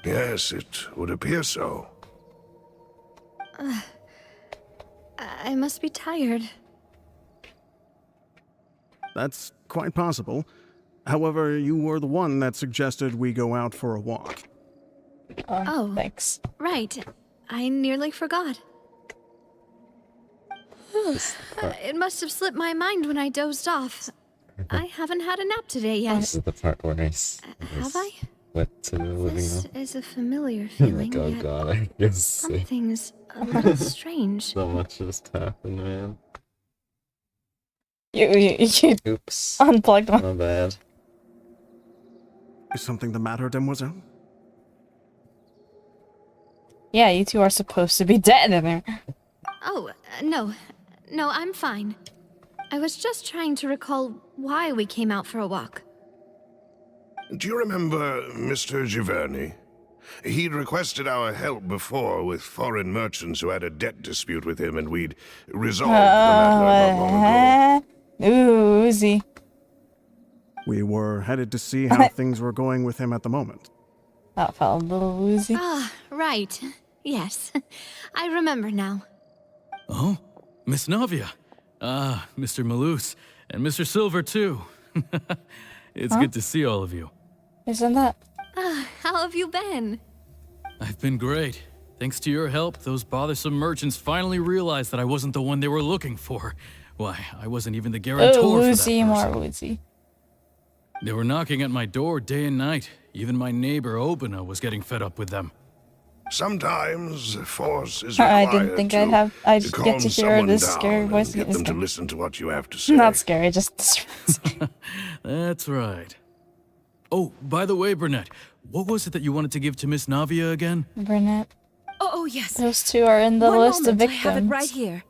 Yes, it would appear so. I must be tired. That's quite possible. However, you were the one that suggested we go out for a walk. Oh, thanks. Right. I nearly forgot. It must have slipped my mind when I dozed off. I haven't had a nap today yet. This is the part where Have I? went to the living This room. is a familiar Oh feeling, yet god, I guess something's a little strange. so much just happened, man. You Oops. unplugged one. My bad. Is something the matter, Demoiselle? Yeah, you two are supposed to be dead in there. Oh, no. No, I'm fine. I was just trying to recall why we came out for a walk. Do you remember Mr. Giverny? He'd requested our help before with foreign merchants who had a debt dispute with him, and we'd resolved the matter not long ago. Ooh, Uzi. We were headed to see how things were going with him at the moment. That felt a little woozy. Ah, right. Yes. I remember now. Oh, Miss Navia. Ah, Mr. Malus. And Mr. Silver, too. It's good to see all of you. Isn't that? Ah, how have you been? I've been great. Thanks to your help, those bothersome merchants finally realized that I wasn't the one they were looking for. Why, I wasn't even the guarantor for that woozy, person. more woozy. They were knocking at my door day and night. Even my neighbor, Obina, was getting fed up with them. Sometimes force is required I didn't think I'd get calm to hear someone this down scary and voice. get It's them to scary. listen to what you have to say. Not scary, just That's right. Oh, by the way, Burnett, what was it that you wanted to give to Miss Navia again? Burnett. Oh, yes. Those two are in the One list of moment, victims. I have it right here.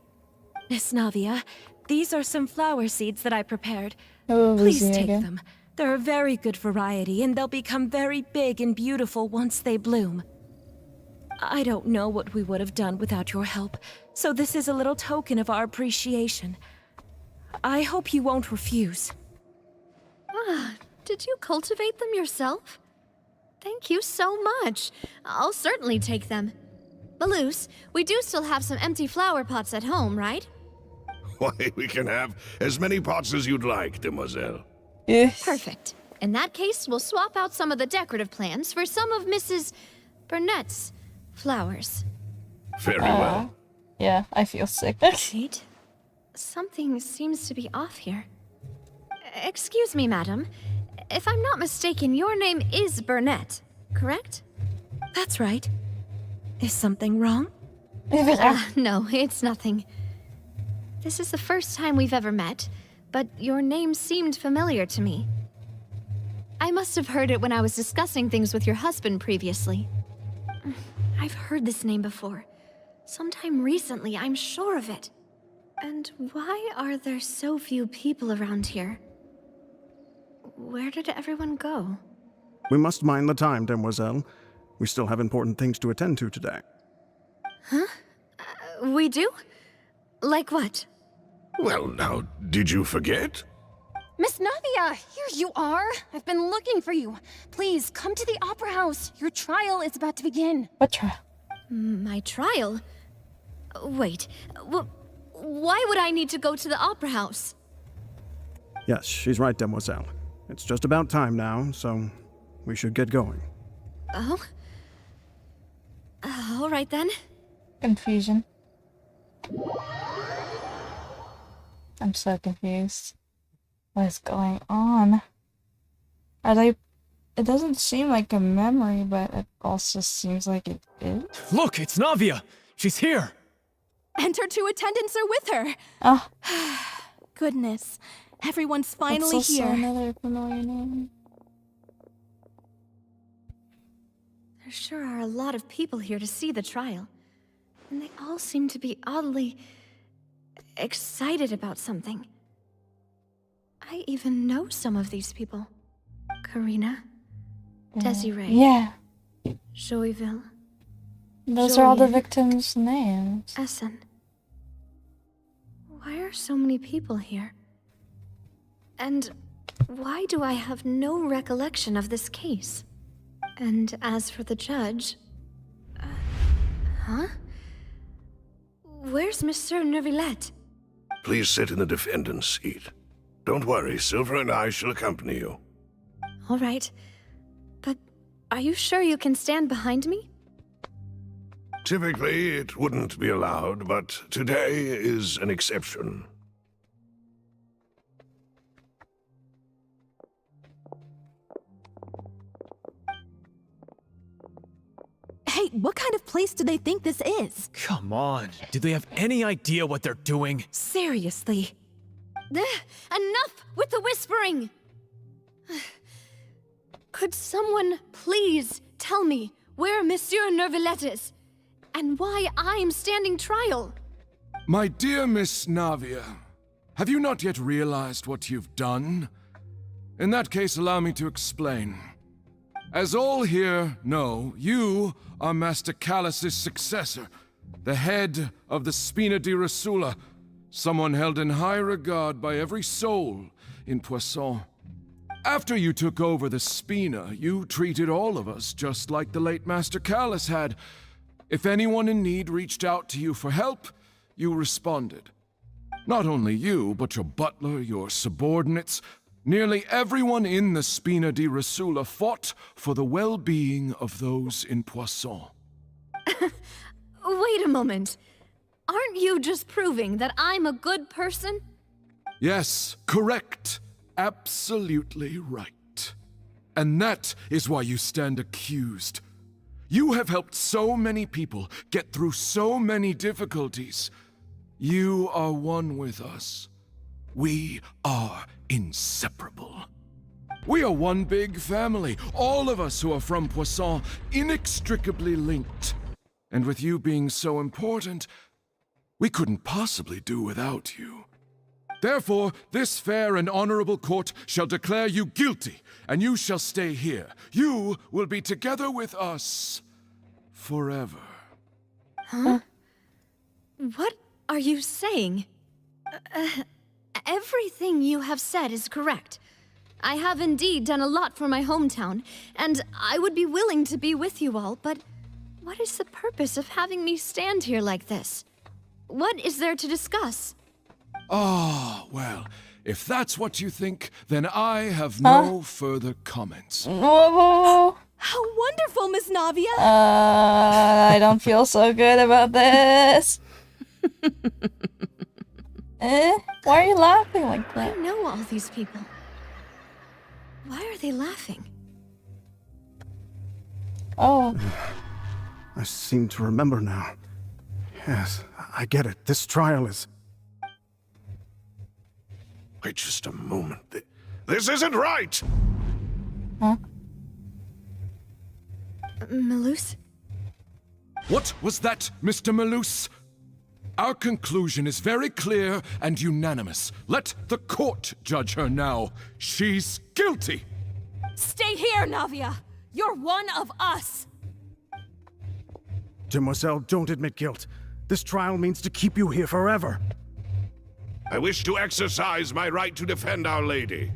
Miss Navia, these are some flower seeds that I prepared. Oh, Please Lucy take again. them. They're a very good variety, and they'll become very big and beautiful once they bloom. I don't know what we would have done without your help, so this is a little token of our appreciation. I hope you won't refuse. Ah, did you cultivate them yourself? Thank you so much. I'll certainly take them. Malus, we do still have some empty flower pots at home, right? Why, we can have as many pots as you'd like, demoiselle. Perfect. In that case, we'll swap out some of the decorative plants for some of Mrs. Burnett's flowers. Very well. Yeah, I feel sick. Wait. Something seems to be off here. Excuse me, madam. If I'm not mistaken, your name is Burnett, correct? That's right. Is something wrong? No, it's nothing. This is the first time we've ever met, but your name seemed familiar to me. I must have heard it when I was discussing things with your husband previously. I've heard this name before. Sometime recently, I'm sure of it. And why are there so few people around here? Where did everyone go? We must mind the time, demoiselle. We still have important things to attend to today. Huh? We do? Like what? Well, now, did you forget? Miss Navia, here you are. I've been looking for you. Please, come to the Opera House. Your trial is about to begin. What trial? My trial? Wait, why would I need to go to the Opera House? Yes, she's right, demoiselle. It's just about time now, so we should get going. Oh? All right then. Confusion. I'm so confused. What is going on? Are they... It doesn't seem like a memory, but it also seems like it is. Look, it's Navia! She's here! And her two attendants are with her! Oh. Goodness. Everyone's That's finally also here. another familiar name. There sure are a lot of people here to see the trial. And they all seem to be oddly... excited about something. I even know some of these people. Karina. Desiree. Yeah. Joyville. Those are all the Julian. victims' names. Essen. Why are so many people here? And why do I have no recollection of this case? And as for the judge... huh? Where's Monsieur Neuvilette? Please sit in the defendant's seat. Don't worry, Silver and I shall accompany you. All right. But are you sure you can stand behind me? Typically, it wouldn't be allowed, but today is an exception. Hey, what kind of place do they think this is? Come on. Do they have any idea what they're doing? Seriously. Enough with the whispering! Could someone please tell me where Monsieur Neuvilette is? And why I'm standing trial? My dear Miss Navia, have you not yet realized what you've done? In that case, allow me to explain. As all here know, you are Master Callus's successor, the head of the Spina di Rasula, someone held in high regard by every soul in Poisson. After you took over the Spina, you treated all of us just like the late Master Callus had. If anyone in need reached out to you for help, you responded. Not only you, but your butler, your subordinates, nearly everyone in the Spina di Rasula fought for the well-being of those in Poisson. Wait a moment. Aren't you just proving that I'm a good person? Yes, correct. Absolutely right. And that is why you stand accused. You have helped so many people get through so many difficulties. You are one with us. We are inseparable. We are one big family, all of us who are from Poisson, inextricably linked. And with you being so important, we couldn't possibly do without you. Therefore, this fair and honorable court shall declare you guilty, and you shall stay here. You will be together with us forever. Huh? What are you saying? Everything you have said is correct. I have indeed done a lot for my hometown, and I would be willing to be with you all, but what is the purpose of having me stand here like this? What is there to discuss? Ah, well, if that's what you think, then I have no further comments. Whoa. How wonderful, Miss Navia! I don't feel so good about this. Why are you laughing like that? I know all these people. Why are they laughing? Oh. I seem to remember now. Yes, I get it. This trial is... Wait just a moment. This isn't right! Huh? Malus? What was that, Mr. Malus? Our conclusion is very clear and unanimous. Let the court judge her now. She's guilty! Stay here, Navia! You're one of us! Demoiselle, don't admit guilt. This trial means to keep you here forever. I wish to exercise my right to defend Our Lady.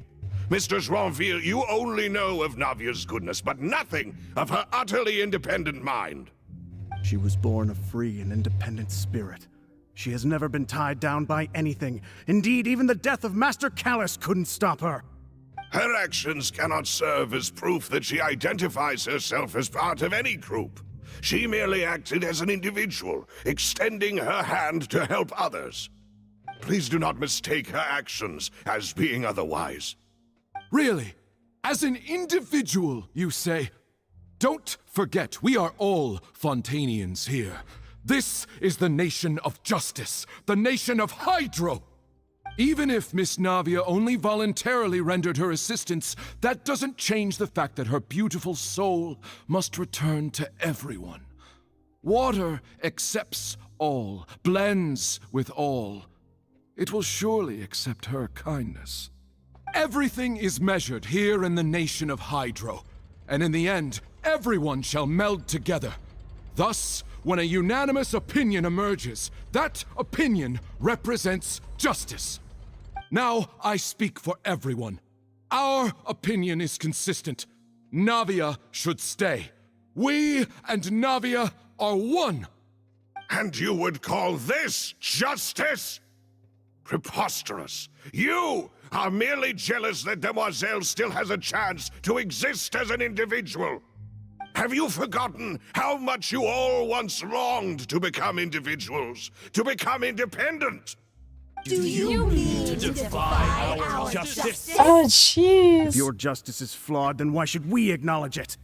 Mr. Joinville, you only know of Navia's goodness, but nothing of her utterly independent mind. She was born a free and independent spirit. She has never been tied down by anything. Indeed, even the death of Master Callus couldn't stop her. Her actions cannot serve as proof that she identifies herself as part of any group. She merely acted as an individual, extending her hand to help others. Please do not mistake her actions as being otherwise. Really? As an individual, you say? Don't forget, we are all Fontanians here. This is the nation of justice, the nation of Hydro. Even if Miss Navia only voluntarily rendered her assistance, that doesn't change the fact that her beautiful soul must return to everyone. Water accepts all, blends with all. It will surely accept her kindness. Everything is measured here in the nation of Hydro, and in the end, everyone shall meld together. Thus, when a unanimous opinion emerges, that opinion represents justice. Now I speak for everyone. Our opinion is consistent. Navia should stay. We and Navia are one. And you would call this justice? Preposterous. You are merely jealous that Demoiselle still has a chance to exist as an individual. Have you forgotten how much you all once longed to become individuals, to become independent? Do you mean to defy our justice? Oh, jeez. If your justice is flawed, then why should we acknowledge it?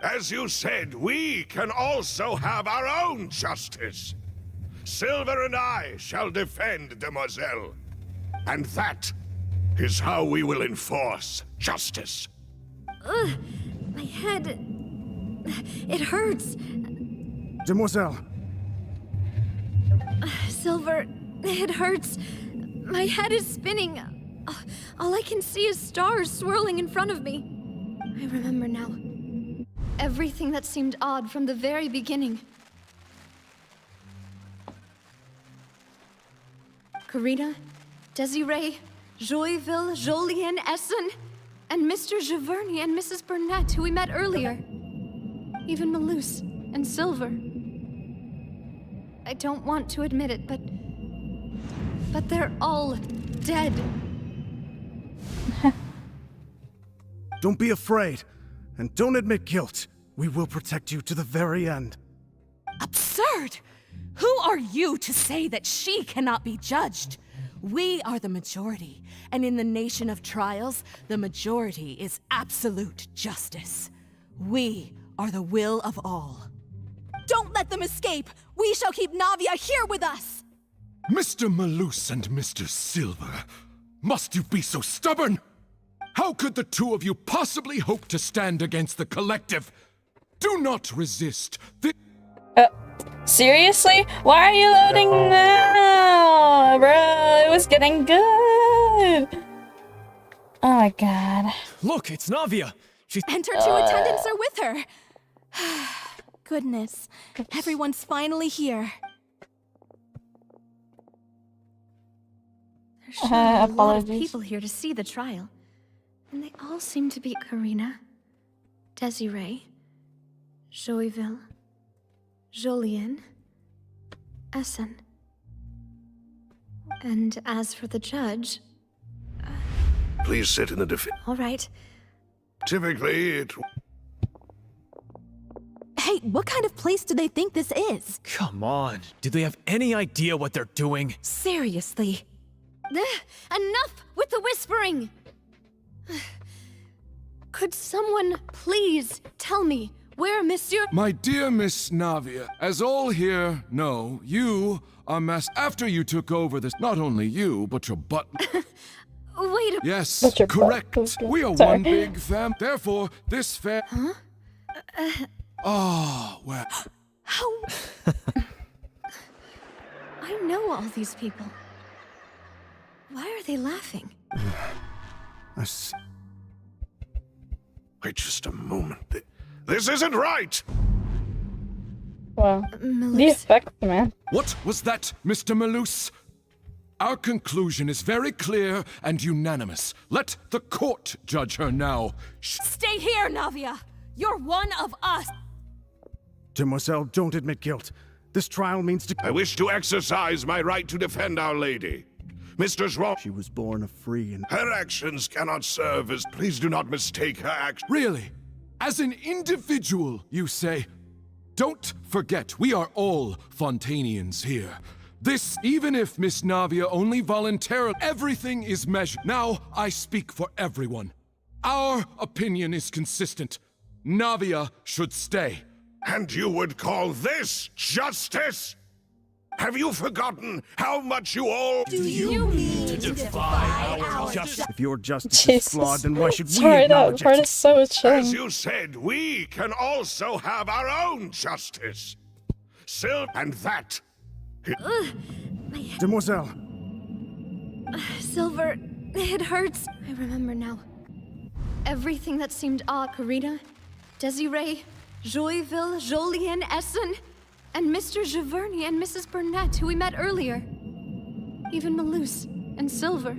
As you said, we can also have our own justice. Silver and I shall defend Demoiselle. And that is how we will enforce justice. Ugh, my head. It hurts. Demoiselle. Silver, it hurts. My head is spinning. All I can see is stars swirling in front of me. I remember now. Everything that seemed odd from the very beginning. Karina, Desiree, Joyville, Jolien, Essen, and Mr. Giverny and Mrs. Burnett, who we met earlier. Even Malus and Silver. I don't want to admit it, but they're all dead. Don't be afraid, and don't admit guilt. We will protect you to the very end. Absurd! Who are you to say that she cannot be judged? We are the majority, and in the nation of trials, the majority is absolute justice. We are the will of all. Don't let them escape! We shall keep Navia here with us! Mr. Malus and Mr. Silver, must you be so stubborn? How could the two of you possibly hope to stand against the collective? Do not resist. Seriously? Why are you loading now? Bro, it was getting good. Oh my god. Look, it's Navia. She's And her two attendants are with her. Goodness. Everyone's finally here. There's sure a lot of people here to see the trial. And they all seem to be Karina, Desiree, Joyville, Jolien, Essen. And as for the judge... Please sit in the defense. All right. Typically, it... Hey, what kind of place do they think this is? Come on. Do they have any idea what they're doing? Seriously. Enough with the whispering! Could someone please tell me where Monsieur... My dear Miss Navia, as all here know, you are after you took over this, not only you, but your butler. Wait a... Yes, correct. We are one big fam. Therefore, this fair... Huh? Oh, well... How... I know all these people. Why are they laughing? Wait just a moment. This isn't right! Wow. The effect, man. What was that, Mr. Malus? Our conclusion is very clear and unanimous. Let the court judge her now. Stay here, Navia! You're one of us! Demoiselle, don't admit guilt. This trial means to... I wish to exercise my right to defend Our Lady. Mistress Wrong... She was born a free and... Her actions cannot serve as... Please do not mistake her actions. Really? As an individual, you say? Don't forget, we are all Fontanians here. This, even if Miss Navia only voluntarily... Everything is measured. Now, I speak for everyone. Our opinion is consistent. Navia should stay. And you would call this justice? Have you forgotten how much you all... Do you mean to defy our justice? If your justice is flawed, then why should we Sorry, acknowledge that part it? is so chilling. As you said, we can also have our own justice. And that... Demoiselle. Silver, it hurts. I remember now. Everything that seemed odd. Karina, Desiree, Joyville, Jolien, Essen, and Mr. Giverny and Mrs. Burnett, who we met earlier. Even Malus and Silver.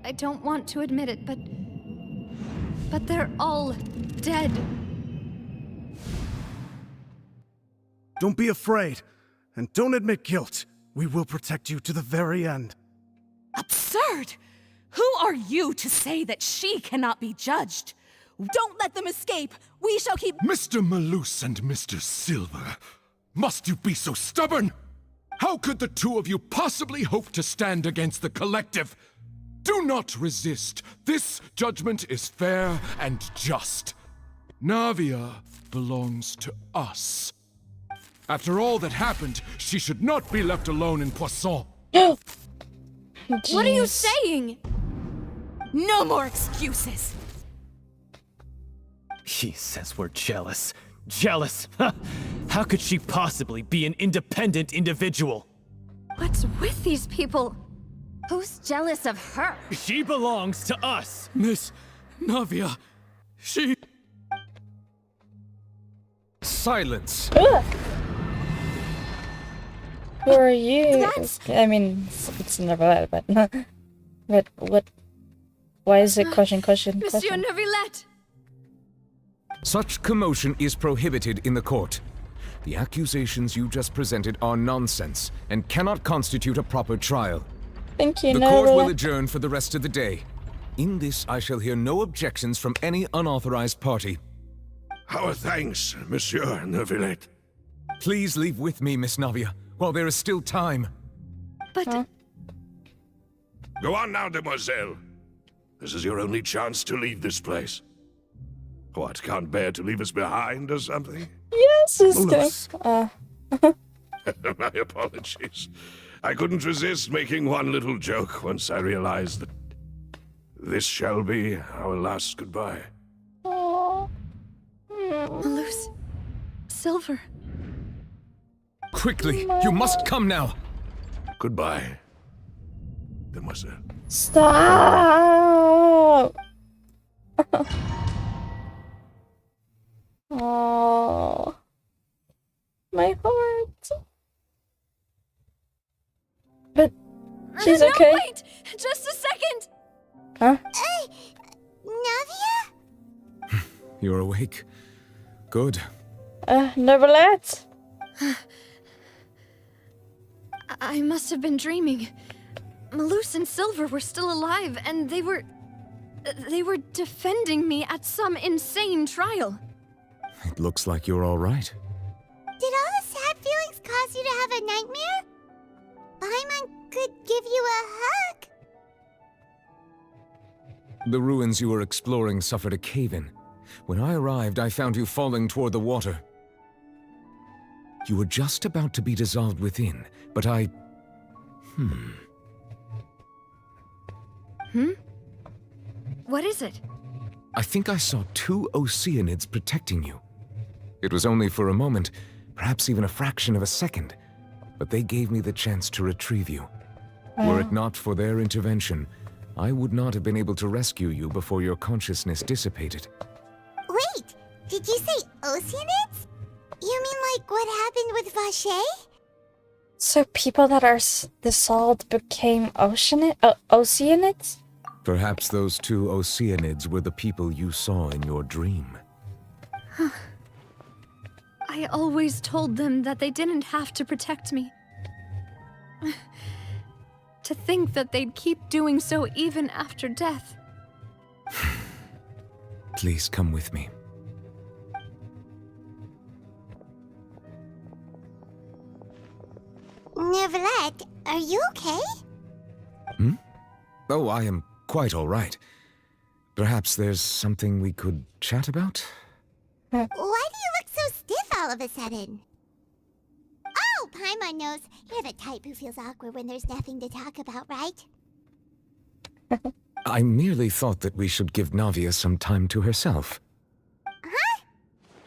I don't want to admit it, but they're all dead. Don't be afraid, and don't admit guilt. We will protect you to the very end. Absurd! Who are you to say that she cannot be judged? Don't let them escape! We shall keep— Mr. Malus and Mr. Silver, must you be so stubborn? How could the two of you possibly hope to stand against the collective? Do not resist. This judgment is fair and just. Navia belongs to us. After all that happened, she should not be left alone in Poisson. What are you saying? No more excuses. He says we're jealous. Jealous? How could she possibly be an independent individual? What's with these people? Who's jealous of her? She belongs to us. Miss Navia, she... Silence. Who are you? I mean, it's Neuvilette, but but what? Why is it question? Monsieur Neuvilette! Such commotion is prohibited in the court. The accusations you just presented are nonsense and cannot constitute a proper trial. Thank you, The court will Neuvilette. adjourn for the rest of the day. In this, I shall hear no objections from any unauthorized party. Our thanks, Monsieur Neuvilette. Please leave with me, Miss Navia, while there is still time. But... Go on now, demoiselle. This is your only chance to leave this place. What, can't bear to leave us behind or something? Yes, it's Malus. good. My apologies. I couldn't resist making one little joke once I realized that this shall be our last goodbye. Malus. Silver. Quickly, you must come now. Goodbye, demoiselle. Stop! Oh, my heart. But she's No, okay. wait! Just a second! Huh? Navia? You're awake. Good. Neuvilette? I must have been dreaming. Malus and Silver were still alive, and they were defending me at some insane trial. It looks like you're all right. Did all the sad feelings cause you to have a nightmare? Paimon could give you a hug. The ruins you were exploring suffered a cave-in. When I arrived, I found you falling toward the water. You were just about to be dissolved within, but I... What is it? I think I saw two Oceanids protecting you. It was only for a moment, perhaps even a fraction of a second, but they gave me the chance to retrieve you. Were it not for their intervention, I would not have been able to rescue you before your consciousness dissipated. Wait, did you say Oceanids? You mean like what happened with Vache? So people that are dissolved became Oceanids? Perhaps those two Oceanids were the people you saw in your dream. I always told them that they didn't have to protect me. To think that they'd keep doing so even after death. Please come with me. Neuvilette, are you okay? Oh, I am quite all right. Perhaps there's something we could chat about? Why do you look so stiff all of a sudden? Oh, Paimon knows. You're the type who feels awkward when there's nothing to talk about, right? I merely thought that we should give Navia some time to herself. Huh?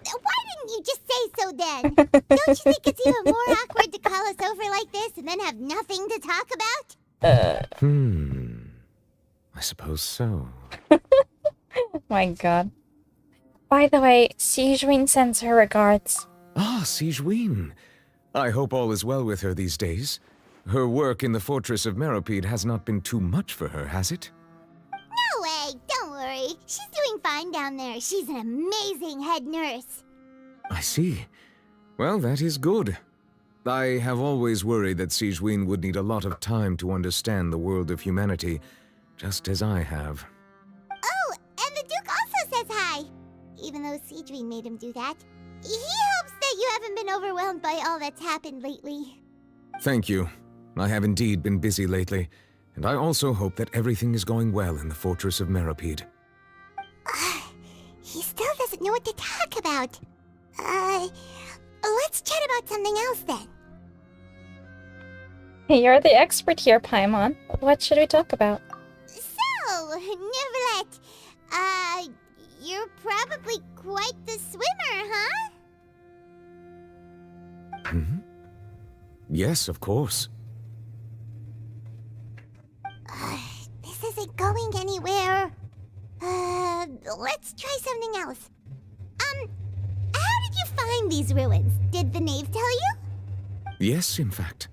Why didn't you just say so then? Don't you think it's even more awkward to call us over like this and then have nothing to talk about? I suppose so. My god. By the way, Sigewin sends her regards. Ah, Sigewin. I hope all is well with her these days. Her work in the Fortress of Meropide has not been too much for her, has it? No way, don't worry. She's doing fine down there. She's an amazing head nurse. I see. Well, that is good. I have always worried that Sigewinne would need a lot of time to understand the world of humanity, just as I have. Oh, and the Duke also says hi. Even though Sigewinne made him do that. He hopes that you haven't been overwhelmed by all that's happened lately. Thank you. I have indeed been busy lately, and I also hope that everything is going well in the Fortress of Meropide. He still doesn't know what to talk about. Let's chat about something else then. You're the expert here, Paimon. What should we talk about? So, Neuvilette, you're probably quite the swimmer, huh? Mm-hmm. Yes, of course. This isn't going anywhere. Let's try something else. How did you find these ruins? Did the knave tell you? Yes, in fact.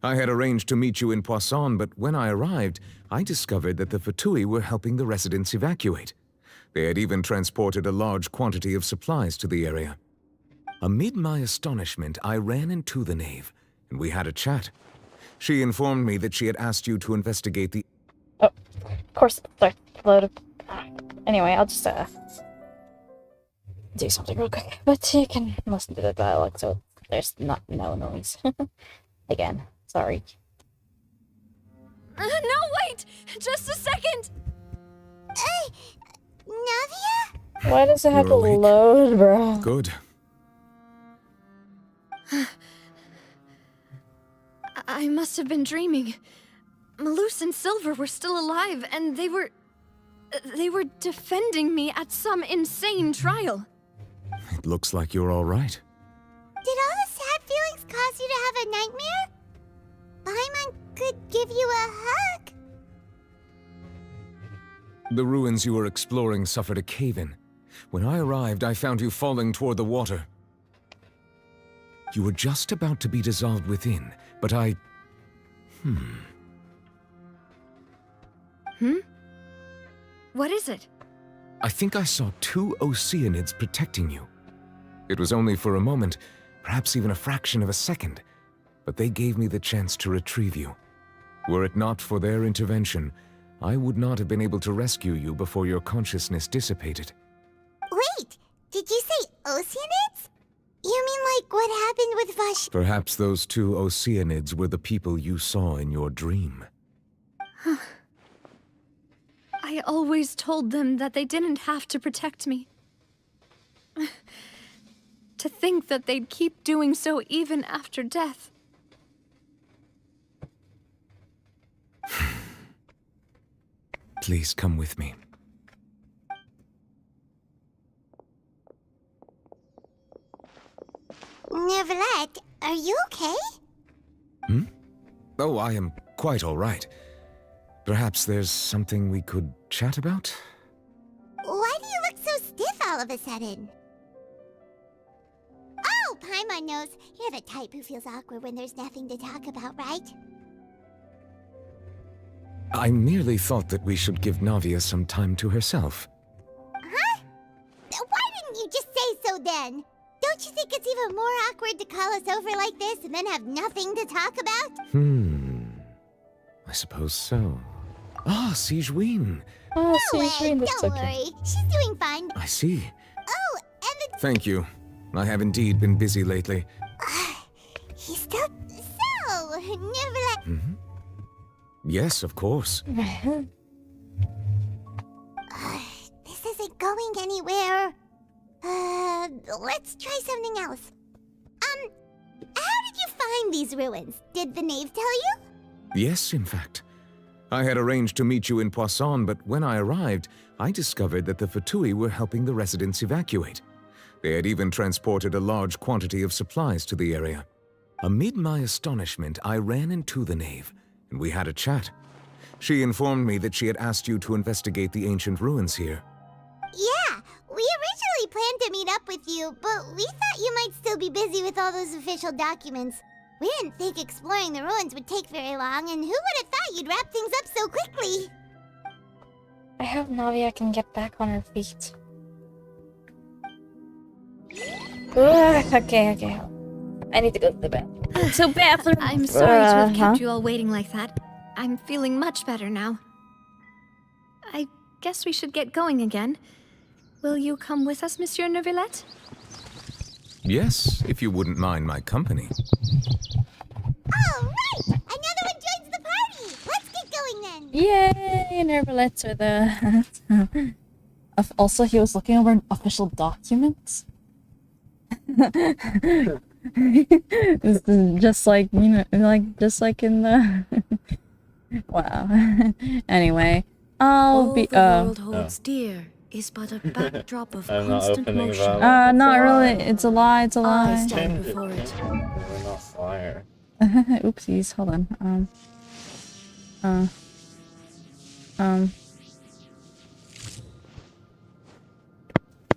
I had arranged to meet you in Poisson, but when I arrived, I discovered that the Fatui were helping the residents evacuate. They had even transported a large quantity of supplies to the area. Amid my astonishment, I ran into the knave, and we had a chat. She informed me that she had asked you to investigate the... Oh, of course, sorry, load of... Anyway, I'll just, do something real quick. But you can listen to the dialogue, so there's no noise. Again, sorry. No, wait! Just a second! Navia? Why does it have to load, bro? Good. I must have been dreaming. Malus and Silver were still alive, and they were defending me at some insane trial. It looks like you're all right. Did all the sad feelings cause you to have a nightmare? Paimon could give you a hug. The ruins you were exploring suffered a cave-in. When I arrived, I found you falling toward the water. You were just about to be dissolved within, but I... What is it? I think I saw 2 Oceanids protecting you. It was only for a moment, perhaps even a fraction of a second, but they gave me the chance to retrieve you. Were it not for their intervention, I would not have been able to rescue you before your consciousness dissipated. Wait, did you say Oceanids? You mean like what happened with Vash? Perhaps those 2 Oceanids were the people you saw in your dream. I always told them that they didn't have to protect me. To think that they'd keep doing so even after death. Please come with me. Neuvilette, are you okay? Oh, I am quite all right. Perhaps there's something we could chat about? Why do you look so stiff all of a sudden? Oh, Paimon knows. You're the type who feels awkward when there's nothing to talk about, right? I merely thought that we should give Navia some time to herself. Huh? Why didn't you just say so then? Don't you think it's even more awkward to call us over like this and then have nothing to talk about? I suppose so. Ah, Sigewinne. Oh, No way, Sigewinne, that's don't okay. worry. She's doing fine. I see. Oh, and the... Thank you. I have indeed been busy lately. He's still... So, Neuvilette... Yes, of course. This isn't going anywhere. Let's try something else. How did you find these ruins? Did the knave tell you? Yes, in fact. I had arranged to meet you in Poisson, but when I arrived, I discovered that the Fatui were helping the residents evacuate. They had even transported a large quantity of supplies to the area. Amid my astonishment, I ran into the knave, and we had a chat. She informed me that she had asked you to investigate the ancient ruins here. Yeah, we originally planned to meet up with you, but we thought you might still be busy with all those official documents. We didn't think exploring the ruins would take very long, and who would have thought you'd wrap things up so quickly? I hope Navia can get back on her feet. Ugh, okay. I need to go to the bathroom. So bathroom. I'm sorry to have huh? kept you all waiting like that. I'm feeling much better now. I guess we should get going again. Will you come with us, Monsieur Neuvilette? Yes, if you wouldn't mind my company. All right! Another one joins the party! Let's get going then! Yay! Neuvilettes are the... Also, he was looking over official documents. This is just like, you know, just like in the... Wow. Anyway, I'll be... the world holds dear is but a backdrop of constant motion. Not really. It's a lie. It's a lie. I stand before it. We're not fire. Oopsies. Hold on.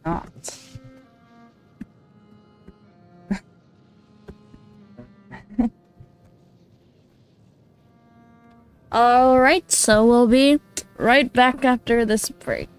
Not. Alright, so we'll be right back after this break.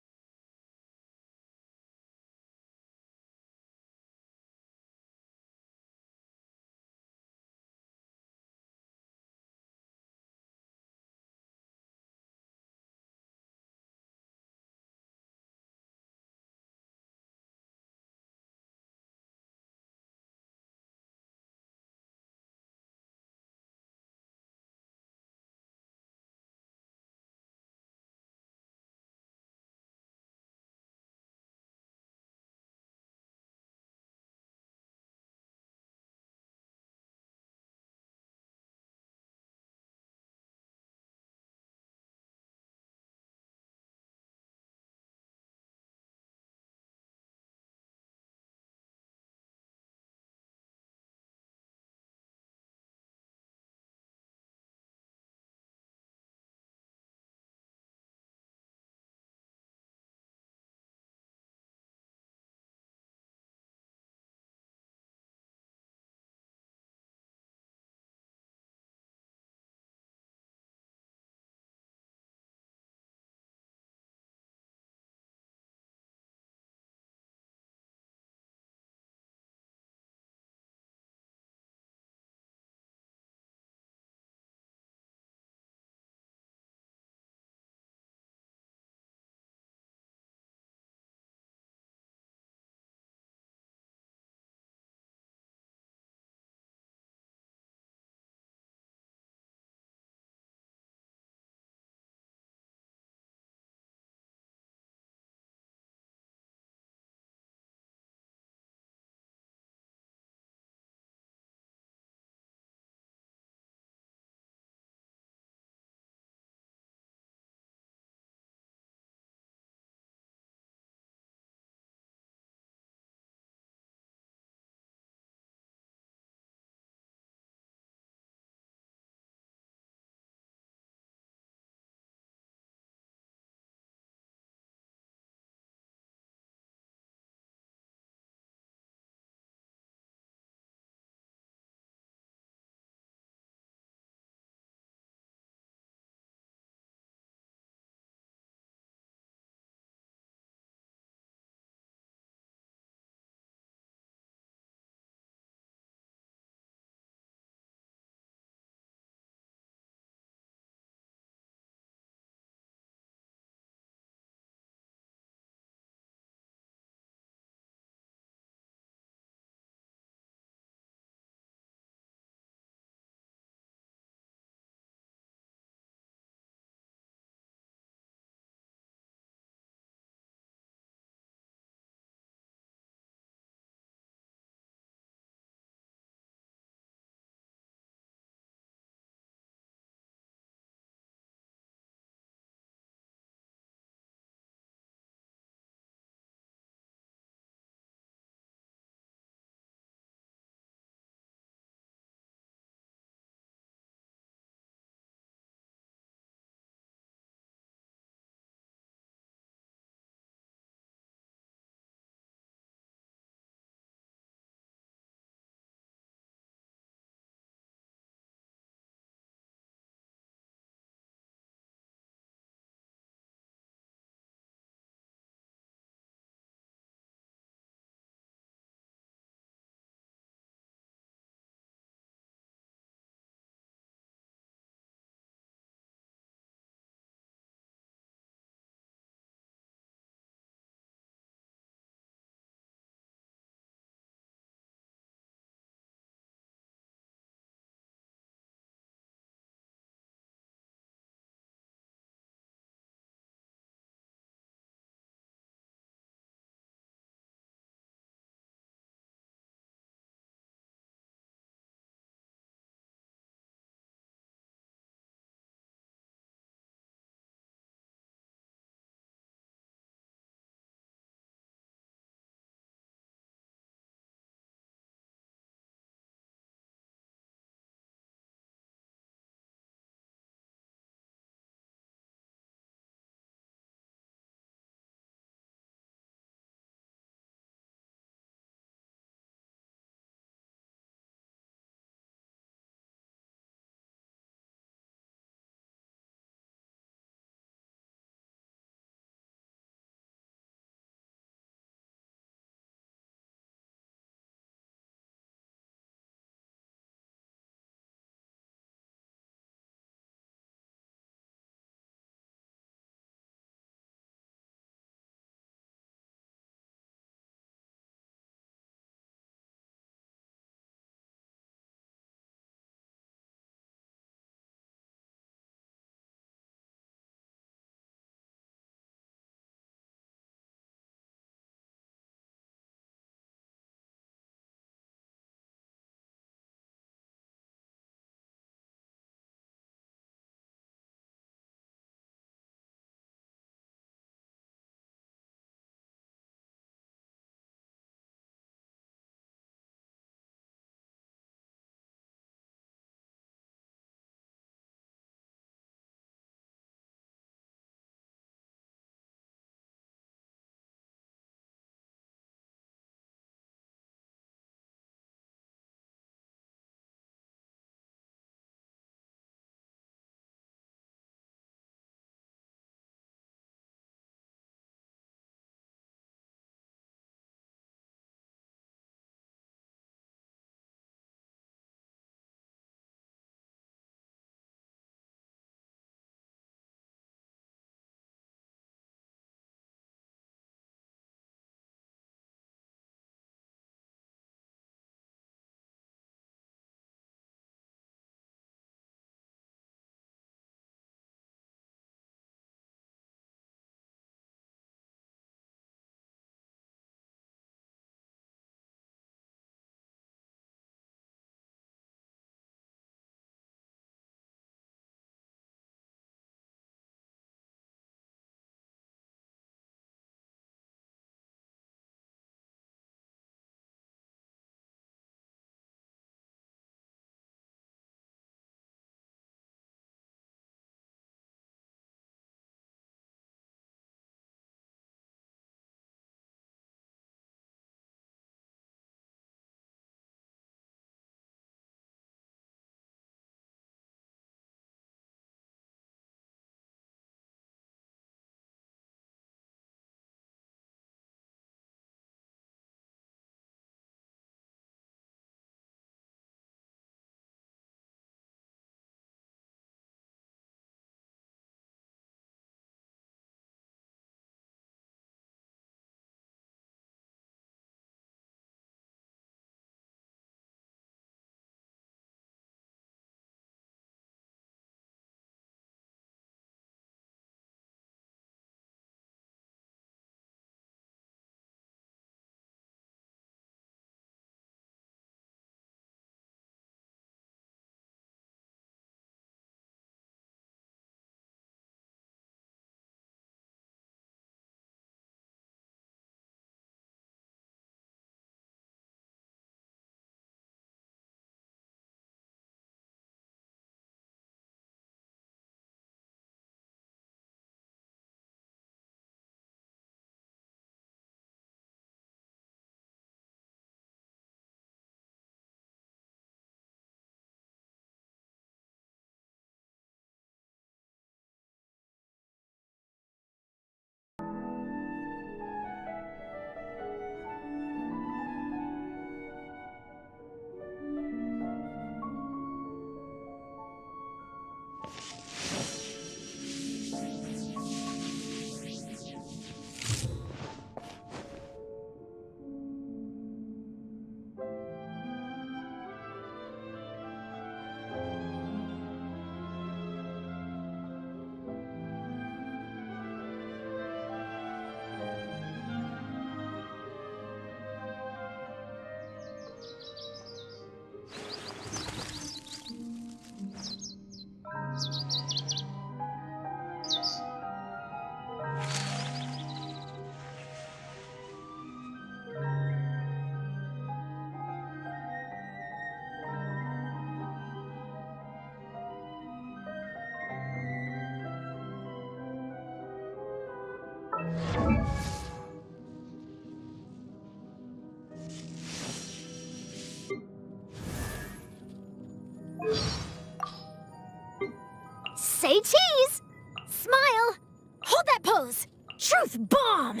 Say cheese! Smile! Hold that pose! Truth bomb!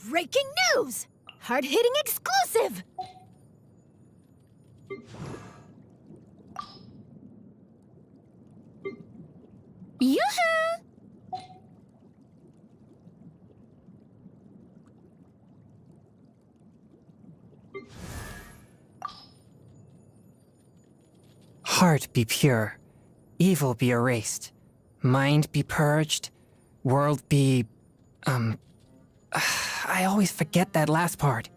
Breaking news! Hard-hitting exclusive! Yoo-hoo! Heart be pure, evil be erased, mind be purged, world be... I always forget that last part.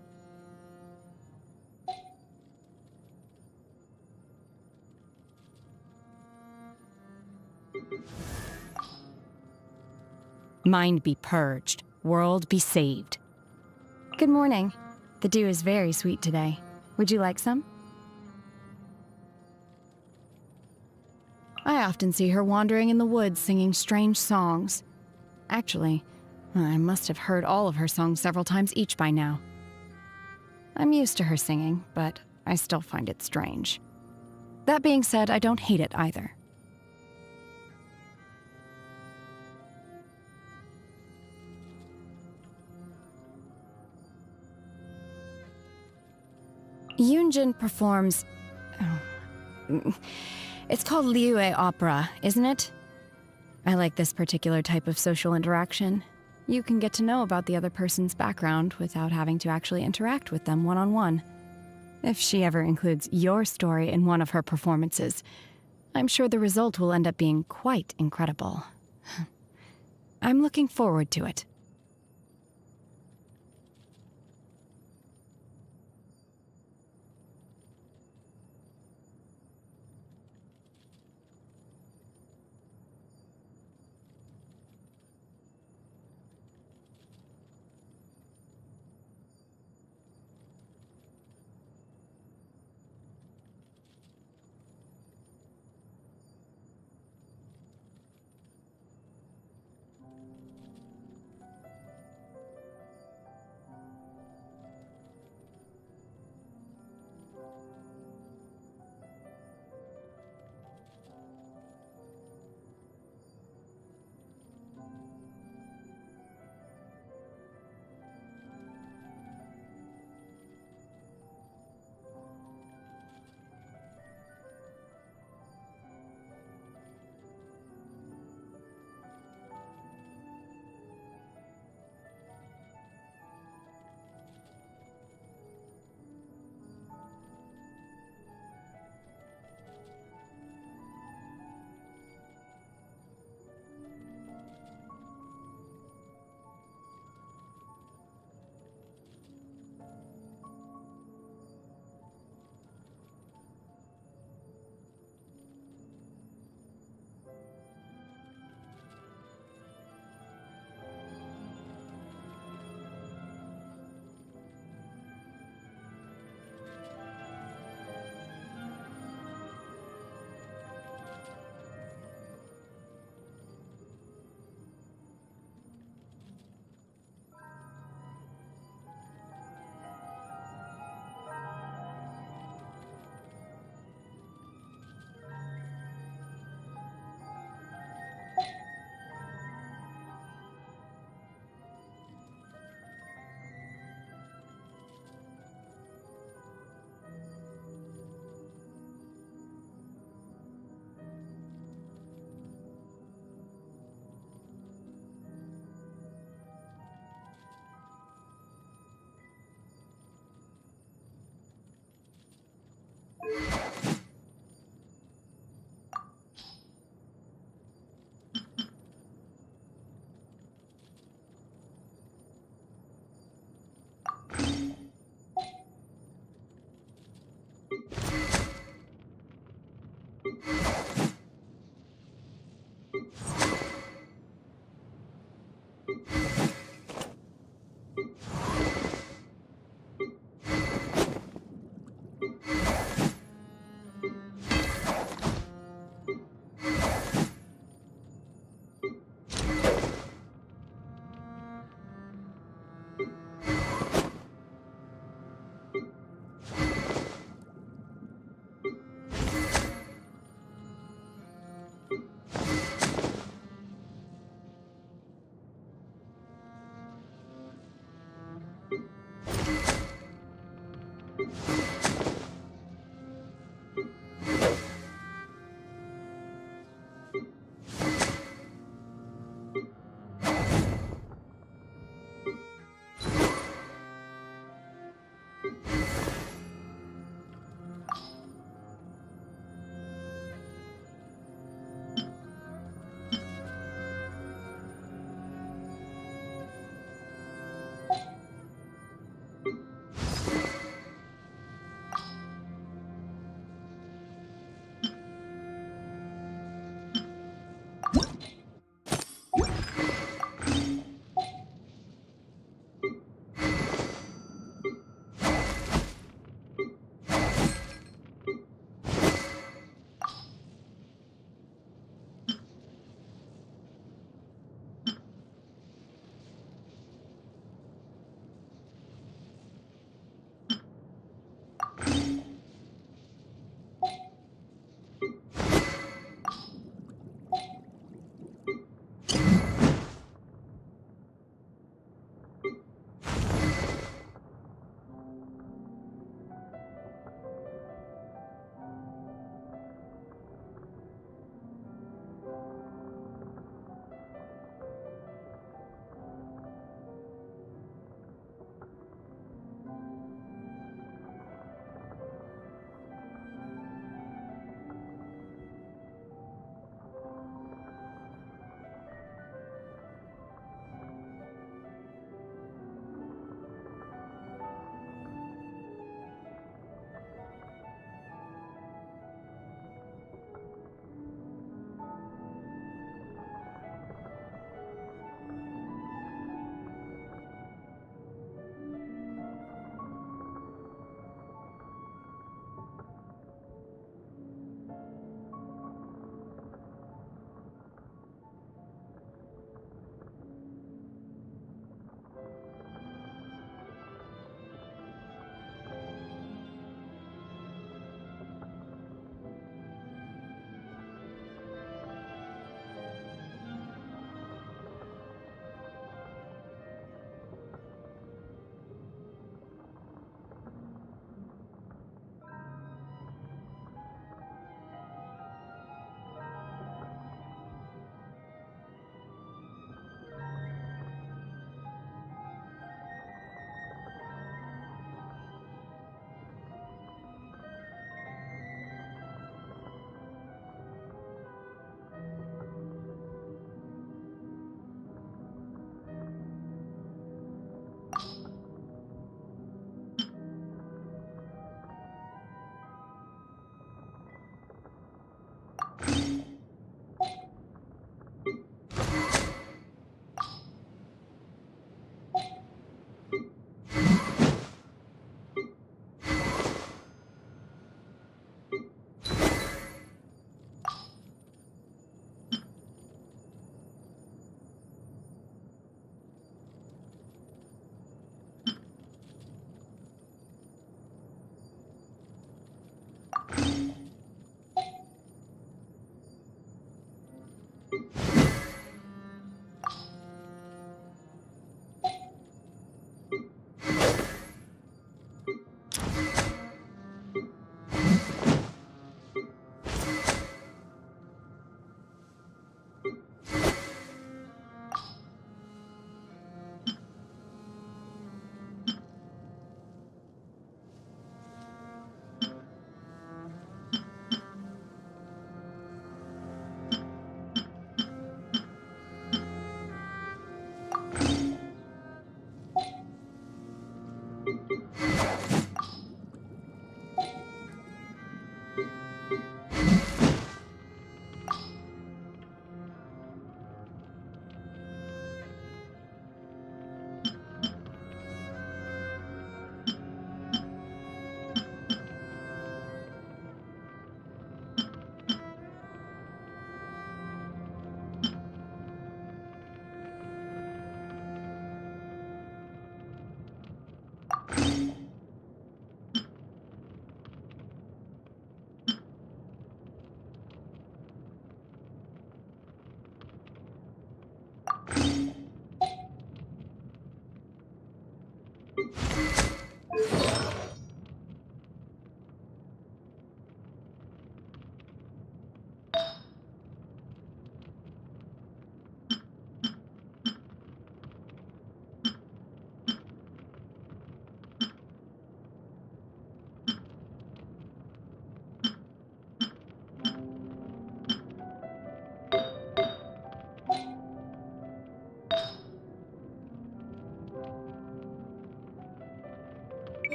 Mind be purged, world be saved. Good morning. The dew is very sweet today. Would you like some? I often see her wandering in the woods singing strange songs. Actually, I must have heard all of her songs several times each by now. I'm used to her singing, but I still find it strange. That being said, I don't hate it either. Yunjin performs... It's called Liue Opera, isn't it? I like this particular type of social interaction. You can get to know about the other person's background without having to actually interact with them one-on-one. If she ever includes your story in one of her performances, I'm sure the result will end up being quite incredible. I'm looking forward to it.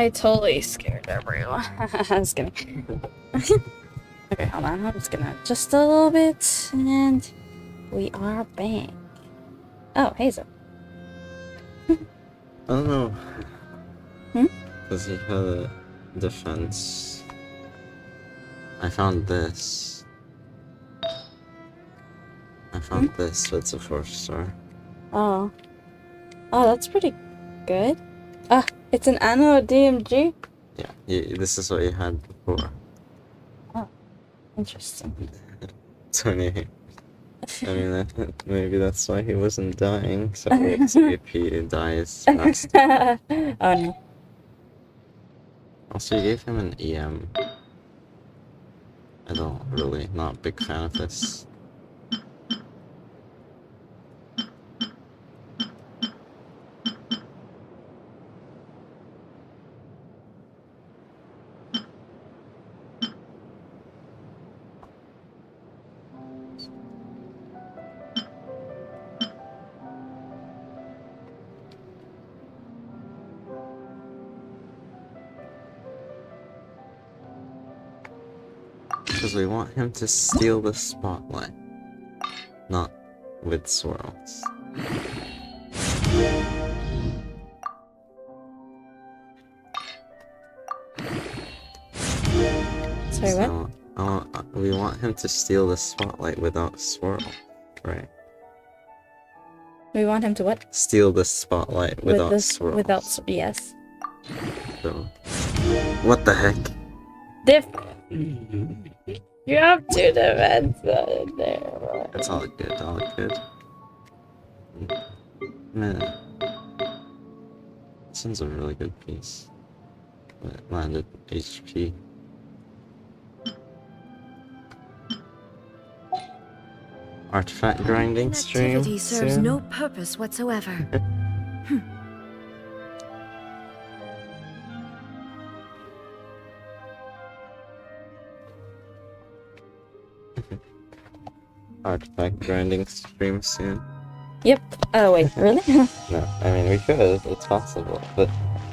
I totally scared everyone. I'm just kidding. Okay, hold on. I'm just gonna just a little bit, and we are back. Oh, Hazel. I don't know. Hmm? Because he had a defense. I found this. I found this, it's a 4-star. Oh. Oh, that's pretty good. Ah, it's an Anno DMG? Yeah, this is what you had before. Oh, interesting. 28. I mean, maybe that's why he wasn't dying, so if he dies faster. Oh no. Also, you gave him an EM. I don't really, not a big fan of this. Because we want him to steal the spotlight, not with swirls. Sorry, so, we want him to steal the spotlight without swirl, right? We want him to what? Steal the spotlight without swirl. Yes. So, what the heck? You have two defense in there. It's all good, all good. Man, this one's a really good piece. But it landed HP. Artifact grinding stream. Activity serves soon. no purpose whatsoever. Artifact grinding stream soon. Yep. Oh wait, really? No, I mean we could. It's possible, but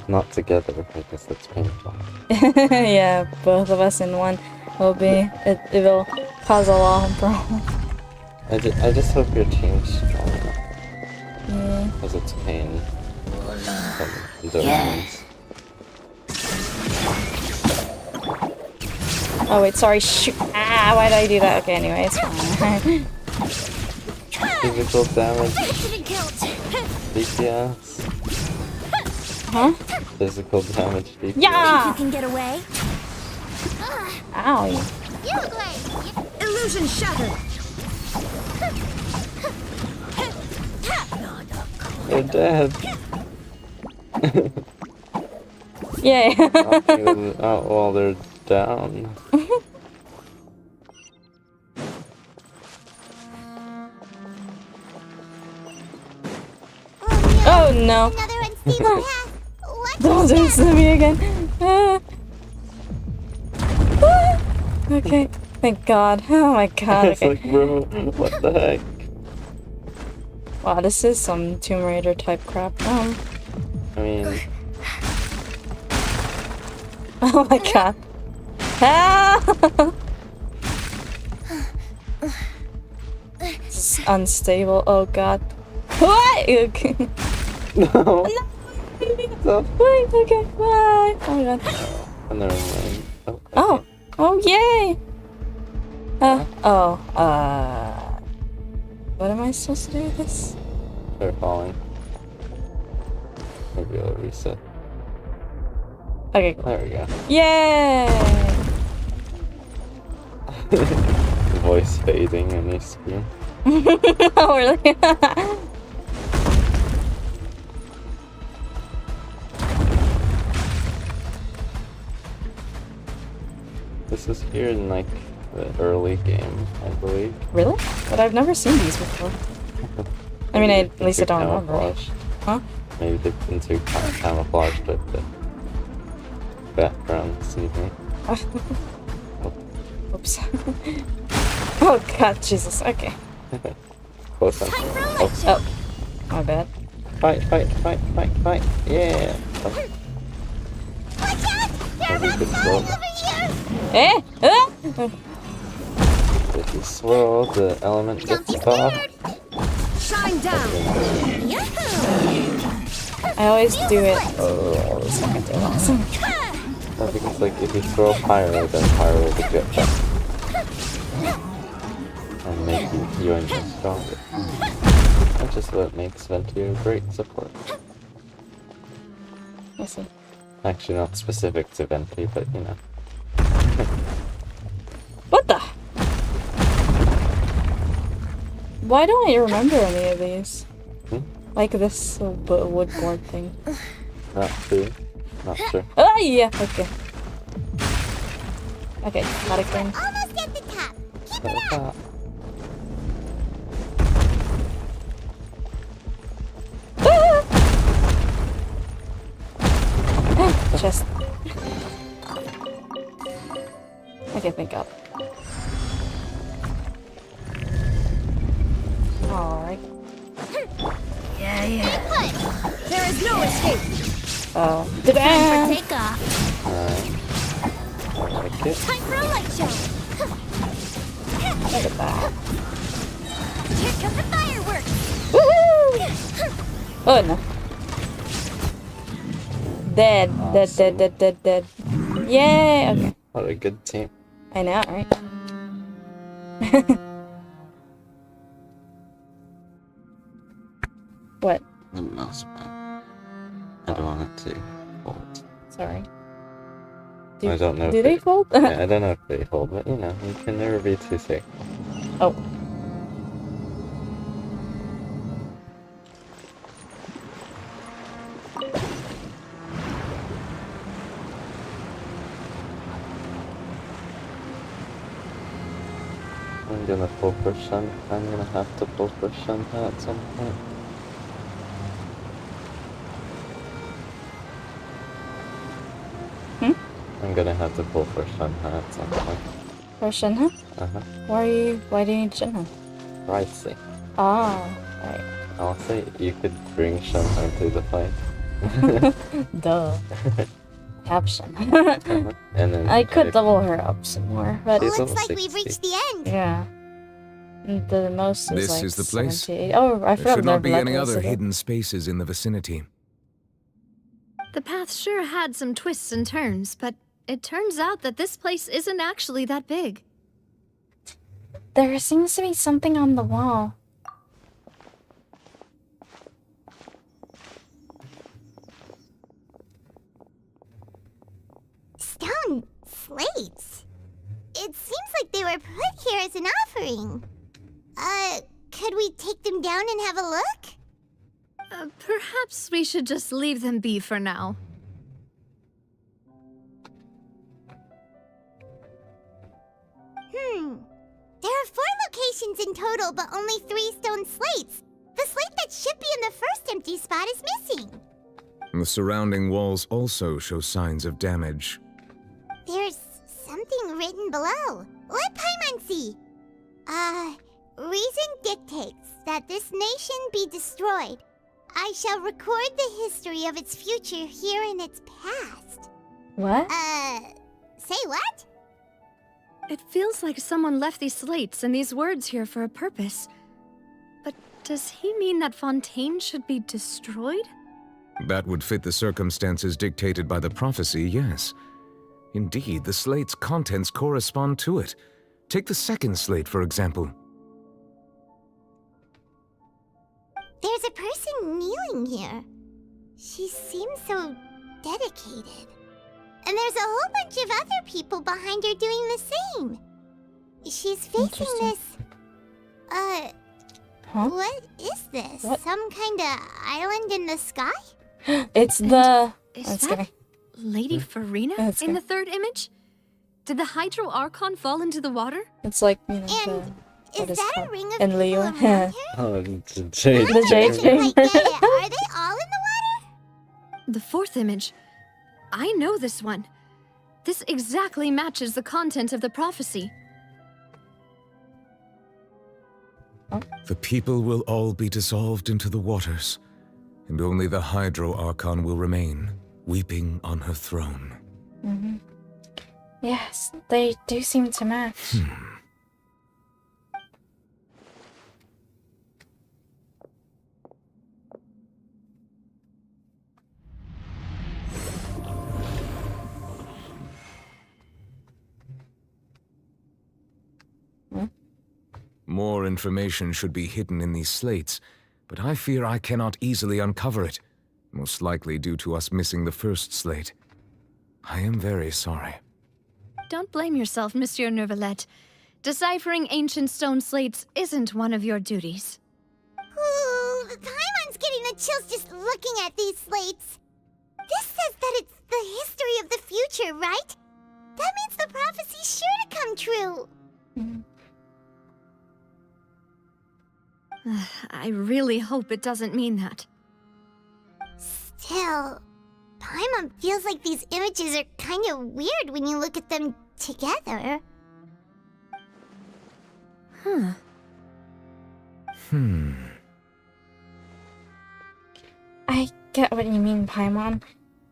not together because it's painful. Yeah, both of us in one will be. It will cause a lot of problems. I just hope your team's strong enough. Yeah. Because it's pain. Yes. Oh wait, sorry. Shoot. Ah, why did I do that? Okay, anyway, it's fine. Physical damage. DPS. Huh? Physical damage. DPS. Yeah. You can get away. Ow. You look like illusion shattered. They're dead. Yay. Knocking them out while they're down. Oh no. Don't do this to me again. Okay. Thank God. Oh my God. It's Okay. like, bro, what the heck? Wow, this is some Tomb Raider type crap. I mean, Oh my God. Ah! This is unstable. Oh God. What? Okay. no. No. Wait. Okay. Bye. Oh my God. Oh, never mind. Oh, Oh. Oh yay. What am I supposed to do with this? they're falling. Maybe I'll reset. Okay, cool. There we go. Yay! Voice fading on your screen. Oh, really? This is here in like the early game, I believe. Really? But I've never seen these before. I mean, at least I don't remember. Camouflaged. Huh? Maybe they've been too camouflaged with the background scenery. Oops. Oh God, Jesus. Okay. Close up. Oh, my bad. Fight, fight, fight, fight, fight. Yeah. you could swirl. Eh? If you swirl, the element gets off. Shine down. I always do it. Oh, this one is awesome. No, because like if you swirl Pyro, then Pyro will get back. And make you engine stronger. That's just what makes Venti a great support. I see. Actually, not specific to Venti, but you know. What the? Why don't I remember any of these? Like this wood board thing. Not sure. Not sure. Oh yeah, okay. Okay, not again. Almost at the top. Keep it up. Chest. Okay, pick up. Alright. Yeah. There is no escape. Oh. Time for takeoff. I like it. Time for a light show. Look at that. Here come the fireworks. Woohoo! Oh no. Dead. Dead. Yay! Okay. What a good team. I know, right? What? The mouse pad. I don't want it to fold. Sorry. I don't know. Do they fold? Yeah, I don't know if they fold, but you know, you can never be too safe. Oh. I'm gonna pull for Shun. I'm gonna have to pull for Shun at some point. I'm gonna have to pull for Shenhe at some point. For Shenhe? Uh-huh. Why do you need Shenhe? Pricey. Ah, right. I'll say you could bring Shenhe into the fight. Duh. Have Shenhe. And then I could double her up some more, but She's Looks level like we've 60. reached the end. yeah. The most is This like is the place. 78. Oh, I There forgot should not be Neuvilette any was other there. hidden spaces in the vicinity. The path sure had some twists and turns, but it turns out that this place isn't actually that big. There seems to be something on the wall. Stone slates. It seems like they were put here as an offering. Could we take them down and have a look? Perhaps we should just leave them be for now. There are 4 locations in total, but only 3 stone slates. The slate that should be in the first empty spot is missing. The surrounding walls also show signs of damage. There's something written below. Let Paimon see. Reason dictates that this nation be destroyed. I shall record the history of its future here in its past. What? Say what? It feels like someone left these slates and these words here for a purpose. But does he mean that Fontaine should be destroyed? That would fit the circumstances dictated by the prophecy, yes. Indeed, the slate's contents correspond to it. Take the second slate, for example. There's a person kneeling here. She seems so dedicated. And there's a whole bunch of other people behind her doing the same. She's facing this... What is this? What? Some kind of island in the sky? It's the... Is That's that scary. Lady Furina That's in the scary. third image? Did the Hydro Archon fall into the water? It's like, you know, And what is is that called? a ring of And people Leo. around her? Oh, the Jade. The Jade Like, Chamber. are they all in the water? The fourth image. I know this one. This exactly matches the content of the prophecy. The people will all be dissolved into the waters, and only the Hydro Archon will remain, weeping on her throne. Mm-hmm. Yes, they do seem to match. More information should be hidden in these slates, but I fear I cannot easily uncover it, most likely due to us missing the first slate. I am very sorry. Don't blame yourself, Monsieur Neuvilette. Deciphering ancient stone slates isn't one of your duties. Ooh, Paimon's getting the chills just looking at these slates. This says that it's the history of the future, right? That means the prophecy's sure to come true. I really hope it doesn't mean that. Still, Paimon feels like these images are kind of weird when you look at them together. I get what you mean, Paimon.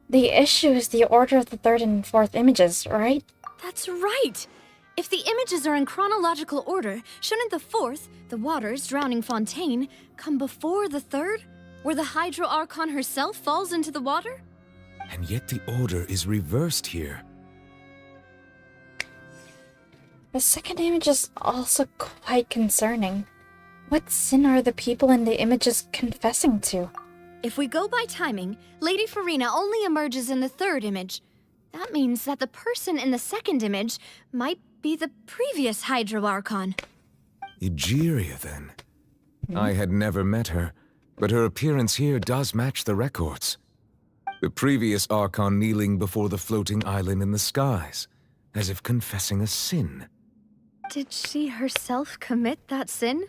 The issue is the order of the third and fourth images, right? That's right! If the images are in chronological order, shouldn't the fourth, the waters drowning Fontaine, come before the third, where the Hydro Archon herself falls into the water? And yet the order is reversed here. The second image is also quite concerning. What sin are the people in the images confessing to? If we go by timing, Lady Furina only emerges in the third image. That means that the person in the second image might be the previous Hydro Archon. Egeria, then. I had never met her, but her appearance here does match the records. The previous Archon kneeling before the floating island in the skies, as if confessing a sin. Did she herself commit that sin?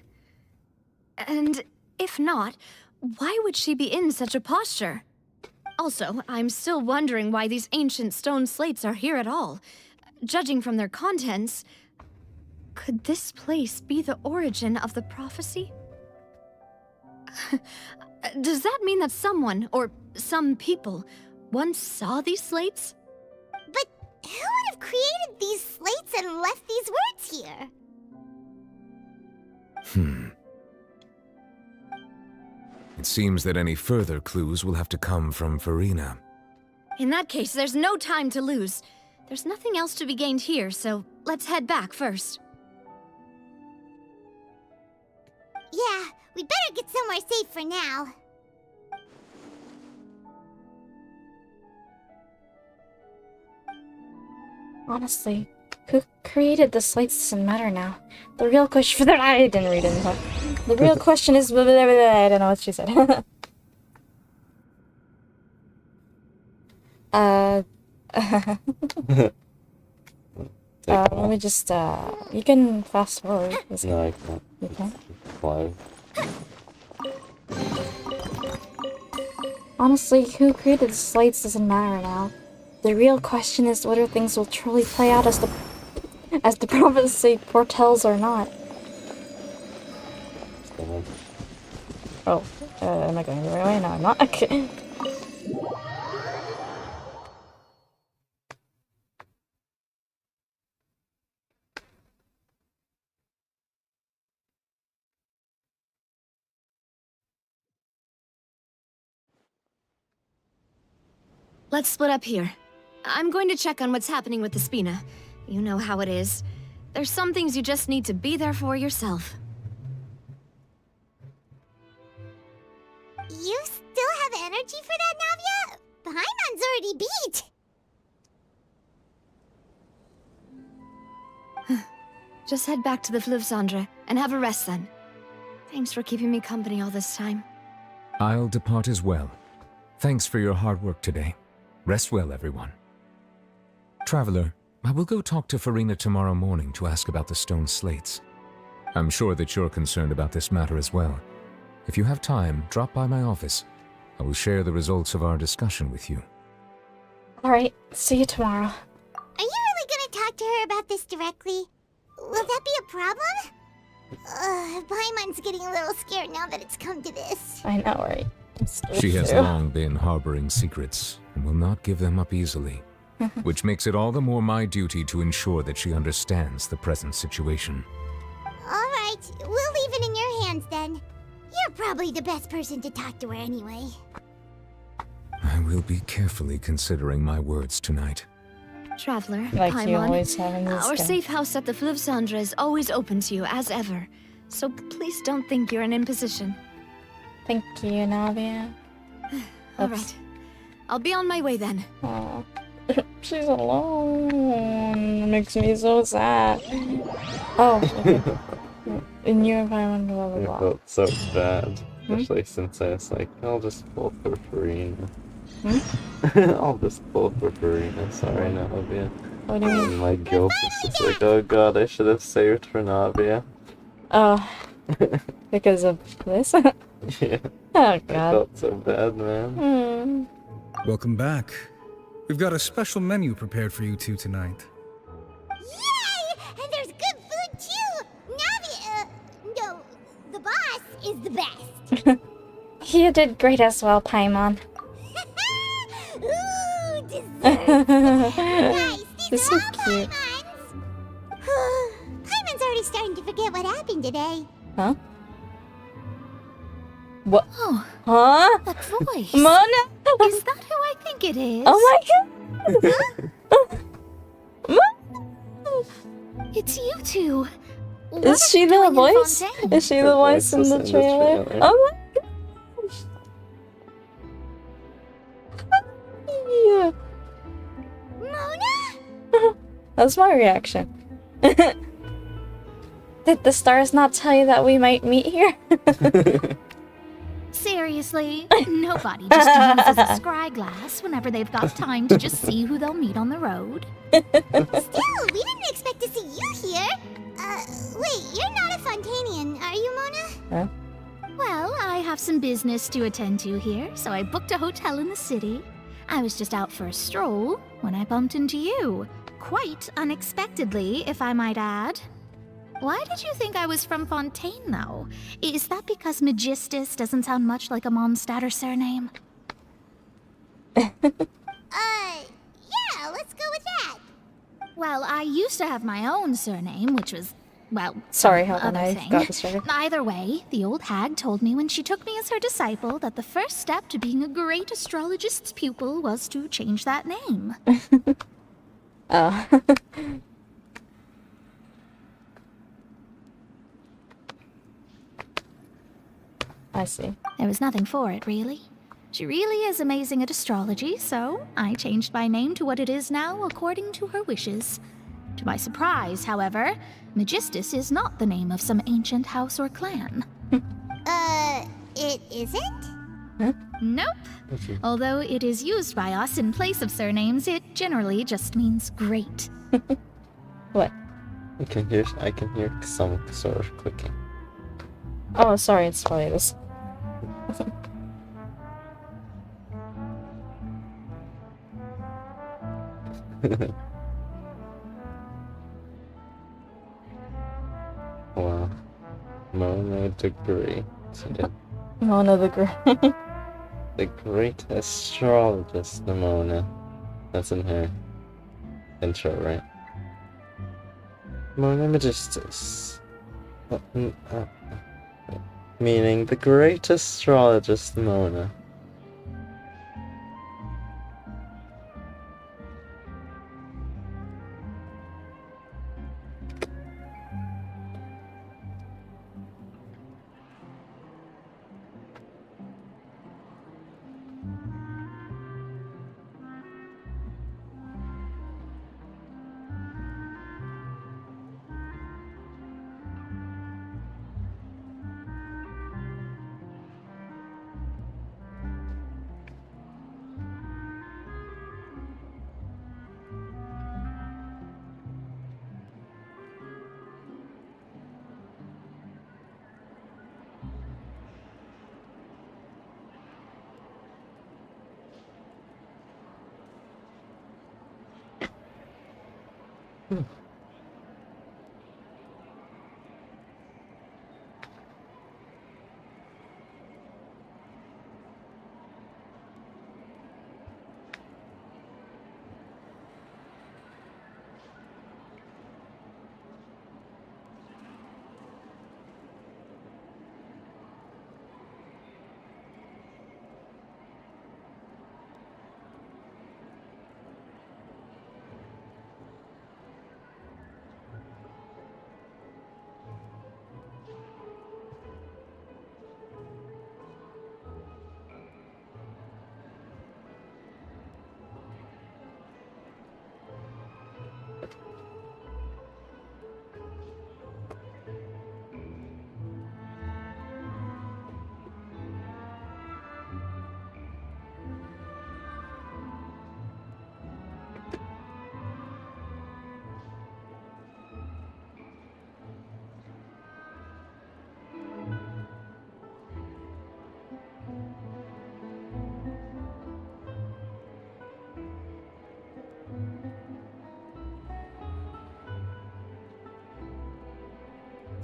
And if not, why would she be in such a posture? Also, I'm still wondering why these ancient stone slates are here at all. Judging from their contents, could this place be the origin of the prophecy? Does that mean that someone, or some people, once saw these slates? But who would have created these slates and left these words here? It seems that any further clues will have to come from Furina. In that case, there's no time to lose. There's nothing else to be gained here, so let's head back first. Yeah, we better get somewhere safe for now. Honestly, who created the slates doesn't matter now. The real question... I didn't read it. The real question is... I don't know what she said. Let me just, you can fast forward. No, I can't. You can? Why? Honestly, who created the slates doesn't matter now. The real question is whether things will truly play out as the prophecy foretells or not. Oh, am I going the right way? No, I'm not. Okay. Let's split up here. I'm going to check on what's happening with the Spina. You know how it is. There's some things you just need to be there for yourself. You still have energy for that, Navia? Paimon's already beat. Just head back to the Fleuve Cendre and have a rest then. Thanks for keeping me company all this time. I'll depart as well. Thanks for your hard work today. Rest well, everyone. Traveler, I will go talk to Furina tomorrow morning to ask about the stone slates. I'm sure that you're concerned about this matter as well. If you have time, drop by my office. I will share the results of our discussion with you. Alright, see you tomorrow. Are you really gonna talk to her about this directly? Will that be a problem? Paimon's getting a little scared now that it's come to this. I know, right? She has long been harboring secrets and will not give them up easily. which makes it all the more my duty to ensure that she understands the present situation. Alright, we'll leave it in your hands then. You're probably the best person to talk to her anyway. I will be carefully considering my words tonight. Traveler, Like you Paimon, always have in this our game. safe house at the Fleuve Cendre is always open to you, as ever. So please don't think you're an imposition. Thank you, Navia. All right. I'll be on my way then. Aw. She's alone. It makes me so sad. Oh, okay. In your environment, blah blah I blah. felt so bad, especially since I was like, I'll just pull for Furina. I'll just pull for Furina. Sorry, Navia. What do you mean? And my guilt is just like, oh god, I should have saved for Navia. Oh, because of this? Yeah. Oh I god. felt so bad, man. Welcome back. We've got a special menu prepared for you two tonight. Yay! And there's good food too! Navi, no, the boss is the best. You did great as well, Paimon. Ooh, dessert! Nice, This is these are so all cute. Paimon's already starting to forget what happened today. Huh? What? Oh, huh? that voice. Mona? Is that who I think it is? Oh my god! It's you two. What Is are she you the doing in voice? Fontaine? Is she Her the voice in was the trailer? Oh my gosh! Yeah. Mona? That's my reaction. Did the stars not tell you that we might meet here? Seriously, nobody just uses a scry glass whenever they've got time to just see who they'll meet on the road. Still, we didn't expect to see you here. Wait, you're not a Fontanian, are you, Mona? Huh? Well, I have some business to attend to here, so I booked a hotel in the city. I was just out for a stroll when I bumped into you. Quite unexpectedly, if I might add. Why did you think I was from Fontaine, though? Is that because Magistus doesn't sound much like a Mondstatter surname? Yeah, let's go with that. Well, I used to have my own surname, which was, well, Sorry, some hold on, other I thing. got distracted. Either way, the old hag told me when she took me as her disciple that the first step to being a great astrologist's pupil was to change that name. Oh. I see. There was nothing for it, really. She really is amazing at astrology, so I changed my name to what it is now according to her wishes. To my surprise, however, Magistus is not the name of some ancient house or clan. It isn't? Huh? Nope. Although it is used by us in place of surnames, it generally just means great. What? I can hear some sort of clicking. Oh, sorry, it's probably this. Wow. Mona the Great. Mona the Great. The great astrologist, Mona. That's in her intro, right? Mona Magistus. Meaning the great astrologist, Mona.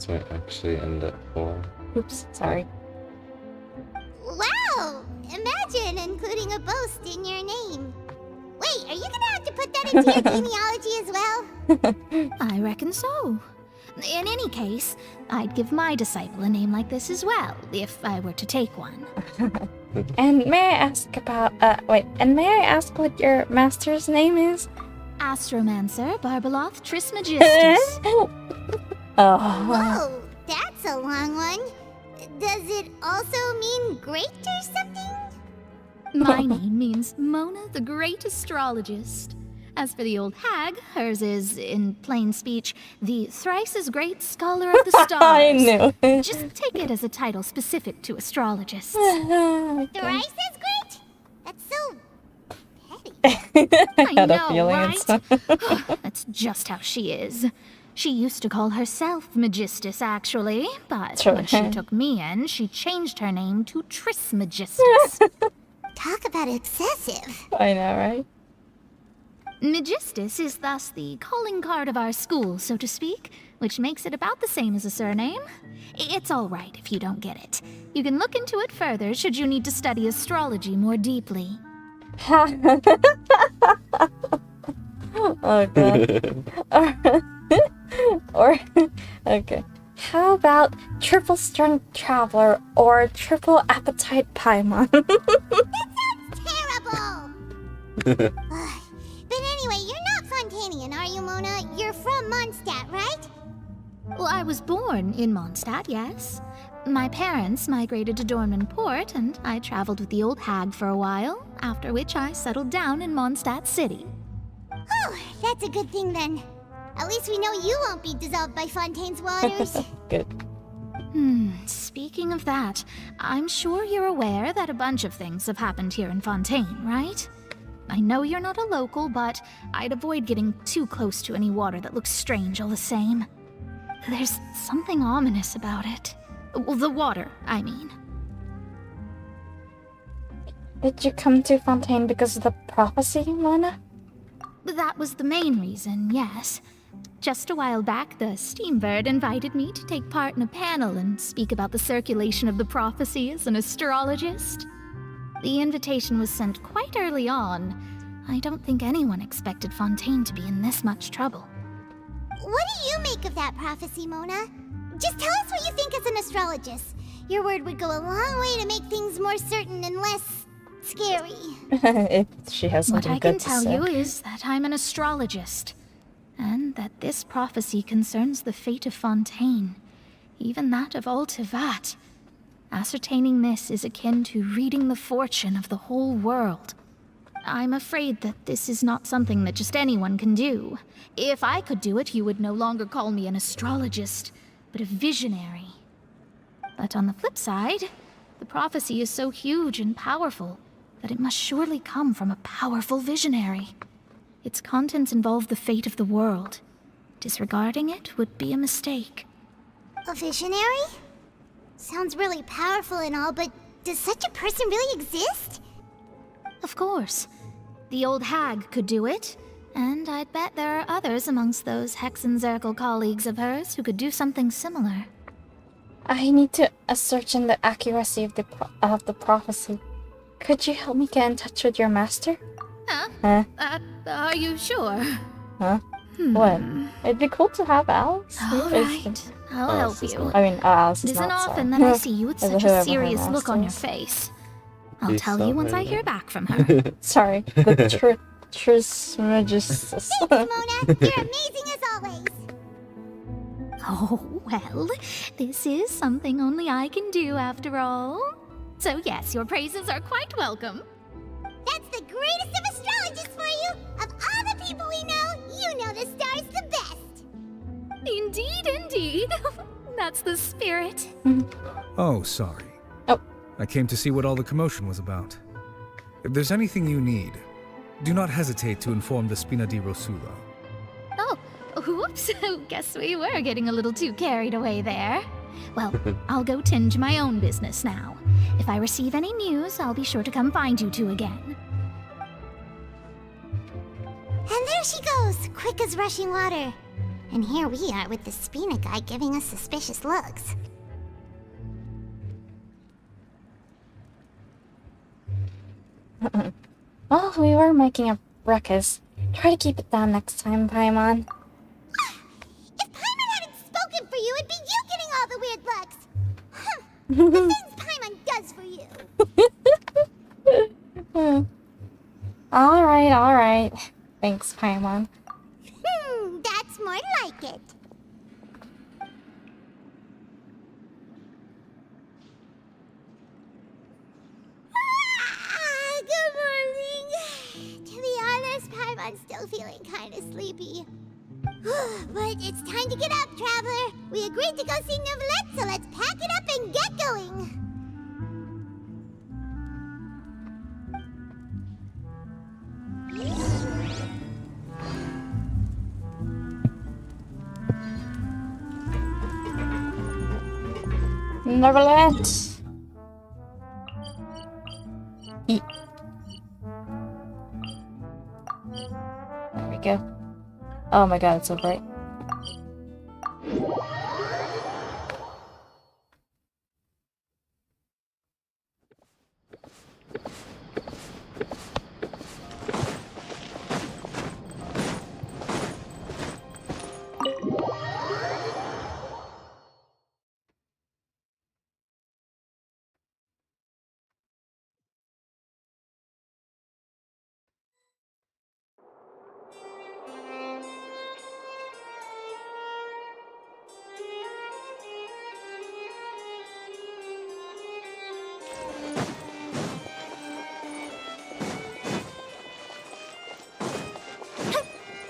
This might actually end at 4. Oops, sorry. Wow! Imagine including a boast in your name. Wait, are you gonna have to put that into your genealogy as well? I reckon so. In any case, I'd give my disciple a name like this as well, if I were to take one. And may I ask about, and may I ask what your master's name is? Astromancer Barbeloth Trismegistus. Oh. Whoa, that's a long one. Does it also mean great or something? My name means Mona the Great Astrologist. As for the old hag, hers is, in plain speech, the thrice as great scholar of the stars. I knew. Just take it as a title specific to astrologists. Thrice as great? That's so petty. I had a know, feeling right? That's just how she is. She used to call herself Megistus, actually, but when she took me in, she changed her name to Trismegistus. Talk about excessive. I know, right? Megistus is thus the calling card of our school, so to speak, which makes it about the same as a surname. It's all right if you don't get it. You can look into it further should you need to study astrology more deeply. Oh god. Or okay. How about triple strength traveler or triple appetite paimon? Terrible! But anyway, you're not Fontanian, are you, Mona? You're from Mondstadt, right? Well, I was born in Mondstadt, yes. My parents migrated to Dornman Port, and I traveled with the old hag for a while, after which I settled down in Mondstadt City. Oh, that's a good thing then. At least we know you won't be dissolved by Fontaine's waters. Good. Speaking of that, I'm sure you're aware that a bunch of things have happened here in Fontaine, right? I know you're not a local, but I'd avoid getting too close to any water that looks strange all the same. There's something ominous about it. Well, the water, I mean. Did you come to Fontaine because of the prophecy, Mona? That was the main reason, yes. Just a while back, the Steambird invited me to take part in a panel and speak about the circulation of the prophecy as an astrologist. The invitation was sent quite early on. I don't think anyone expected Fontaine to be in this much trouble. What do you make of that prophecy, Mona? Just tell us what you think as an astrologist. Your word would go a long way to make things more certain and less scary. If she has What something I can good to tell say. you is that I'm an astrologist, and that this prophecy concerns the fate of Fontaine, even that of all Tevat. Ascertaining this is akin to reading the fortune of the whole world. I'm afraid that this is not something that just anyone can do. If I could do it, you would no longer call me an astrologist, but a visionary. But on the flip side, the prophecy is so huge and powerful that it must surely come from a powerful visionary. Its contents involve the fate of the world. Disregarding it would be a mistake. A visionary? Sounds really powerful and all, but does such a person really exist? Of course. The old hag could do it, and I'd bet there are others amongst those Hexenzirkel colleagues of hers who could do something similar. I need to ascertain the accuracy of the prophecy. Could you help me get in touch with your master? Huh? Are you sure? Huh? What? It'd be cool to have Alice. All right, I'll help you. I mean, Alice It is isn't not often so. that I see you with such a Whoever her serious look on your master is. face. I'll He's tell you once I so hear back from her. Sorry, the Trismegistus. Thanks, Mona. You're amazing as always. Oh, well, this is something only I can do after all. So yes, your praises are quite welcome. That's the greatest of astrologists for you. Of all the people we know, you know the stars the best. Indeed, indeed. That's the spirit. Oh, sorry. Oh. I came to see what all the commotion was about. If there's anything you need, do not hesitate to inform the Spina di Rosula. Oh, whoops. Guess we were getting a little too carried away there. Well, I'll go tend to my own business now. If I receive any news, I'll be sure to come find you two again. And there she goes, quick as rushing water. And here we are with the Spina guy giving us suspicious looks. Well, we were making a ruckus. Try to keep it down next time, Paimon. If Paimon hadn't spoken for you, it'd be you getting all the weird looks. The things Paimon does for you. Alright. Thanks, Paimon. That's more like it. Good morning. To be honest, Paimon's still feeling kind of sleepy. But it's time to get up, Traveler. We agreed to go see Neuvilette, so let's pack it up and get going. Neuvilette. Eat. There we go. Oh my god, it's so bright.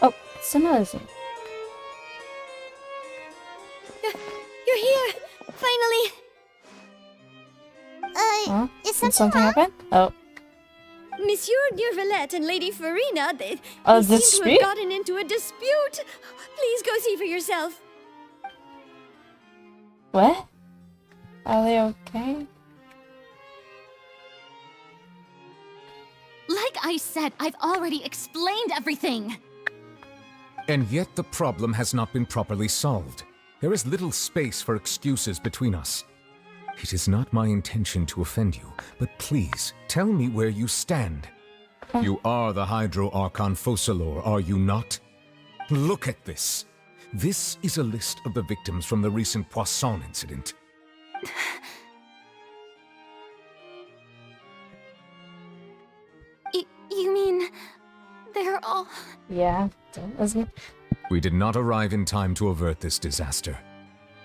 Oh, it's amazing. You're here! Finally! Huh? Is Did something happen? Oh. Monsieur Neuvilette and Lady Furina, they A seem to dispute? have gotten into a dispute. Please go see for yourself. What? Are they okay? Like I said, I've already explained everything. And yet the problem has not been properly solved. There is little space for excuses between us. It is not my intention to offend you, but please, tell me where you stand. You are the Hydro Archon Focalor, are you not? Look at this. This is a list of the victims from the recent Poisson incident. You mean... they're all... Yeah, isn't it? We did not arrive in time to avert this disaster,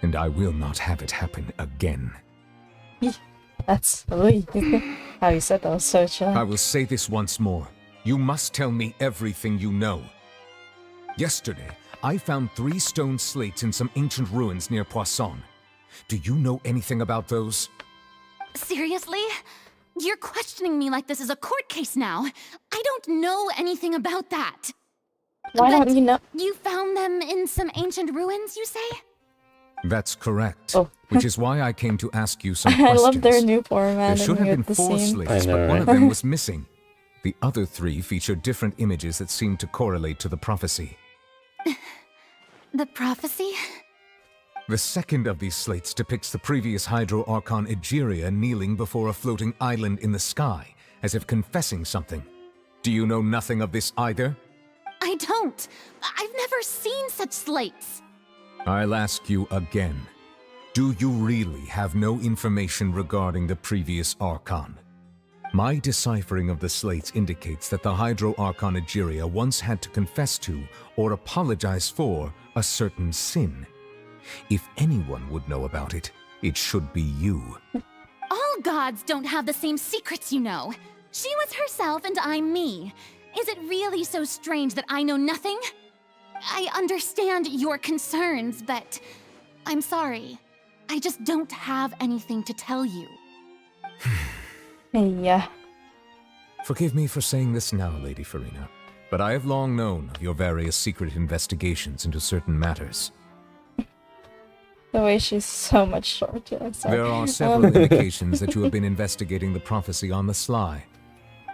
and I will not have it happen again. That's how you said that was so chill. I will say this once more. You must tell me everything you know. Yesterday, I found 3 stone slates in some ancient ruins near Poisson. Do you know anything about those? Seriously? You're questioning me like this is a court case now. I don't know anything about that. Why don't you know? You found them in some ancient ruins, you say? That's correct. Oh. Which is why I came to ask you some I questions. love their new format. There should have been 4 slates, but one of them was missing. The other 3 featured different images that seemed to correlate to the prophecy. The prophecy? The second of these slates depicts the previous Hydro Archon Egeria kneeling before a floating island in the sky, as if confessing something. Do you know nothing of this either? I don't. I've never seen such slates. I'll ask you again. Do you really have no information regarding the previous Archon? My deciphering of the slates indicates that the Hydro Archon Egeria once had to confess to, or apologize for, a certain sin. If anyone would know about it, it should be you. All gods don't have the same secrets, you know. She was herself and I'm me. Is it really so strange that I know nothing? I understand your concerns, but I'm sorry. I just don't have anything to tell you. Yeah. Forgive me for saying this now, Lady Furina, but I have long known of your various secret investigations into certain matters. The way she's so much shorter. I'm sorry. There are several indications that you have been investigating the prophecy on the sly.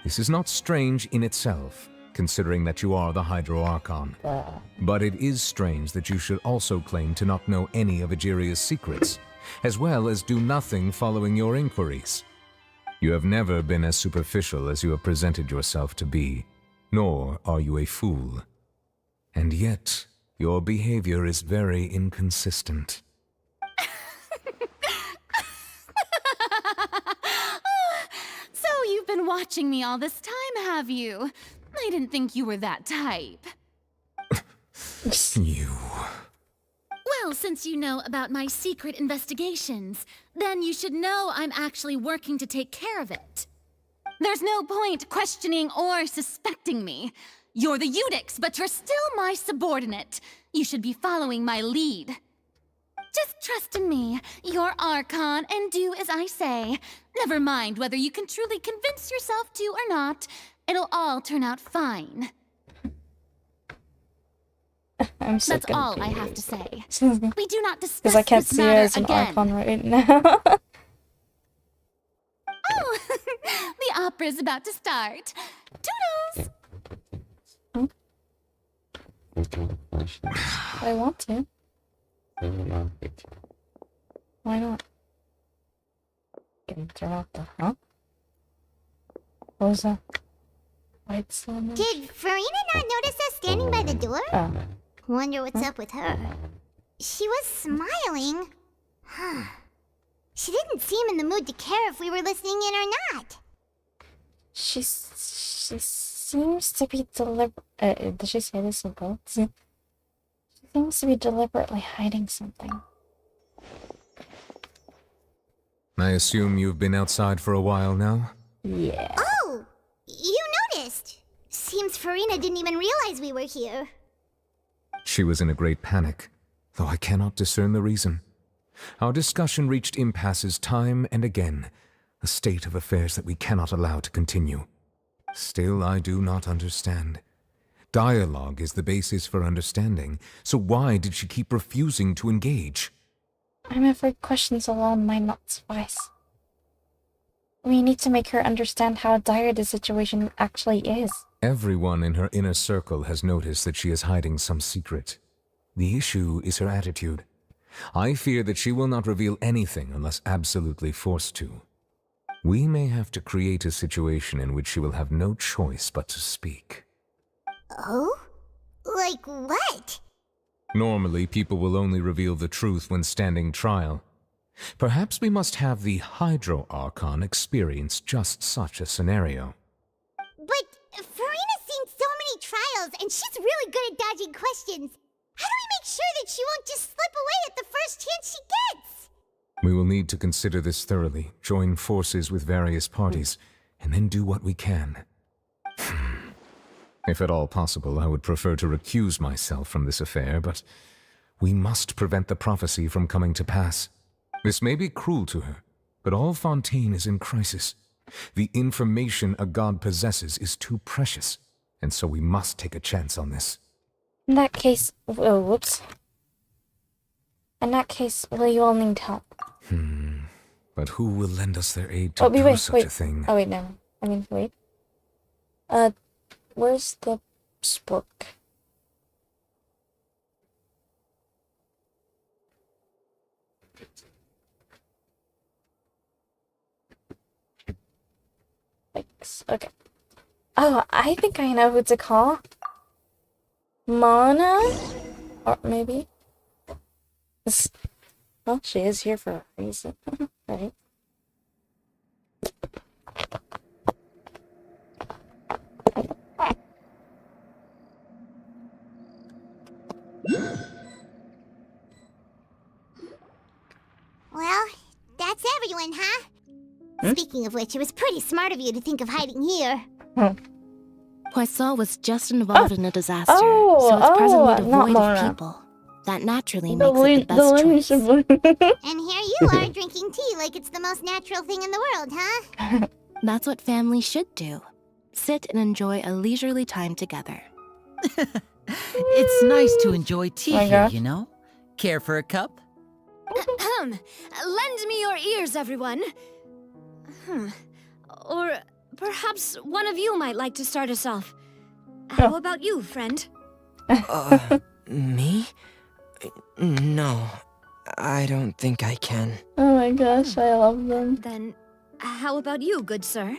This is not strange in itself, considering that you are the Hydro Archon. But it is strange that you should also claim to not know any of Egeria's secrets, as well as do nothing following your inquiries. You have never been as superficial as you have presented yourself to be, nor are you a fool. And yet, your behavior is very inconsistent. So you've been watching me all this time, have you? I didn't think you were that type. You... Well, since you know about my secret investigations, then you should know I'm actually working to take care of it. There's no point questioning or suspecting me. You're the Eudix, but you're still my subordinate. You should be following my lead. Just trust in me, your Archon, and do as I say. Never mind whether you can truly convince yourself to or not. It'll all turn out fine. I'm so That's all I have to say. We do not discuss Because I can't this see her matter as an again. Archon right now. Oh, the opera's about to start. Toodles! I want to. Why not? Can turn off the What was that? White sun. Did Furina not notice us standing by the door? Oh. Wonder what's up with her. She was smiling. Huh. She didn't seem in the mood to care if we were listening in or not. She seems to be did she say this in both? She seems to be deliberately hiding something. I assume you've been outside for a while now? Yeah. Oh! You noticed! Seems Furina didn't even realize we were here. She was in a great panic, though I cannot discern the reason. Our discussion reached impasses time and again, a state of affairs that we cannot allow to continue. Still, I do not understand. Dialogue is the basis for understanding, so why did she keep refusing to engage? I'm afraid questions alone might not suffice. We need to make her understand how dire the situation actually is. Everyone in her inner circle has noticed that she is hiding some secret. The issue is her attitude. I fear that she will not reveal anything unless absolutely forced to. We may have to create a situation in which she will have no choice but to speak. Oh? Like what? Normally, people will only reveal the truth when standing trial. Perhaps we must have the Hydro Archon experience just such a scenario. But Furina's seen so many trials, and she's really good at dodging questions. How do we make sure that she won't just slip away at the first chance she gets? We will need to consider this thoroughly, join forces with various parties, and then do what we can. If at all possible, I would prefer to recuse myself from this affair, but we must prevent the prophecy from coming to pass. This may be cruel to her, but all Fontaine is in crisis. The information a god possesses is too precious, and so we must take a chance on this. In that case, oh, whoops. In that case, will you all need help? But who will lend us their aid to do such a thing? Oh, wait, no. I mean, wait. Where's the spork? Thanks. Okay. Oh, I think I know who to call. Mona? Or maybe? Well, she is here for a reason. Right? Well, that's everyone, huh? Speaking of which, it was pretty smart of you to think of hiding here. Poisson was just involved in a disaster, so it's presently devoid of people. That naturally makes it the best choice. And here you are drinking tea like it's the most natural thing in the world, huh? That's what families should do. Sit and enjoy a leisurely time together. It's nice to enjoy tea here, you know? Care for a cup? Lend me your ears, everyone. Or perhaps one of you might like to start us off. How about you, friend? Me? No, I don't think I can. Oh my gosh, I love them. Then, how about you, good sir?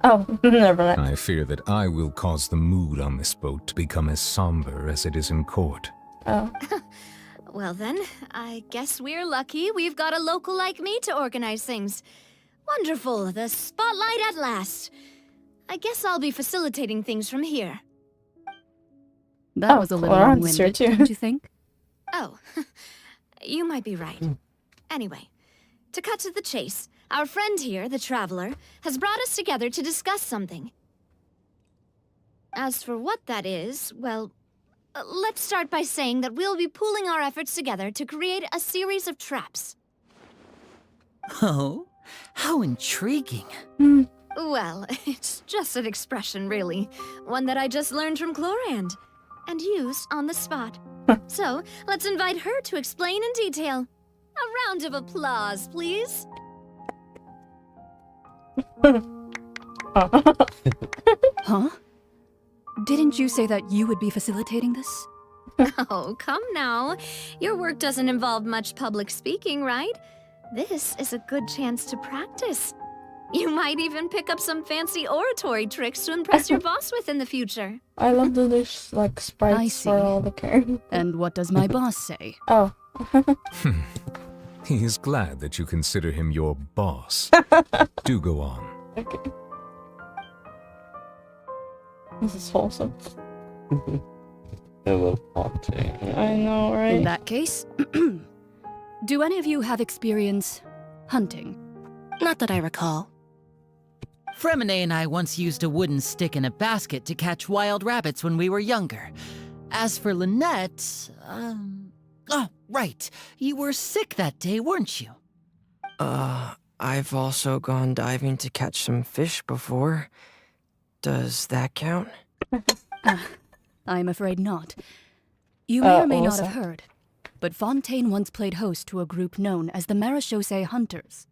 Oh, never mind. I fear that I will cause the mood on this boat to become as somber as it is in court. Oh. Well then, I guess we're lucky we've got a local like me to organize things. Wonderful, the spotlight at last. I guess I'll be facilitating things from here. That was a little long-winded, don't you think? Oh, you might be right. Anyway, to cut to the chase, our friend here, the Traveler, has brought us together to discuss something. As for what that is, well, let's start by saying that we'll be pooling our efforts together to create a series of traps. Oh, how intriguing. Well, it's just an expression, really. One that I just learned from Chlorand, and used on the spot. So, let's invite her to explain in detail. A round of applause, please. Huh? Didn't you say that you would be facilitating this? Oh, come now. Your work doesn't involve much public speaking, right? This is a good chance to practice. You might even pick up some fancy oratory tricks to impress your boss with in the future. I love that there's like sprites for all the characters. And what does my boss say? Oh. He is glad that you consider him your boss. Do go on. Okay. This is wholesome. I love haunting. I know, right? In that case, do any of you have experience hunting? Not that I recall. Fremine and I once used a wooden stick in a basket to catch wild rabbits when we were younger. As for Lynette, oh, right. You were sick that day, weren't you? I've also gone diving to catch some fish before. Does that count? I'm afraid not. You may or may not have heard, but Fontaine once played host to a group known as the Marechaussee Hunters.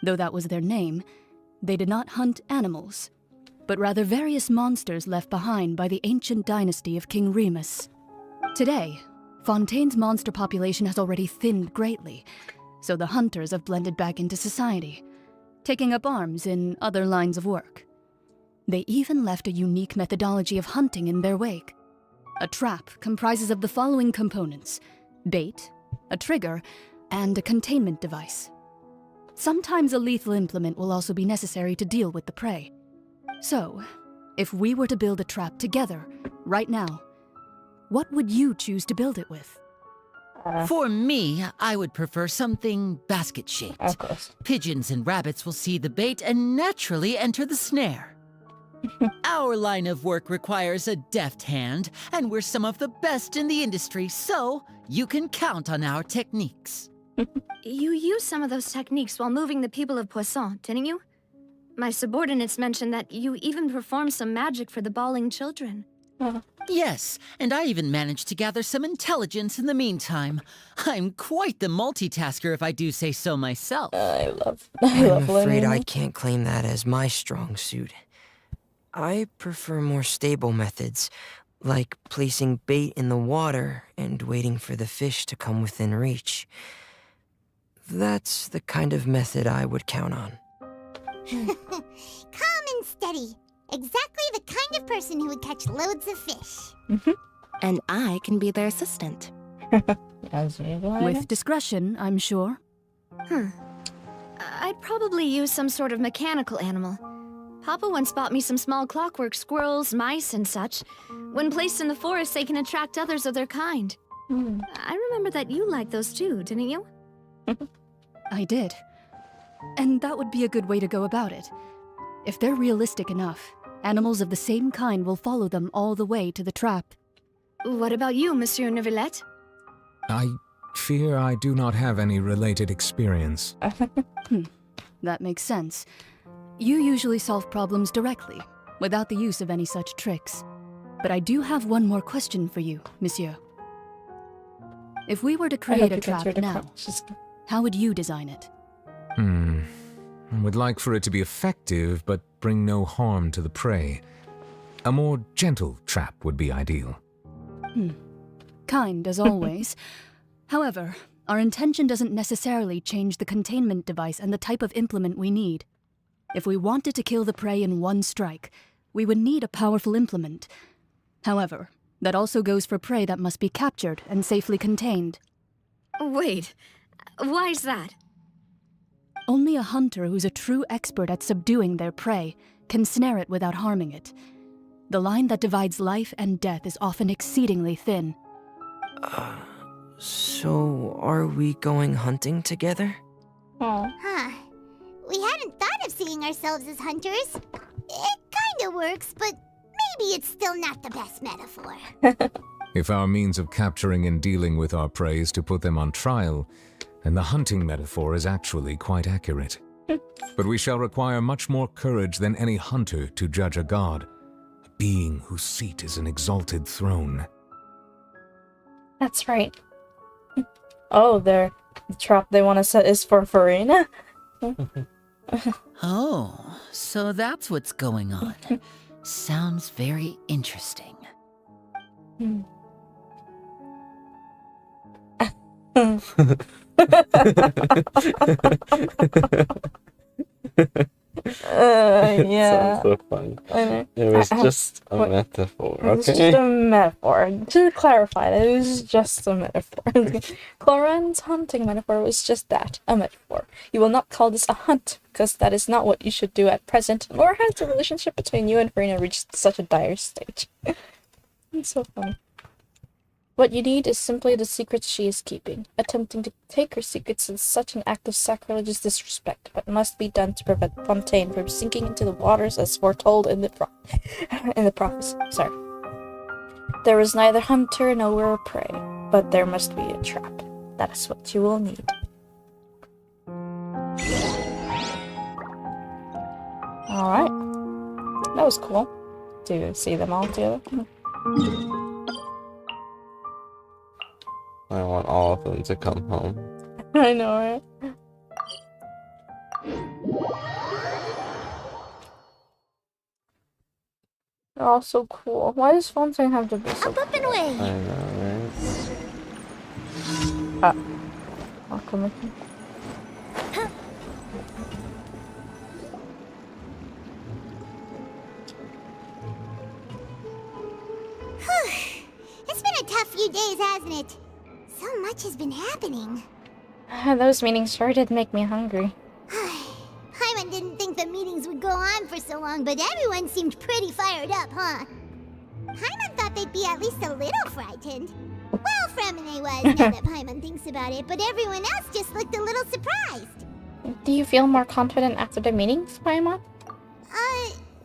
Though that was their name, they did not hunt animals, but rather various monsters left behind by the ancient dynasty of King Remus. Today, Fontaine's monster population has already thinned greatly, so the hunters have blended back into society, taking up arms in other lines of work. They even left a unique methodology of hunting in their wake. A trap comprises of the following components: bait, a trigger, and a containment device. Sometimes a lethal implement will also be necessary to deal with the prey. So, if we were to build a trap together, right now, what would you choose to build it with? For me, I would prefer something basket-shaped. Of course. Pigeons and rabbits will see the bait and naturally enter the snare. Our line of work requires a deft hand, and we're some of the best in the industry, so you can count on our techniques. You used some of those techniques while moving the people of Poisson, didn't you? My subordinates mentioned that you even performed some magic for the bawling children. Yes, and I even managed to gather some intelligence in the meantime. I'm quite the multitasker if I do say so myself. I'm afraid I can't claim that as my strong suit. I prefer more stable methods, like placing bait in the water and waiting for the fish to come within reach. That's the kind of method I would count on. Calm and steady. Exactly the kind of person who would catch loads of fish. And I can be their assistant. With discretion, I'm sure. I'd probably use some sort of mechanical animal. Papa once bought me some small clockwork squirrels, mice, and such. When placed in the forest, they can attract others of their kind. I remember that you liked those too, didn't you? I did. And that would be a good way to go about it. If they're realistic enough, animals of the same kind will follow them all the way to the trap. What about you, Monsieur Neuvilette? I fear I do not have any related experience. That makes sense. You usually solve problems directly, without the use of any such tricks. But I do have one more question for you, Monsieur. If we were to create a trap now, how would you design it? I would like for it to be effective, but bring no harm to the prey. A more gentle trap would be ideal. Kind, as always. However, our intention doesn't necessarily change the containment device and the type of implement we need. If we wanted to kill the prey in one strike, we would need a powerful implement. However, that also goes for prey that must be captured and safely contained. Wait, why's that? Only a hunter who's a true expert at subduing their prey can snare it without harming it. The line that divides life and death is often exceedingly thin. So are we going hunting together? Huh. We hadn't thought of seeing ourselves as hunters. It kinda works, but maybe it's still not the best metaphor. If our means of capturing and dealing with our prey is to put them on trial, then the hunting metaphor is actually quite accurate. But we shall require much more courage than any hunter to judge a god, a being whose seat is an exalted throne. That's right. Oh, the trap they want to set is for Furina? Oh, so that's what's going on. Sounds very interesting. Yeah. Sounds so funny. It was just a metaphor, okay? It was just a metaphor. To clarify, it was just a metaphor. Cloran's hunting metaphor was just that, a metaphor. You will not call this a hunt, because that is not what you should do at present, nor has the relationship between you and Furina reached such a dire stage. It's so funny. What you need is simply the secrets she is keeping. Attempting to take her secrets is such an act of sacrilegious disrespect, but must be done to prevent Fontaine from sinking into the waters as foretold in the prophecy. Sorry. There is neither hunter nor prey, but there must be a trap. That is what you will need. Alright. That was cool to see them all together. I want all of them to come home. I know, right? They're all so cool. Why does Fontaine have to be so cool? Up and away! I know, right? I'll come with you. It's been a tough few days, hasn't it? So much has been happening. Those meetings sure did make me hungry. Paimon didn't think the meetings would go on for so long, but everyone seemed pretty fired up, huh? Paimon thought they'd be at least a little frightened. Well, Fremine was, now that Paimon thinks about it, but everyone else just looked a little surprised. Do you feel more confident after the meetings, Paimon?